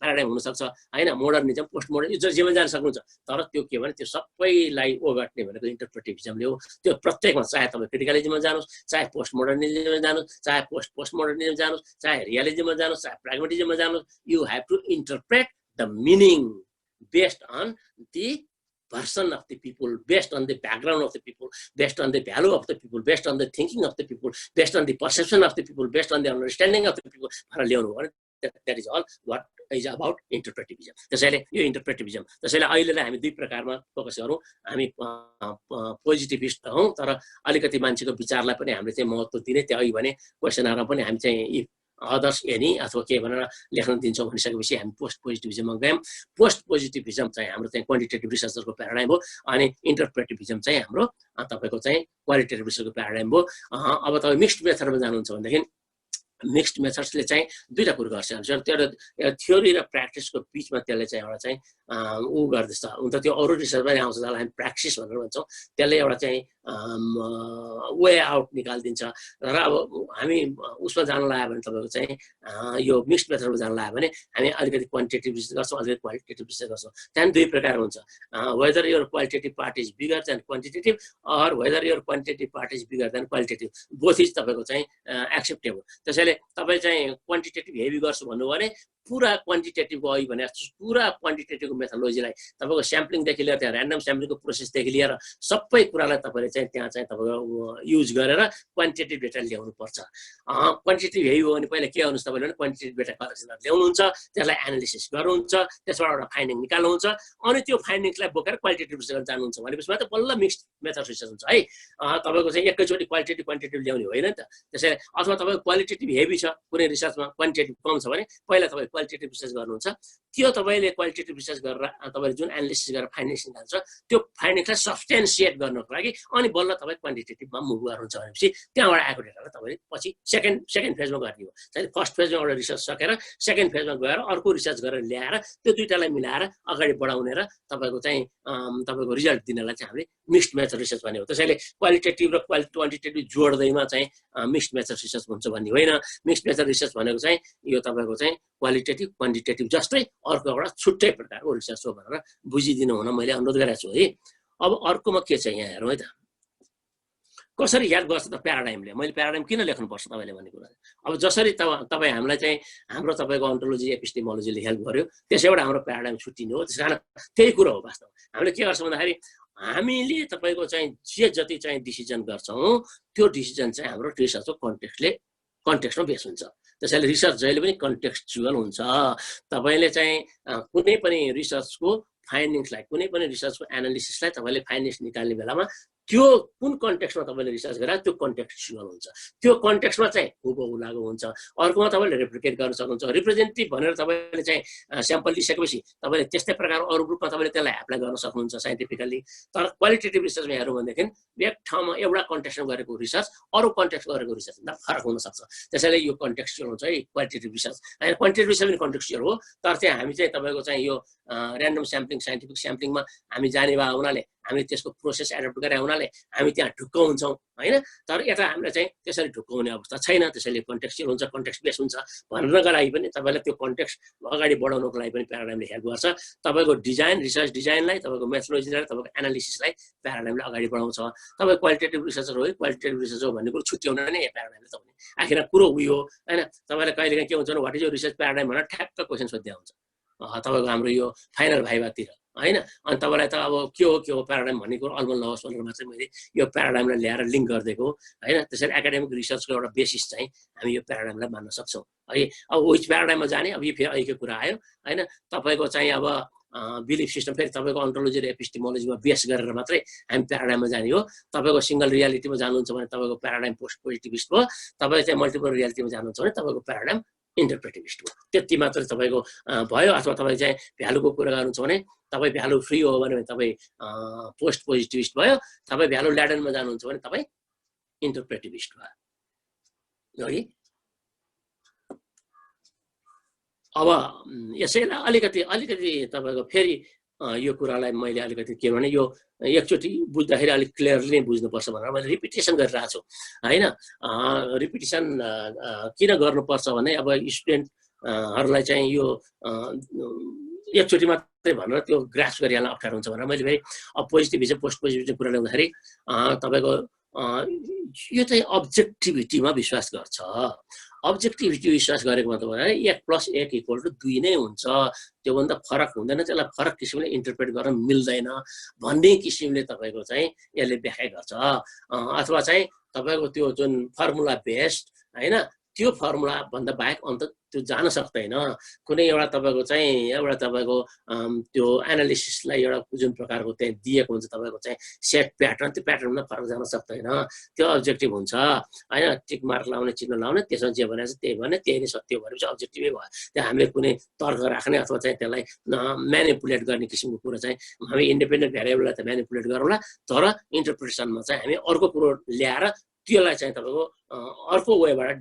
प्याराडाइम हुनसक्छ होइन, मोडर्निजम पोस्ट मोडर्निजम जेमा जान सक्नुहुन्छ। तर त्यो के भने त्यो सबैलाई ओगट्ने भनेको इन्टरप्रेटिभिजमले हो। त्यो प्रत्येकमा चाहे तपाईँ क्रिटिकलिजममा जानुहोस्, चाहे पोस्ट मोडर्निजममा जानुहोस्, चाहे पोस्ट मोडर्निजम जानुहोस्, चाहे रियलिजममा जानुहोस्, चाहे प्राग्मेटिजममा जानुहोस्, you have to interpret the meaning based on the version of the people, based on the background of the people, based on the value of the people, based on the thinking of the people, based on the perception of the people, based on the understanding of the people. That is all what is about interpretivism. त्यसैले यो इन्टरप्रेटिभिजम, त्यसैले अहिलेलाई हामी दुई प्रकारमा फोकस गरौँ। हामी पोजिटिभिस्ट हौँ, तर अलिकति मान्छेको विचारलाई पनि हामीले चाहिँ महत्त्व दिने। त्यो अघि भने क्वेसनहरूमा पनि हामी चाहिँ अदर्स एनी अथवा के भनेर लेख्न दिन्छौँ भनिसकेपछि हामी पोस्ट पोजिटिभिजममा गयौँ। पोस्ट पोजिटिभिजम चाहिँ हाम्रो चाहिँ क्वान्टिटेटिभ रिसर्चरको प्याराडाइम हो, अनि इन्टरप्रेटिभिजम चाहिँ हाम्रो तपाईँको चाहिँ क्वालिटेटिभ रिसर्चको प्याराडाइम हो। अब तपाईँ मिक्स्ड मेथडमा जानुहुन्छ भनेदेखि मिक्स्ड मेथड्सले चाहिँ दुईवटा कुरो गर्छ। त्यो थ्योरी र प्र्याक्टिसको बिचमा त्यसले चाहिँ एउटा चाहिँ ऊ गर्दैछ। हुन त त्यो अरू रिसर्च पनि आउँछ, जसलाई हामी प्र्याक्टिस भनेर भन्छौँ। त्यसले एउटा चाहिँ वे आउट निकालिदिन्छ। र अब हामी उसमा जानु लाग्यो भने तपाईँको चाहिँ यो मिक्स्ड मेथडमा जानु लाग्यो भने हामी अलिकति क्वान्टिटेटिभ रिसर्च गर्छौँ, अलिकति क्वालिटेटिभ रिसर्च गर्छौँ। त्यहाँदेखि दुई प्रकार हुन्छ, whether your qualitative part is bigger than quantitative or whether your quantitative part is bigger than qualitative, both is तपाईँको चाहिँ एक्सेप्टेबल। त्यसैले तपाईँ चाहिँ क्वान्टिटेटिभ हेभी गर्छु भन्नुभयो भने पुरा क्वान्टिटेटिभको अघि भने पुरा क्वान्टिटेटिभको मेथोलोजीलाई तपाईँको स्याम्पलिङदेखि लिएर त्यहाँ ऱ्यान्डम स्याम्पलिङको प्रोसेसदेखि लिएर सबै कुरालाई तपाईँले चाहिँ त्यहाँ चाहिँ तपाईँको युज गरेर क्वान्टिटेटिभ डेटा ल्याउनुपर्छ। क्वान्टिटेटिभ हेभी हो भने पहिला के गर्नुहोस् तपाईँले भने क्वान्टिटेटिभ डेटा कलेक्सन ल्याउनुहुन्छ, त्यसलाई एनालिसिस गर्नुहुन्छ, त्यसबाट एउटा फाइन्डिङ निकाल्नुहुन्छ, अनि त्यो फाइन्डिङ्सलाई बोकेर क्वालिटेटिभ रिसर्च जानुहुन्छ भनेपछि मात्र बल्ल मिक्स्ड मेथड रिसर्च हुन्छ है। तपाईँको चाहिँ एकैचोटि क्वालिटेटिभ क्वान्टिटेटिभ ल्याउने होइन नि त। त्यसैले अथवा तपाईँको क्वालिटेटिभ हेभी छ कुनै रिसर्चमा, क्वान्टिटेटिभ कम छ भने पहिला तपाईँ क्वालिटेटिभ रिसर्च गर्नुहुन्छ। त्यो तपाईँले क्वालिटेटिभ रिसर्च गरेर तपाईँले जुन एनालिसिस गरेर फाइन्डिङ्स निकाल्छ त्यो फाइन्डिङ्सलाई सब्सटेन्सिएट गर्नको लागि अनि बल्ल तपाईँ क्वान्टिटेटिभमा मुभ गर्नुहुन्छ भनेपछि त्यहाँबाट आएको डेटालाई तपाईँले पछि सेकेन्ड फेजमा गर्ने हो। चाहिँ फर्स्ट फेजमा एउटा रिसर्च सकेर सेकेन्ड फेजमा गएर अर्को रिसर्च गरेर ल्याएर त्यो दुईटालाई मिलाएर अगाडि बढाउने र तपाईँको चाहिँ तपाईँको रिजल्ट दिनलाई चाहिँ हामीले मिक्स्ड मेथड रिसर्च भन्ने हो। त्यसैले क्वालिटेटिभ र क्वान्टिटेटिभ जोड्दैमा चाहिँ मिक्स्ड मेथड रिसर्च हुन्छ भन्ने होइन। मिक्स्ड मेथड रिसर्च भनेको चाहिँ यो तपाईँको चाहिँ क्वालिटेटिभ क्वान्टिटेटिभ जस्तै अर्को एउटा छुट्टै प्रकारको रिसर्च हो भनेर बुझिदिनु हुन मैले अनुरोध गरेको छु है। अब अर्कोमा के छ यहाँ हेरौँ है त, कसरी याद गर्छ त प्याराडाइमले। मैले प्याराडाइम किन लेख्नुपर्छ तपाईँले भन्ने कुरा। अब जसरी तपाईँ हामीलाई चाहिँ हाम्रो तपाईँको ओन्टोलोजी एपिस्टेमोलोजीले हेल्प गर्यो त्यसैबाट हाम्रो प्याराडाइम छुट्टिने हो। त्यस कारण त्यही कुरो हो वास्तवमा। हामीले के गर्छौँ भन्दाखेरि हामीले तपाईँको चाहिँ जे जति चाहिँ डिसिजन गर्छौँ त्यो डिसिजन चाहिँ हाम्रो रिसर्चको कन्टेक्स्टमा बेस हुन्छ। त्यसैले रिसर्च जहिले पनि कन्टेक्स्चुअल हुन्छ। तपाईँले चाहिँ कुनै पनि रिसर्चको फाइन्डिङ्सलाई, कुनै पनि रिसर्चको एनालिसिसलाई तपाईँले फाइन्डिङ्स निकाल्ने बेलामा त्यो कुन कन्टेक्स्टमा तपाईँले रिसर्च गरेर त्यो कन्टेक्स्चुअल हुन्छ। त्यो कन्टेक्स्टमा चाहिँ हुबहु लागु हुन्छ। अर्कोमा तपाईँले रेप्लिकेट गर्न सक्नुहुन्छ। रिप्रेजेन्टेटिभ भनेर तपाईँले चाहिँ स्याम्पल लिइसकेपछि तपाईँले त्यस्तै प्रकारको अरू ग्रुपमा तपाईँले त्यसलाई एप्लाई गर्न सक्नुहुन्छ साइन्टिफिकली। तर क्वालिटेटिभ रिसर्चमा हेरौँ भनेदेखि एक ठाउँमा एउटा कन्टेक्स्टमा गरेको रिसर्च अरू कन्टेक्स्ट गरेको रिसर्चभन्दा फरक हुनसक्छ। त्यसैले यो कन्टेक्स्चुअल हुन्छ है क्वालिटेटिभ रिसर्च। होइन क्वान्टिटेटिभ रिसर्च पनि कन्टेक्स्चुअल हो, तर चाहिँ हामी चाहिँ तपाईँको चाहिँ यो ऱ्यान्डम स्याम्पलिङ साइन्टिफिक स्याम्पलिङमा हामी जाने भए हुनाले हामी त्यसको प्रोसेस एडप्ट गरे हुनाले हामी त्यहाँ ढुक्क हुन्छौँ होइन। तर यता हामीलाई चाहिँ त्यसरी ढुक्क हुने अवस्था छैन। त्यसैले कन्टेक्स्चुअल हुन्छ, कन्टेक्स्ट बेस हुन्छ भन्नको लागि पनि तपाईँलाई त्यो कन्टेक्स्ट अगाडि बढाउनको लागि पनि प्याराडाइमले हेल्प गर्छ। तपाईँको डिजाइन रिसर्च डिजाइनलाई, तपाईँको मेथोलोजीलाई, तपाईँको एनालिसिसलाई प्याराडाइमले अगाडि बढाउँछ। तपाईँ क्वालिटेटिभ रिसर्चर हो, क्वालिटेटिभ रिसर्च हो भन्ने कुरो छुट्याउन नै प्याराडाइमले तपाईँले आखिर कुरो उयो होइन। तपाईँलाई कहिलेकाहीँ के हुन्छ भने वाट इज यो रिसर्च प्याराडाइम भनेर ठ्याक्क क्वेसन सोध्दै हुन्छ तपाईँको हाम्रो यो फाइनल भाइभातिर होइन। अनि तपाईँलाई त अब के हो प्याराडाइम भन्ने कुरो अलमल नहोस् भनेर मात्रै मैले यो प्याराडाइमलाई ल्याएर लिङ्क गरिदिएको होइन। त्यसरी एकाडेमिक रिसर्चको एउटा बेसिस चाहिँ हामी यो प्याराडाइमलाई मान्न सक्छौँ है। अब विच प्याराडाइममा जाने, अब यो फेरि अहिलेको कुरा आयो होइन। तपाईँको चाहिँ अब बिलिफ सिस्टम फेरि तपाईँको ओन्टोलोजी र एपिस्टेमोलोजीमा बेस गरेर मात्रै हामी प्याराडाइममा जाने हो। तपाईँको सिङ्गल रियालिटीमा जानुहुन्छ भने तपाईँको प्याराडाइम पोस्ट पोजिटिभिस्ट हो। तपाईँ चाहिँ मल्टिपल रियालिटीमा जानुहुन्छ भने तपाईँको प्याराडाइम इन्टरप्रेटिभिस्ट हो। त्यति मात्रै तपाईँको भयो। अथवा तपाईँ चाहिँ भ्यालुको कुरा गर्नुहुन्छ भने तपाईँ भ्यालु फ्री हो भने तपाईँ पोस्ट पोजिटिभिस्ट भयो। तपाईँ भ्यालु ल्याडनमा जानुहुन्छ भने तपाईँ इन्टरप्रेटिभिस्ट भयो है। अब यसैलाई अलिकति तपाईँको फेरि यो कुरालाई मैले अलिकति के भने यो एकचोटि बुझ्दाखेरि अलिक क्लियरली नै बुझ्नुपर्छ भनेर मैले रिपिटेसन गरिरहेको छु होइन। रिपिटेसन किन गर्नुपर्छ भने अब स्टुडेन्ट हरूलाई चाहिँ यो एकचोटि मात्रै भनेर त्यो ग्रास गरिहाल्न अप्ठ्यारो हुन्छ भनेर मैले फेरि पोजिटिभिजम पोस्ट पोजिटिभिजम कुरा ल्याउँदाखेरि तपाईँको यो चाहिँ अब्जेक्टिभिटीमा विश्वास गर्छ। अब्जेक्टिभिटी विश्वास गरेको मतलब भने 1+1 = 2 नै हुन्छ, त्योभन्दा फरक हुँदैन, त्यसलाई फरक किसिमले इन्टरप्रेट गर्न मिल्दैन भन्ने किसिमले तपाईँको चाहिँ यसले व्याख्या गर्छ। अथवा चाहिँ तपाईँको त्यो जुन फर्मुला बेस्ड होइन त्यो फर्मुला भन्दा बाहेक अन्त त्यो जान सक्दैन। कुनै एउटा तपाईँको चाहिँ एउटा तपाईँको त्यो एनालिसिसलाई एउटा जुन प्रकारको त्यहाँ दिएको हुन्छ तपाईँको चाहिँ सेट प्याटर्न, त्यो प्याटर्नमा फरक जान सक्दैन, त्यो अब्जेक्टिभ हुन्छ होइन। टिक मार्क लाउने चिन्ह लाउने त्यसमा जे भनेको छ त्यही भने त्यही नै सत्य भनेपछि अब्जेक्टिभै भयो। त्यहाँ हामीले कुनै तर्क राख्ने अथवा चाहिँ त्यसलाई म्यानिपुलेट गर्ने किसिमको कुरा चाहिँ हामी इन्डिपेन्डेन्ट भ्यारिएबललाई त म्यानिपुलेट गरौँला, तर इन्टरप्रिटेसनमा चाहिँ हामी अर्को कुरो ल्याएर त्यसलाई चाहिँ तपाईँको अर्को वेबाट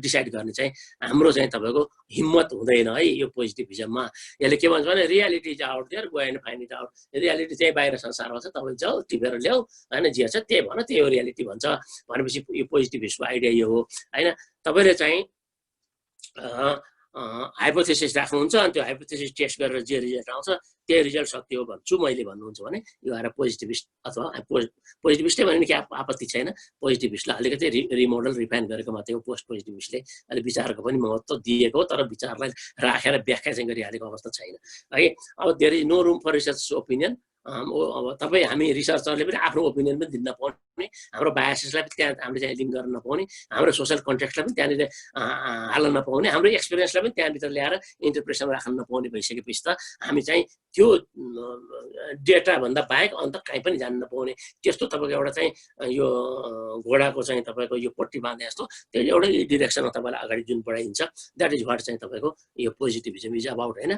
डिसाइड गर्ने चाहिँ हाम्रो चाहिँ तपाईँको हिम्मत हुँदैन है यो पोजिटिभिजममा। यसले के भन्छ भने reality is out there, go and find it out. Reality चाहिँ बाहिर संसारमा छ, तपाईँ जाऊ टिपेर ल्याऊ होइन, जे छ त्यही भन, त्यही हो रियालिटी भन्छ भनेपछि यो पोजिटिभिस्टको आइडिया यो हो होइन। तपाईँले चाहिँ हाइपोथेसिस राख्नुहुन्छ अनि त्यो हाइपोथेसिस टेस्ट गरेर जे रिजल्ट आउँछ त्यही रिजल्ट सत्य हो भन्छु मैले भन्नुहुन्छ भने यो आएर पोजिटिभिस्ट अथवा पोजिटिभिस्टै भने के आपत्ति छैन। पोजिटिभिस्टलाई अलिकति रिमोडल रिफाइन गरेको मात्रै हो। पोस्ट पोजिटिभिस्टले अहिले विचारको पनि महत्त्व दिएको हो, तर विचारलाई राखेर व्याख्या चाहिँ गरिहालेको अवस्था छैन है। अब there is no room for research opinion. अब तपाईँ हामी रिसर्चरले पनि आफ्नो ओपिनियन पनि दिन नपाउने, हाम्रो बायसेसलाई पनि त्यहाँ हामीले चाहिँ लिङ्क गर्न नपाउने, हाम्रो सोसल कन्टेक्स्टलाई पनि त्यहाँनिर हाल्न नपाउने, हाम्रो एक्सपिरियन्सलाई पनि त्यहाँभित्र ल्याएर इन्टरप्रेसन राख्न नपाउने भइसकेपछि त हामी चाहिँ त्यो डेटाभन्दा बाहेक अन्त कहीँ पनि जान नपाउने। त्यस्तो तपाईँको एउटा चाहिँ यो घोडाको चाहिँ तपाईँको यो पट्टी बाँधे जस्तो त्यो एउटै डिरेक्सनमा तपाईँलाई अगाडि जुन बढाइदिन्छ, द्याट इज वाट चाहिँ तपाईँको यो पोजिटिभिजम इज अबाउट होइन।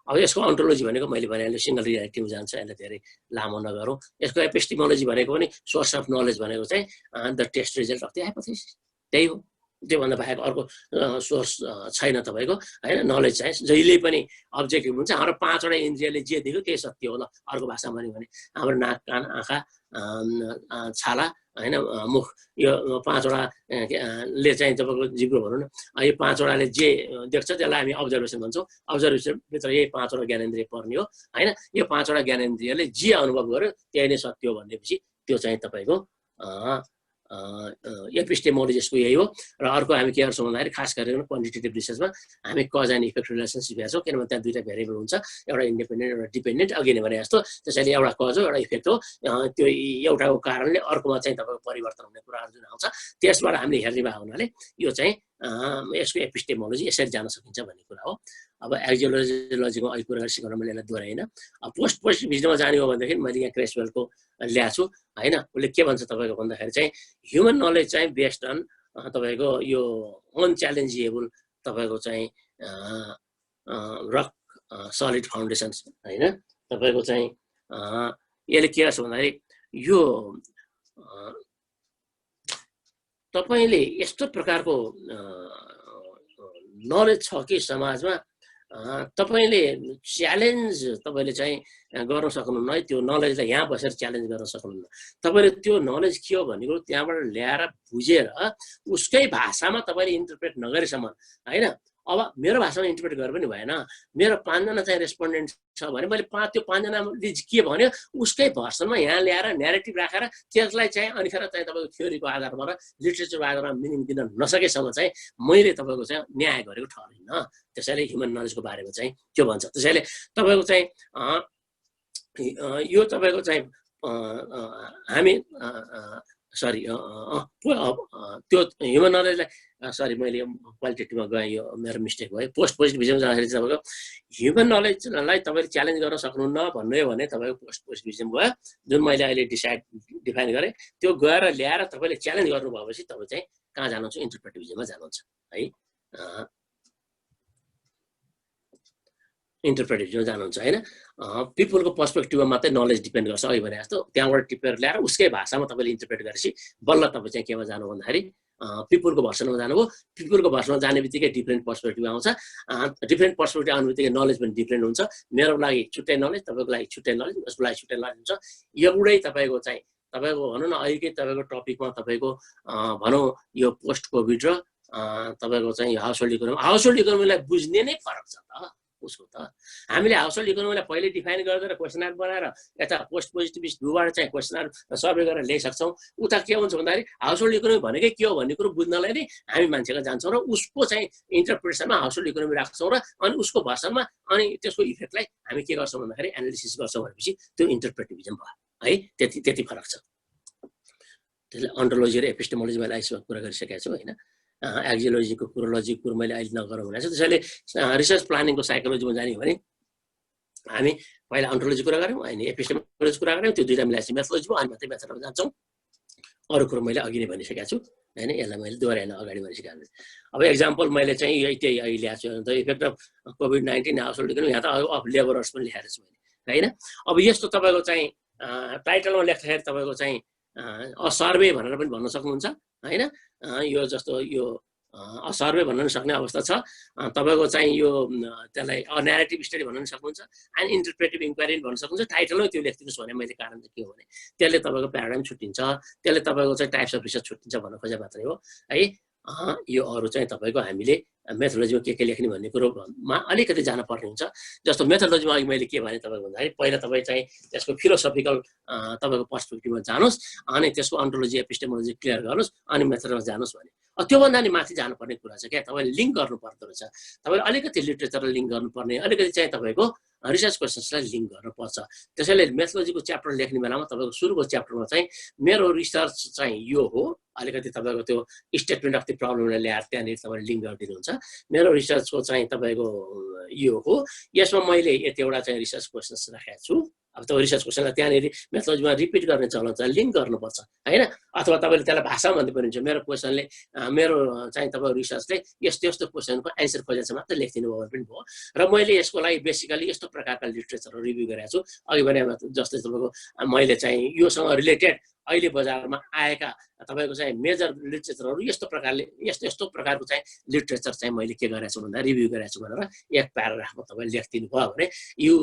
अब यसको अन्टोलोजी भनेको मैले भने सिङ्गल रियालिटीमा जान्छ, यसलाई धेरै लामो नगरौँ। यसको एपिस्टिमोलोजी भनेको पनि सोर्स अफ नलेज भनेको चाहिँ the test result of the hypothesis, त्यही हो। त्योभन्दा बाहेक अर्को सोर्स छैन तपाईँको होइन। नलेज चाहिँ जहिले पनि अब्जेक्टिभ हुन्छ। हाम्रो 5वटा इन्द्रियले जे देख्यो त्यही सत्य होला। अर्को भाषामा भने हाम्रो नाक, कान, आँखा, छाला होइन, मुख, यो 5वटा ले चाहिँ तपाईँको जिब्रो भनौँ न, यो 5वटाले जे देख्छ त्यसलाई हामी अब्जर्भेसन भन्छौँ। अब्जर्भेसनभित्र यही 5वटा ज्ञानेन्द्रिय पर्ने हो होइन। यो 5वटा ज्ञानेन्द्रियले जे अनुभव गर्यो त्यही नै सत्य हो भनेपछि त्यो चाहिँ तपाईँको एपिस्टेमोलोजिस्टको यही हो। र अर्को हामी के गर्छौँ भन्दाखेरि खास गरेर क्वान्टिटेटिभ रिसर्चमा हामी कज एन्ड इफेक्ट रिलेसनसिप हेर्छौँ, किनभने त्यहाँ 2टा भेरिएबल हुन्छ, एउटा इन्डिपेन्डेन्ट एउटा डिपेन्डेन्ट। अघि नै भने जस्तो त्यसैले एउटा कज हो एउटा इफेक्ट हो, त्यो एउटाको कारणले अर्कोमा चाहिँ तपाईँको परिवर्तन हुने कुराहरू जुन आउँछ त्यसबाट हामीले हेर्ने भए हुनाले यो चाहिँ यसको एपिस्टेमोलोजी यसरी जान सकिन्छ भन्ने कुरा हो। अब एक्जियोलोजीको अहिले कुरा सिकाउन मैले यसलाई दोहोऱ्याइन। पोस्ट पोजिटिभिजममा जाने हो भनेदेखि मैले यहाँ क्रेसवेलको ल्याएको छु होइन। उसले के भन्छ तपाईँको भन्दाखेरि चाहिँ ह्युमन नलेज चाहिँ बेस्ड अन तपाईँको यो अनच्यालेन्जेबल तपाईँको चाहिँ रक सलिड फाउन्डेसन्स होइन। तपाईँको चाहिँ यसले के गर्छ भन्दाखेरि यो तपाईँले यस्तो प्रकारको नलेज छ कि समाजमा तपाईँले च्यालेन्ज तपाईँले चाहिँ गर्न सक्नुहुन्न है। त्यो नलेजलाई यहाँ बसेर च्यालेन्ज गर्न सक्नुहुन्न। तपाईँले त्यो नलेज के हो भन्ने कुरो त्यहाँबाट ल्याएर बुझेर उसकै भाषामा तपाईँले इन्टरप्रेट नगरेसम्म होइन। अब मेरो भाषामा इन्टरप्रेट गरेर पनि भएन। मेरो 5जना चाहिँ रेस्पोन्डेन्ट छ भने मैले त्यो 5जनाले के भन्यो उसकै भर्सनमा यहाँ ल्याएर न्यारेटिभ राखेर त्यसलाई चाहिँ अनिखेर चाहिँ तपाईँको थ्योरीको आधारमा र लिटरेचरको आधारमा मिनिङ दिन नसकेसम्म चाहिँ मैले तपाईँको चाहिँ न्याय गरेको ठहरिन्न। त्यसैले ह्युमन नलेजको बारेमा चाहिँ त्यो भन्छ। त्यसैले तपाईँको चाहिँ यो तपाईँको चाहिँ हामी त्यो ह्युमन नलेजलाई मैले क्वालिटेटिभमा गएँ, यो मेरो मिस्टेक भयो। पोस्ट पोजिटिभिजम जाँदाखेरि चाहिँ तपाईँको ह्युमन नलेजलाई तपाईँले च्यालेन्ज गर्न सक्नुहुन्न भन्नु हो भने तपाईँको पोस्ट पोजिटिभिजम गयो, जुन मैले अहिले डिफाइन गरेँ त्यो गएर ल्याएर तपाईँले च्यालेन्ज गर्नु भएपछि तपाईँ चाहिँ कहाँ जानुहुन्छ? इन्टरप्रेटिभिजममा जानुहुन्छ है। इन्टरप्रेटिभिजममा जानुहुन्छ होइन। पिपुलको पर्सपेक्टिभमा मात्रै नलेज डिपेन्ड गर्छ। अघि भने जस्तो त्यहाँबाट टिपेर ल्याएर उसकै भाषामा तपाईँले इन्टरप्रेट गरेपछि बल्ल तपाईँ चाहिँ केमा जानु भन्दाखेरि पिपुलको भर्सनमा जानुभयो। पिपुलको भर्सनमा जाने बित्तिकै डिफ्रेन्ट पर्सपेक्टिभ आउँछ। डिफ्रेन्ट पर्सपेक्टिभ आउने बित्तिकै नलेज पनि डिफ्रेन्ट हुन्छ। मेरो लागि छुट्टै नलेज, तपाईँको लागि छुट्टै नलेज, उसको लागि छुट्टै नलेज हुन्छ। एउटै तपाईँको चाहिँ तपाईँको भनौँ न अहिलेकै तपाईँको टपिकमा तपाईँको भनौँ यो पोस्ट कोभिड र तपाईँको चाहिँ हाउस होल्ड इकोनोमीलाई बुझ्ने नै फरक छ त उसको त। हामीले हाउस होल्ड इकोनोमीलाई पहिले डिफाइन गरेर क्वेसनर बनाएर यता पोस्ट पोजिटिभिस्ट भ्यूबाट चाहिँ क्वेसनर सर्वे गरेर ल्याइसक्छौँ। उता के हुन्छ भन्दाखेरि हाउस होल्ड इकोनोमी भनेकै के हो भन्ने कुरो बुझ्नलाई नै हामी मान्छेको जान्छौँ र उसको चाहिँ इन्टरप्रिटेसनमा हाउस होल्ड इकोनोमी राख्छौँ र अनि उसको भाषामा अनि त्यसको इफेक्टलाई हामी के गर्छौँ भन्दाखेरि एनालिसिस गर्छौँ भनेपछि त्यो इन्टरप्रेटिभिजम भयो है। त्यति फरक छ। त्यसले अन्टोलोजी र एपिस्टेमोलोजी मैले आइसमा कुरा गरिसकेको छु होइन। एक्जियोलोजीको कुरो लजिक कुरो मैले अहिले नगरौँ भनेको छु। त्यसैले रिसर्च प्लानिङको साइकोलोजीमा जाने हो भने हामी पहिला अन्टोलोजी कुरा गऱ्यौँ अनि एपिस्टेमोलोजी कुरा गऱ्यौँ, त्यो दुईटा मिलाएपछि मेथोलोजी भयो, अनि मात्रै मेथडमा जान्छौँ। अरू कुरो मैले अघि नै भनिसकेको छु होइन, यसलाई मैले दोहोऱ्याएन अगाडि भनिसकेको छु। अब एक्जाम्पल मैले चाहिँ त्यही अहिले ल्याएको छु, the effect of COVID-19 house hold economy, यहाँ त अफ लेबरर्स पनि लेखेको छु मैले होइन। अब यस्तो तपाईँको चाहिँ टाइटलमा लेख्दाखेरि तपाईँको चाहिँ सर्वे भनेर पनि भन्न सक्नुहुन्छ होइन। यो जस्तो यो सर्वे भन्न सक्ने अवस्था छ। तपाईँको चाहिँ यो त्यसलाई न्यारेटिभ स्टडी भन्न सक्नुहुन्छ, एन्ड इन्टरप्रेटिभ इन्क्वायरी भन्न सक्नुहुन्छ। टाइटलमै त्यो लेखिदिनुहोस् भने मैले कारण चाहिँ के हो भने त्यसले तपाईँको प्याराडाइम छुट्टिन्छ, त्यसले तपाईँको चाहिँ टाइप्स अफ रिसर्च छुट्टिन्छ भन्न खोजे मात्रै हो है। यो अरू चाहिँ तपाईँको हामीले मेथोलोजीमा के लेख्ने भन्ने कुरोमा अलिकति जानुपर्ने हुन्छ। जस्तो मेथोलोजीमा अघि मैले के भने तपाईँको भन्दाखेरि पहिला तपाईँ चाहिँ त्यसको फिलोसफिकल तपाईँको पर्सपेक्टिभमा जानुहोस्, अनि त्यसको अन्टोलोजी एपिस्टेमोलोजी क्लियर गर्नुहोस्, अनि मेथोडमा जानुहोस् भने त्योभन्दा नि माथि जानुपर्ने कुरा छ क्या। तपाईँले लिङ्क गर्नु पर्दो रहेछ, तपाईँले अलिकति लिटरेचरलाई लिङ्क गर्नुपर्ने, अलिकति चाहिँ तपाईँको रिसर्च क्वेसन्सलाई लिङ्क गर्नुपर्छ। त्यसैले मेथोलोजीको च्याप्टर लेख्ने बेलामा तपाईँको सुरुको च्याप्टरमा चाहिँ मेरो रिसर्च चाहिँ यो हो, अलिकति तपाईँको त्यो स्टेटमेन्ट अफ द प्रब्लमलाई ल्याएर त्यहाँनिर तपाईँले लिङ्क गरिदिनुहुन्छ। मेरो रिसर्चको चाहिँ तपाईँको यो हो, यसमा मैले यतिवटा चाहिँ रिसर्च क्वेसन्स राखेको छु। अब तपाईँ रिसर्च क्वेसनलाई त्यहाँनिर मेथोलोजीमा रिपिट गर्ने चलन छ, लिङ्क गर्नुपर्छ होइन। अथवा तपाईँले त्यसलाई भाषा भन्दै पनि हुन्छ, मेरो क्वेसनले मेरो चाहिँ तपाईँको रिसर्चले यस्तो यस्तो क्वेसनको एन्सर खोजेको छ मात्रै लेखिदिनु भयो पनि भयो। र मैले यसको लागि बेसिकली यस्तो प्रकारका लिटरेचरहरू रिभ्यू गरेको छु। अघि भने जस्तै तपाईँको मैले चाहिँ योसँग रिलेटेड अहिले बजारमा आएका तपाईँको चाहिँ मेजर लिटरेचरहरू यस्तो प्रकारको चाहिँ लिटरेचर चाहिँ मैले के गरेको छु भन्दा रिभ्यू गरेको छु भनेर एक प्याराग्राफमा तपाईँले लेखिदिनु भयो भने यो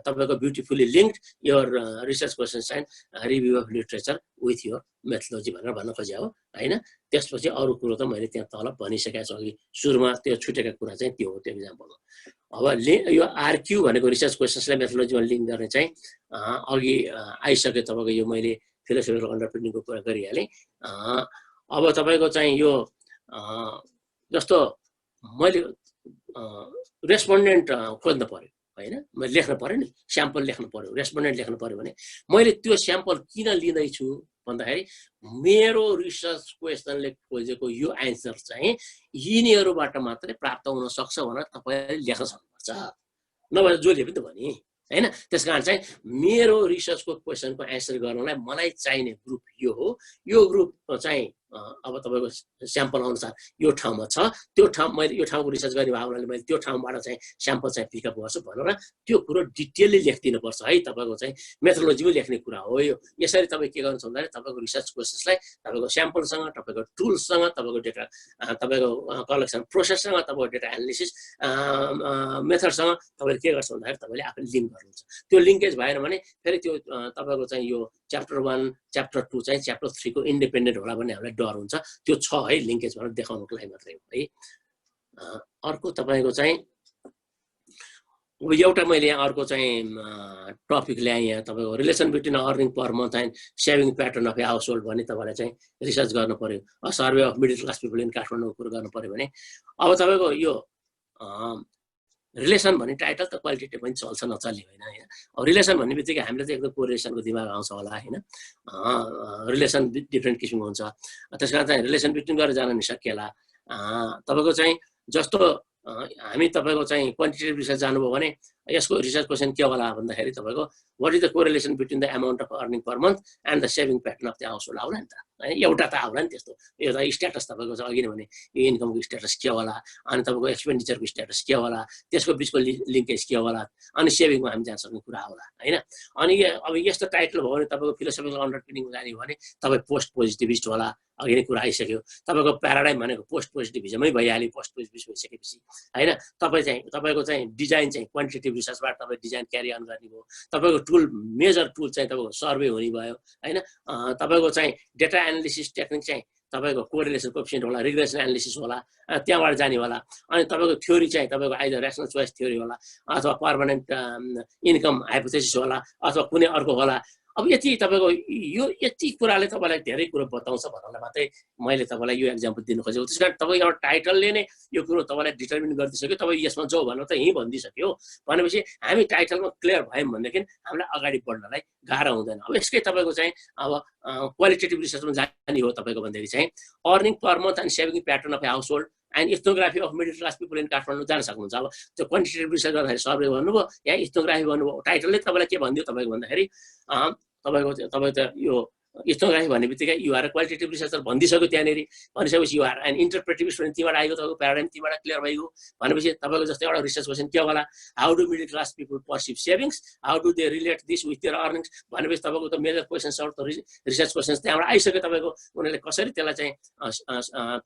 तपाईँको beautifully linked your research questions and review of literature with your methodology भनेर भन्न खोजे हो होइन। त्यसपछि अरू कुरो त मैले त्यहाँ तल भनिसकेको छु अघि सुरुमा, त्यो छुटेका कुरा चाहिँ त्यो हो त्यो इक्जाम्पलमा। अब यो आरक्यू भनेको रिसर्च क्वेसन्सलाई मेथोलोजीमा लिङ्क गर्ने चाहिँ अघि आइसक्यो तपाईँको यो मैले फिलोसफिकल अन्डरपिनिङको कुरा गरिहालेँ। अब तपाईँको चाहिँ यो जस्तो मैले रेस्पोन्डेन्ट खोज्नु पर्यो होइन, मैले लेख्नु पर्यो नि, स्याम्पल लेख्नु पर्यो, रेस्पोन्डेन्ट लेख्नु पर्यो भने मैले त्यो स्याम्पल किन लिँदैछु भन्दाखेरि मेरो रिसर्च क्वेसनले खोजेको यो एन्सर चाहिँ यिनीहरूबाट मात्रै प्राप्त हुन सक्छ भनेर तपाईँले लेख्न सक्नुपर्छ, नभए जसले पनि त भने होइन। त्यस कारण चाहिँ मेरो रिसर्चको क्वेसनको एन्सर गर्नलाई मलाई चाहिने ग्रुप यो हो। यो ग्रुप चाहिँ अब तपाईँको स्याम्पल अनुसार यो ठाउँमा छ, त्यो ठाउँ मैले यो ठाउँको रिसर्च गर्ने भयो भने मैले त्यो ठाउँबाट चाहिँ स्याम्पल चाहिँ पिकअप गर्छु भनेर त्यो कुरो डिटेलली लेखिदिनुपर्छ है। तपाईँको चाहिँ मेथोलोजीमै लेख्ने कुरा हो यो। यसरी तपाईँ के गर्नुहुन्छ भन्दाखेरि तपाईँको रिसर्च क्वेसन्सलाई तपाईँको स्याम्पलसँग, तपाईँको टुल्ससँग, तपाईँको डेटा, तपाईँको कलेक्सन प्रोसेससँग, तपाईँको डेटा एनालिसिस मेथडसँग तपाईँले के गर्छ भन्दाखेरि तपाईँले आफूले लिङ्क गर्नुहुन्छ। त्यो लिङ्केज भएन भने फेरि त्यो तपाईँको चाहिँ यो च्याप्टर 1 च्याप्टर 2 चाहिँ च्याप्टर 3 को इन्डिपेन्डेन्ट होला भन्ने हामीलाई डर हुन्छ। त्यो छ है, लिङ्केज भनेर देखाउनुको लागि मात्रै हो है। अर्को तपाईँको चाहिँ अब एउटा मैले यहाँ अर्को चाहिँ टपिक ल्याएँ यहाँ तपाईँको relation between earning per month and saving pattern of a household भन्ने तपाईँलाई चाहिँ रिसर्च गर्नु पर्यो। Survey of middle class people in काठमाडौँको कुरो गर्नु पर्यो भने अब तपाईँको यो रिलेसन भन्ने टाइटल त क्वालिटेटिभ पनि चल्छ नचल्ने होइन होइन। अब रिलेसन भन्ने बित्तिकै हामीले चाहिँ एकदम कोरिलेसनको दिमाग आउँछ होला होइन। रिलेसन डिफ्रेन्ट किसिमको हुन्छ, त्यस कारण चाहिँ रिलेसन बिट्विन गरेर जान नि सकिएला। तपाईँको चाहिँ जस्तो हामी तपाईँको चाहिँ क्वान्टिटेटिभ रिसर्च जानुभयो भने यसको रिसर्च क्वेसन के होला भन्दाखेरि तपाईँको what is the correlation between the amount of earning per month and the saving pattern of the household आउला नि त होइन। एउटा त आउला नि त्यस्तो, एउटा स्ट्याटस तपाईँको चाहिँ अघि नै भने यो इन्कमको स्ट्याटस के होला, अनि तपाईँको एक्सपेन्डिचरको स्ट्याटस के होला, त्यसको बिचको लिङ्केज के होला, अनि सेभिङमा हामी जान सक्ने कुरा होला होइन। अनि अब यस्तो टाइटल भयो भने तपाईँको फिलोसफिकल अन्डरपिनिङ जाने हो भने तपाईँ पोस्ट पोजिटिभिस्ट होला, अघि नै कुरा आइसक्यो। तपाईँको प्याराडाइम भनेको पोस्ट पोजिटिभिजमै भइहाल्यो, पोस्ट पोजिटिभिस्ट भइसकेपछि होइन। तपाईँ चाहिँ तपाईँको चाहिँ डिजाइन चाहिँ क्वान्टिटेटिभ रिसर्चबाट तपाईँ डिजाइन क्यारी अन गर्ने भयो। तपाईँको टुल मेजर टुल चाहिँ तपाईँको सर्वे हुने भयो होइन। तपाईँको चाहिँ डेटा एनालिसिस टेक्निक चाहिँ तपाईँको कोरिलेसन कोएफिसिएन्ट होला, रिग्रेसन एनालिसिस होला, त्यहाँबाट जाने होला। अनि तपाईँको थ्योरी चाहिँ तपाईँको आइदर ऱ्यासनल चोइस थ्योरी होला अथवा पर्मानेन्ट इन्कम हाइपोथेसिस होला अथवा कुनै अर्को होला। अब यति तपाईँको यो यति कुराले तपाईँलाई धेरै कुरो बताउँछ भनेर मात्रै मैले तपाईँलाई यो एक्जाम्पल दिनु खोजेको। त्यस कारण तपाईँ एउटा टाइटलले नै यो कुरो तपाईँलाई डिटर्मिन गरिदिइसक्यो, तपाईँ यसमा जाऊ भनेर त यहीँ भनिदिइसक्यो। भनेपछि हामी टाइटलमा क्लियर भयौँ भनेदेखि हामीलाई अगाडि बढ्नलाई गाह्रो हुँदैन। अब यसकै तपाईँको चाहिँ अब क्वालिटेटिभ रिसर्चमा जाने हो तपाईँको भनेदेखि चाहिँ earning per month and saving pattern of household and ethnography of middle class people in Kathmandu जान सक्नुहुन्छ। अब त्यो क्वान्टिटेटिभ रिसर्च गर्दाखेरि सर्वे भन्नुभयो या इथनोग्राफी भन्नुभयो, टाइटलले तपाईँलाई के भनिदियो तपाईँको भन्दाखेरि तपाईँ त यो इथनोग्राफी भन्ने बित्तिकै युआर क्वालिटेटिभ रिसर्चर भनिदिइसक्यो त्यहाँनिर। भनिसकेपछि युआर एन्ड इन्टरप्रेटिभिस्ट भने त्यहीँबाट आएको तपाईँको प्याराडाइम त्यहीँबाट क्लियर भइगयो। भनेपछि तपाईँको जस्तै एउटा रिसर्च क्वेसन के होला, how do middle class people perceive savings, how do they relate this with their earnings. भनेपछि तपाईँको त मेजर क्वेसन्सहरू त रिसर्च क्वेसन्स त्यहाँबाट आइसक्यो। तपाईँको उनीहरूले कसरी त्यसलाई चाहिँ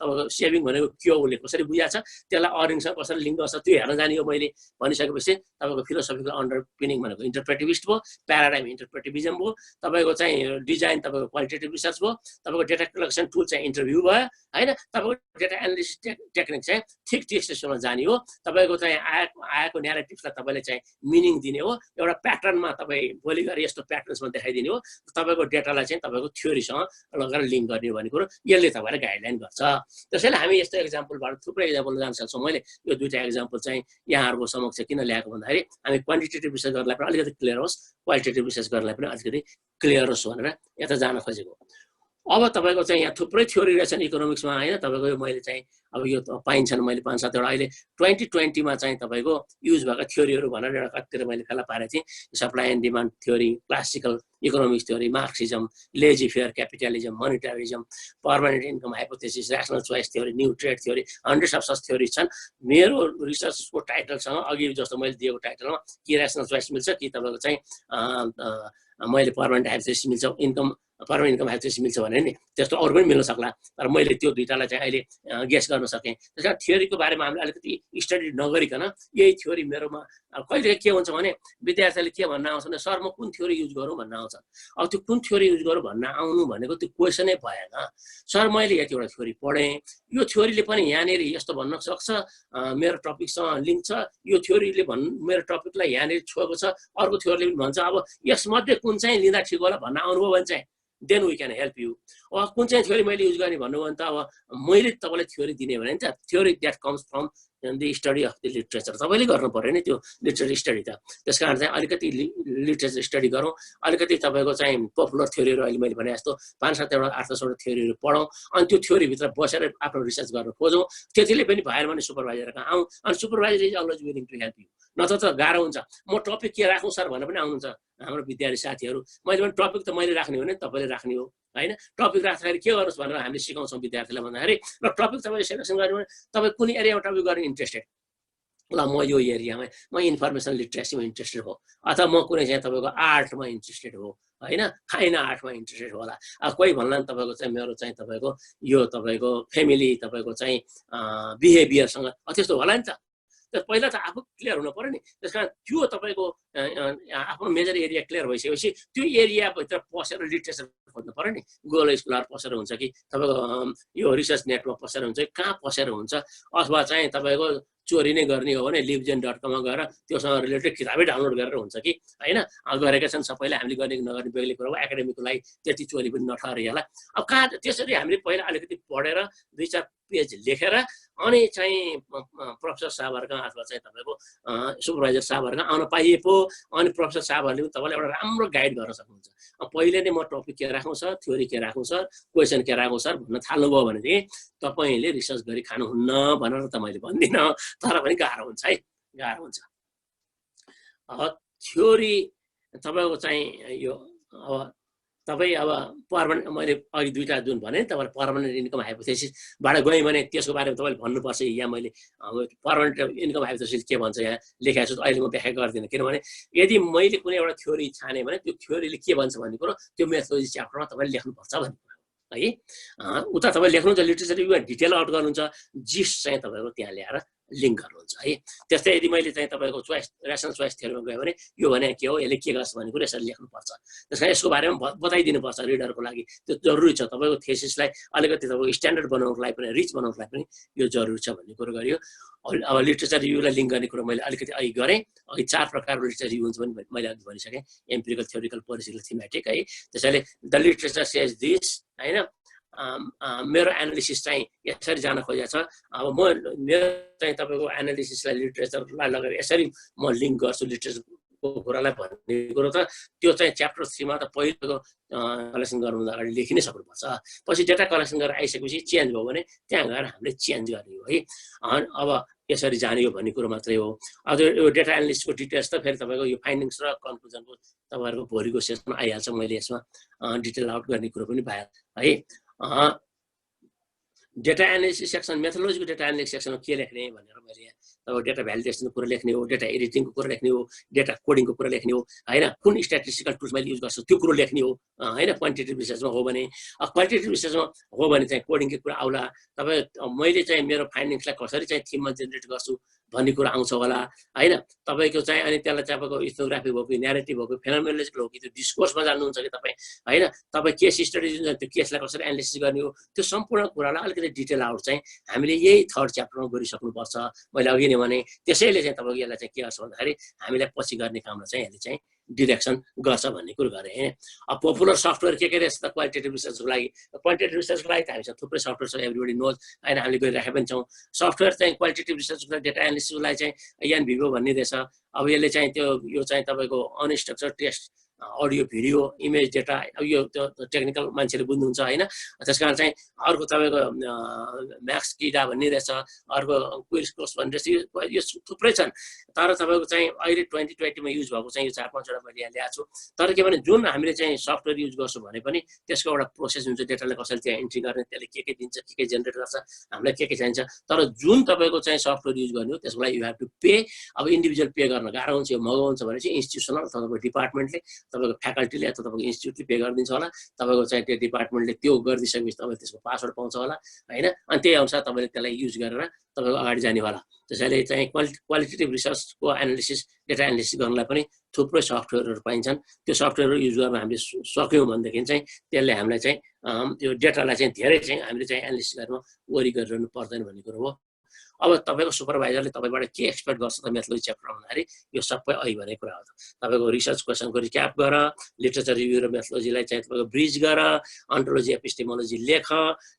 तपाईँको सेभिङ भनेको के हो, उसले कसरी बुझाएको छ, त्यसलाई अर्निङसँग कसरी लिङ्क गर्छ त्यो हेर्न जाने हो मैले। भनिसकेपछि तपाईँको फिलोसफिकल अन्डरपिनिङ भनेको इन्टरप्रेटिभिस्ट भयो, प्याराडाइम इन्टरप्रेटिभिजम भयो, तपाईँको चाहिँ डिजाइन तपाईँको क्वालिटेटिभ रिसर्च भयो, तपाईँको डेटा कलेक्सन टुल चाहिँ इन्टरभ्यू भयो होइन, तपाईँको डेटा एनालिसिस टेक्निक चाहिँ ठिक स्टेसनमा जाने हो। तपाईँको चाहिँ आएको न्यारेटिभलाई तपाईँले चाहिँ मिनिङ दिने हो, एउटा प्याटर्नमा तपाईँ भोलि गएर यस्तो प्याटर्न्समा देखाइदिने हो। तपाईँको डेटालाई चाहिँ तपाईँको थ्योरीसँग लगेर लिङ्क गर्ने भन्ने कुरो यसले तपाईँलाई गाइडलाइन गर्छ। त्यसैले हामी यस्तो एक्जाम्पलबाट थुप्रै एक्जाम्पल जान सक्छौँ। मैले यो दुईवटा एक्जाम्पल चाहिँ यहाँहरूको समक्ष किन ल्याएको भन्दाखेरि हामी क्वान्टिटेटिभ रिसर्च गर्नलाई पनि अलिकति क्लियर होस्, क्वालिटेटिभ रिसर्च गर्नलाई पनि अलिकति क्लियर होस् भनेर यता जान खोजेको। अब तपाईँको चाहिँ यहाँ थुप्रै थ्योरी रहेछन् इकोनोमिक्समा होइन। तपाईँको यो मैले चाहिँ अब यो पाइन्छन् मैले 5-7वटा अहिले 2020मा चाहिँ तपाईँको युज भएका थ्योरीहरू भनेर एउटा कतितिर मैले फेला पारेको थिएँ। Supply and demand theory, classical economics theory, Marxism, laissez faire capitalism, monetarism, permanent income hypothesis, rational choice theory, new trade theory, hundreds of such theory छन्। मेरो रिसर्चको टाइटलसँग अघि जस्तो मैले दिएको टाइटलमा कि ऱ्यासनल चोइस मिल्छ कि तपाईँको चाहिँ मैले पर्मानेन्ट हाइपोथेसिस मिल्छ, पर्मानेन्ट इन्कम हाइपोथेसिस मिल्छ भने नि त्यस्तो अरू पनि मिल्न सक्ला। तर मैले त्यो दुईटालाई चाहिँ अहिले गेस गर्न सकेँ। त्यस कारण थ्योरीको बारेमा हामीले अलिकति स्टडी नगरिकन यही थ्योरी मेरोमा कहिले के हुन्छ भने विद्यार्थीले के भन्न आउँछ भने सर म कुन थ्योरी युज गरौँ भन्न आउँछ। अब त्यो कुन थ्योरी युज गरौँ भन्न आउनु भनेको त्यो क्वेसनै भएन। सर मैले यतिवटा थ्योरी पढेँ, यो थ्योरीले पनि यहाँनिर यस्तो भन्न सक्छ, मेरो टपिकसँग लिङ्क छ, यो थ्योरीले मेरो टपिकलाई यहाँनिर छोएको छ, अर्को थ्योरीले पनि भन्छ। अब यसमध्ये कुन चाहिँ लिँदा ठिक होला भन्न आउनुभयो भने चाहिँ then we can help you. अब कुन चाहिँ थ्योरी मैले युज गर्ने भन्नुभयो भने त अब मैले तपाईँलाई थ्योरी दिने भने नि त theory that comes from the study of the literature तपाईँले गर्नु पऱ्यो नि त्यो लिटरेचर स्टडी त। त्यस कारण चाहिँ अलिकति लिटरेचर स्टडी गरौँ, अलिकति तपाईँको चाहिँ पपुलर थ्योरीहरू अहिले मैले भने जस्तो 5-7वटा 8-10वटा थ्योरीहरू पढौँ, अनि त्यो थ्योरीभित्र बसेर आफ्नो रिसर्च गर्न खोजौँ। त्यतिले पनि भएन भने सुपरभाइजर कहाँ आउँ, अनि supervisor is always willing to help you. नत्र त गाह्रो हुन्छ। म टपिक के राखौँ सर भनेर पनि आउनुहुन्छ हाम्रो विद्यार्थी साथीहरू। मैले भने टपिक त मैले राख्ने हो भने तपाईँले राख्ने हो होइन। टपिक राख्दाखेरि के गर्नुहोस् भनेर हामीले सिकाउँछौँ विद्यार्थीलाई भन्दाखेरि र टपिक तपाईँले सेलेक्सन गर्नु भने तपाईँ कुन एरियामा टपिक गर्न इन्ट्रेस्टेड, ल म यो एरियामा म इन्फर्मेसन लिट्रेसीमा इन्ट्रेस्टेड हो, अथवा म कुनै चाहिँ तपाईँको आर्टमा इन्ट्रेस्टेड हो होइन, फाइन आर्टमा इन्ट्रेस्टेड होला। अब कोही भन्ला नि तपाईँको चाहिँ मेरो चाहिँ तपाईँको यो तपाईँको फ्यामिली तपाईँको चाहिँ बिहेभियरसँग त्यस्तो होला नि त। पहिला त आफू क्लियर हुनु पर्यो नि। त्यस कारण त्यो तपाईँको आफ्नो मेजर एरिया क्लियर भइसकेपछि त्यो एरियाभित्र पसेर लिट्रेचर खोज्नु पर्यो नि। गुगल स्कलर पसेर हुन्छ कि तपाईँको यो रिसर्च नेटमा पसेर हुन्छ कि कहाँ पसेर हुन्छ, अथवा चाहिँ तपाईँको चोरी नै गर्ने हो भने livegen.com-मा गएर त्योसँग रिलेटेड किताबै डाउनलोड गरेर हुन्छ कि होइन। गरेका छन् सबैले, हामीले गर्ने नगर्ने बेग्लै कुरा हो। एकाडेमीको लागि त्यति चोरी पनि नठहरिएला। अब कहाँ त्यसरी हामीले पहिला अलिकति पढेर 2-4 पेज लेखेर अनि चाहिँ प्रोफेसर साहबहरूका अथवा चाहिँ तपाईँको सुपरभाइजर साहबहरूका आउन पाइए पो अनि प्रोफेसर साहबहरूले पनि तपाईँलाई एउटा राम्रो गाइड गर्न सक्नुहुन्छ। पहिले नै म टपिक के राखौँ सर, थ्योरी के राखौँ सर, क्वेसन के राखौँ सर भन्न थाल्नुभयो भनेदेखि तपाईँले रिसर्च गरी खानुहुन्न भनेर त मैले भन्दिनँ, तर पनि गाह्रो हुन्छ है, गाह्रो हुन्छ। थ्योरी तपाईँको चाहिँ यो अब तपाईँ अब पर्मानेन्ट मैले अघि दुईवटा जुन भने तपाईँले पर्मानेन्ट इन्कम हाइपोथेसिसबाट गएँ भने त्यसको बारेमा तपाईँले भन्नुपर्छ। यहाँ मैले पर्मानेन्ट इन्कम हाइपोथेसिस के भन्छ यहाँ लेखाएको छु, अहिले म व्याख्या गर्दिनँ। किनभने यदि मैले कुनै एउटा थ्योरी छाने भने त्यो थ्योरीले के भन्छ भन्ने कुरो त्यो मेथोलोजी च्याप्टरमा तपाईँले लेख्नुपर्छ भन्ने कुरो है। उता तपाईँ लेख्नुहुन्छ लिटरेचर डिटेल आउट गर्नुहुन्छ, जिस्ट चाहिँ तपाईँको त्यहाँ ल्याएर लिङ्क गर्नुहुन्छ है। त्यस्तै यदि मैले चाहिँ तपाईँको रेसनल चोइस थ्योरीमा गयो भने यो भने के हो, यसले के गर्छ भन्ने कुरा यसरी लेख्नुपर्छ। त्यस कारण यसको बारेमा बताइदिनुपर्छ रिडरको लागि, त्यो जरुरी छ। तपाईँको थेसिसलाई अलिकति तपाईँको स्ट्यान्डर्ड बनाउनको लागि पनि, रिच बनाउनको लागि पनि यो जरुरी छ भन्ने कुरो गरियो। अब लिटरेचर रिभ्यूलाई लिङ्क गर्ने कुरो मैले अलिकति अघि गरेँ। अघि 4 प्रकारको लिटरेचर रिभ्यू हुन्छ पनि मैले अघि भनिसकेँ, एम्पिरिकल, थ्योरिकल, पोलिटिकल, थीमेटिक है। त्यसैले द लिटरेचर सेज दिस होइन, मेरो एनालिसिस चाहिँ यसरी जान खोजेको छ। अब मेरो चाहिँ तपाईँको एनालिसिसलाई लिटरेचरलाई लगाएर यसरी म लिङ्क गर्छु लिटरेचरको कुरालाई भन्ने कुरो त त्यो चाहिँ च्याप्टर 3 मा त पहिलो कलेक्सन गर्नुभन्दा अगाडि लेखि नै सक्नुपर्छ। पछि डेटा कलेक्सन गरेर आइसकेपछि चेन्ज भयो भने त्यहाँ गएर हामीले चेन्ज गर्ने हो है। अब यसरी जाने हो भन्ने कुरो मात्रै हो। अझ यो डेटा एनालिसिसको डिटेल्स त फेरि तपाईँको यो फाइन्डिङ्स र कन्क्लुजनको तपाईँहरूको भोलिको सेसनमा आइहाल्छ। मैले यसमा डिटेल आउट गर्ने कुरो पनि भयो है। डेटा एनालिसिस सेक्सन, मेथोडोलोजीको डेटा एनालिसिस सेक्सनमा के लेख्ने भनेर मैले यहाँ अब डेटा भ्यालिडेसनको कुरा लेख्ने हो, डेटा एडिटिङको कुरा लेख्ने हो, डेटा कोडिङको कुरा लेख्ने हो होइन, कुन स्ट्याटिस्टिकल टुल्स मैले युज गर्छु त्यो कुरो लेख्ने हो होइन। क्वान्टिटेटिभ रिसर्चमा हो भने, क्वालिटेटिभ रिसर्चमा हो भने चाहिँ कोडिङकै कुरा आउला। तपाईँ मैले चाहिँ मेरो फाइन्डिङ्सलाई कसरी चाहिँ थिममा जेनेरेट गर्छु भन्ने कुरा आउँछ होला होइन। तपाईँको चाहिँ अनि त्यसलाई चाहिँ तपाईँको इथनोग्राफी भयो कि न्यारेटिभ भयो कि फेनोमेनोलोजिकल हो कि त्यो डिस्कोर्समा जान्नुहुन्छ कि तपाईँ होइन। तपाईँ केस स्टडी जुन त्यो केसलाई कसरी एनालिसिस गर्ने हो, त्यो सम्पूर्ण कुरालाई अलिकति डिटेल आउट चाहिँ हामीले यही 3rd च्याप्टरमा गरिसक्नुपर्छ। मैले अघि नै भने त्यसैले चाहिँ तपाईँको यसलाई चाहिँ के गर्छ भन्दाखेरि हामीलाई पछि गर्ने कामलाई चाहिँ यसले चाहिँ डिरेक्सन गर्छ भन्ने कुरो गरेँ होइन। अब पपुलर सफ्टवेयर के रहेछ त क्वालिटेटिभ रिसर्चको लागि? क्वालिटेटिभ रिसर्चको लागि त हामीसँग थुप्रै सफ्टवेयर छ, एभ्रिबडी नोज होइन, हामीले गरिराखेका पनि छौँ। सफ्टवेयर चाहिँ क्वालिटेटिभ रिसर्चको लागि डेटा एनालिसिसको लागि चाहिँ ENVIVO भन्ने रहेछ। अब यसले चाहिँ यो चाहिँ तपाईँको unstructured test, audio, video, image, data, अब यो त्यो टेक्निकल मान्छेले बुझ्नुहुन्छ होइन। त्यस कारण चाहिँ अर्को तपाईँको म्याक्स किडा भन्ने रहेछ, अर्को क्विज कोर्स भन्ने रहेछ। यो थुप्रै छन्। तर तपाईँको चाहिँ अहिले 2020 मा युज भएको चाहिँ यो 4-5 वटा मैले यहाँ ल्याएको छु। तर के भने जुन हामीले चाहिँ सफ्टवेयर युज गर्छौँ भने पनि त्यसको एउटा प्रोसेस हुन्छ, डेटालाई कसरी त्यहाँ इन्ट्री गर्ने, त्यसले के दिन्छ, के जेनेरेट गर्छ, हामीलाई के चाहिन्छ। तर जुन तपाईँको चाहिँ सफ्टवेयर युज गर्ने हो त्यसको लागि यु हेभ टु पे। अब इन्डिभिजुअल पे गर्न गाह्रो हुन्छ, यो महँगो हुन्छ भने चाहिँ इन्स्टिट्युसनल अथवा तपाईँको डिपार्टमेन्टले, तपाईँको फ्याकल्टीले अथवा तपाईँको इन्स्टिट्युटले पे गरिदिन्छ होला। तपाईँको चाहिँ त्यो डिपार्टमेन्टले त्यो गरिदिइसकेपछि तपाईँले त्यसको पासवर्ड पाउँछ होला होइन। अनि त्यही अनुसार तपाईँले त्यसलाई युज गरेर तपाईँको अगाडि जाने होला। त्यसैले चाहिँ क्वालिटेटिभ रिसर्चको एनालिसिस, डेटा एनालिसिस गर्नलाई पनि थुप्रै सफ्टवेयरहरू पाइन्छन्। त्यो सफ्टवेयरहरू युज गर्न हामीले सक्यौँ भनेदेखि चाहिँ त्यसले हामीलाई चाहिँ त्यो डेटालाई चाहिँ धेरै चाहिँ हामीले चाहिँ एनालिसिस गर्न वरि गरिरहनु पर्दैन भन्ने कुरो हो। अब तपाईँको सुपरभाइजरले तपाईँबाट के एक्सपेक्ट गर्छ त मेथोडोलोजी च्याप्टरमा भन्दाखेरि यो सबै अघि भनेको कुरा हो। तपाईँको रिसर्च क्वेसनको रिक्याप गर, लिटरेचर रिभ्यू र मेथोडोलोजीलाई चाहिँ तपाईँको ब्रिज गर, अन्टोलोजी एपिस्टेमोलोजी लेख,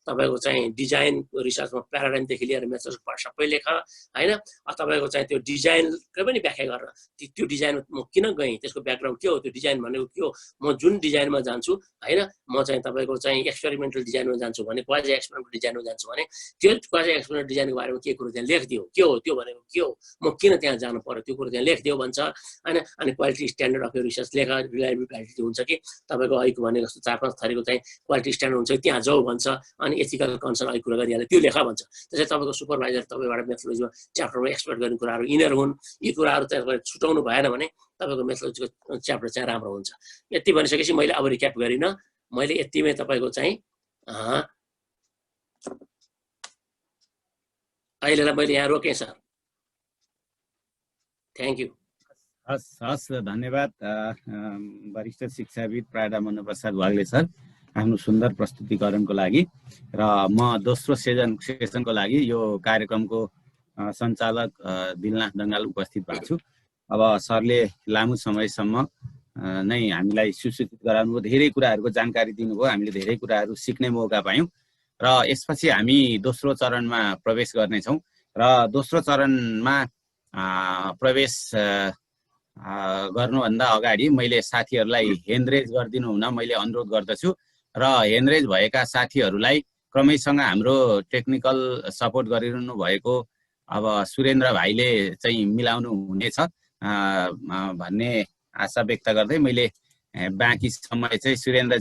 तपाईँको चाहिँ डिजाइन रिसर्चमा प्याराडाइमदेखि लिएर मेथड सबै लेख होइन। तपाईँको चाहिँ त्यो डिजाइनकै पनि व्याख्या गर, त्यो डिजाइनमा म किन गएँ, त्यसको ब्याकग्राउन्ड के हो, त्यो डिजाइन भनेको के हो, म जुन डिजाइनमा जान्छु होइन, म चाहिँ तपाईँको चाहिँ एक्सपेरिमेन्टल डिजाइनमा जान्छु भने, क्वाजी एक्सपेरिमेन्टल डिजाइनमा जान्छु भने त्यो क्वाजी एक्सपेरिमेन्टल डिजाइनको बारेमा के कुरो त्यहाँ लेखिदियो, के हो त्यो भनेको के हो, म किन त्यहाँ जानु पर्यो, त्यो कुरो त्यहाँ लेखिदियो भन्छ होइन। अनि क्वालिटी स्ट्यान्डर्ड अफ यो रिसर्च लेख, रिलायबल क्वालिटी हुन्छ कि तपाईँको अहिलेको भनेको जस्तो 4-5 थरीको चाहिँ क्वालिटी स्ट्यान्डर्ड हुन्छ त्यहाँ जाऊ भन्छ। अनि एथिकल कन्सर्न अघि कुरा गरिहाल्यो त्यो लेखा भन्छ। त्यसै तपाईँको सुपरभाइजर तपाईँबाट मेथोडोलोजीमा च्याप्टरमा एक्सपेक्ट गर्ने कुराहरू यिनीहरू हुन्। यी कुराहरू चाहिँ छुटाउनु भएन भने तपाईँको मेथोडोलोजीको च्याप्टर चाहिँ राम्रो हुन्छ। यति भनिसकेपछि मैले अब रिक्याप गरिनँ, मैले यतिमै तपाईँको चाहिँ अहिलेलाई मैले यहाँ रोकेँ सर। Thank you. हस् धन्यवाद वरिष्ठ शिक्षाविद प्राडा मनोप्रसाद वाग्ले सर आफ्नो सुन्दर प्रस्तुतिकरणको लागि। र म दोस्रो सेसनको लागि यो कार्यक्रमको सञ्चालक दिलनाथ दङ्गाल उपस्थित भएको छु। अब सरले लामो समयसम्म नै हामीलाई सुसूचित गराउनुभयो, धेरै कुराहरूको जानकारी दिनुभयो, हामीले धेरै कुराहरू सिक्ने मौका पायौँ। र यसपछि हामी दोस्रो चरणमा प्रवेश गर्नेछौँ। र दोस्रो चरणमा प्रवेश गर्नुभन्दा अगाडि मैले साथीहरूलाई ह्यान्डरेज गरिदिनु हुन मैले अनुरोध गर्दछु। र ह्यान्डरेज भएका साथीहरूलाई क्रमैसँग हाम्रो टेक्निकल सपोर्ट गरिरहनु भएको अब सुरेन्द्र भाइले चाहिँ मिलाउनु हुनेछ भन्ने आशा व्यक्त गर्दै मैले बाँकी समय चाहिँ सुरेन्द्र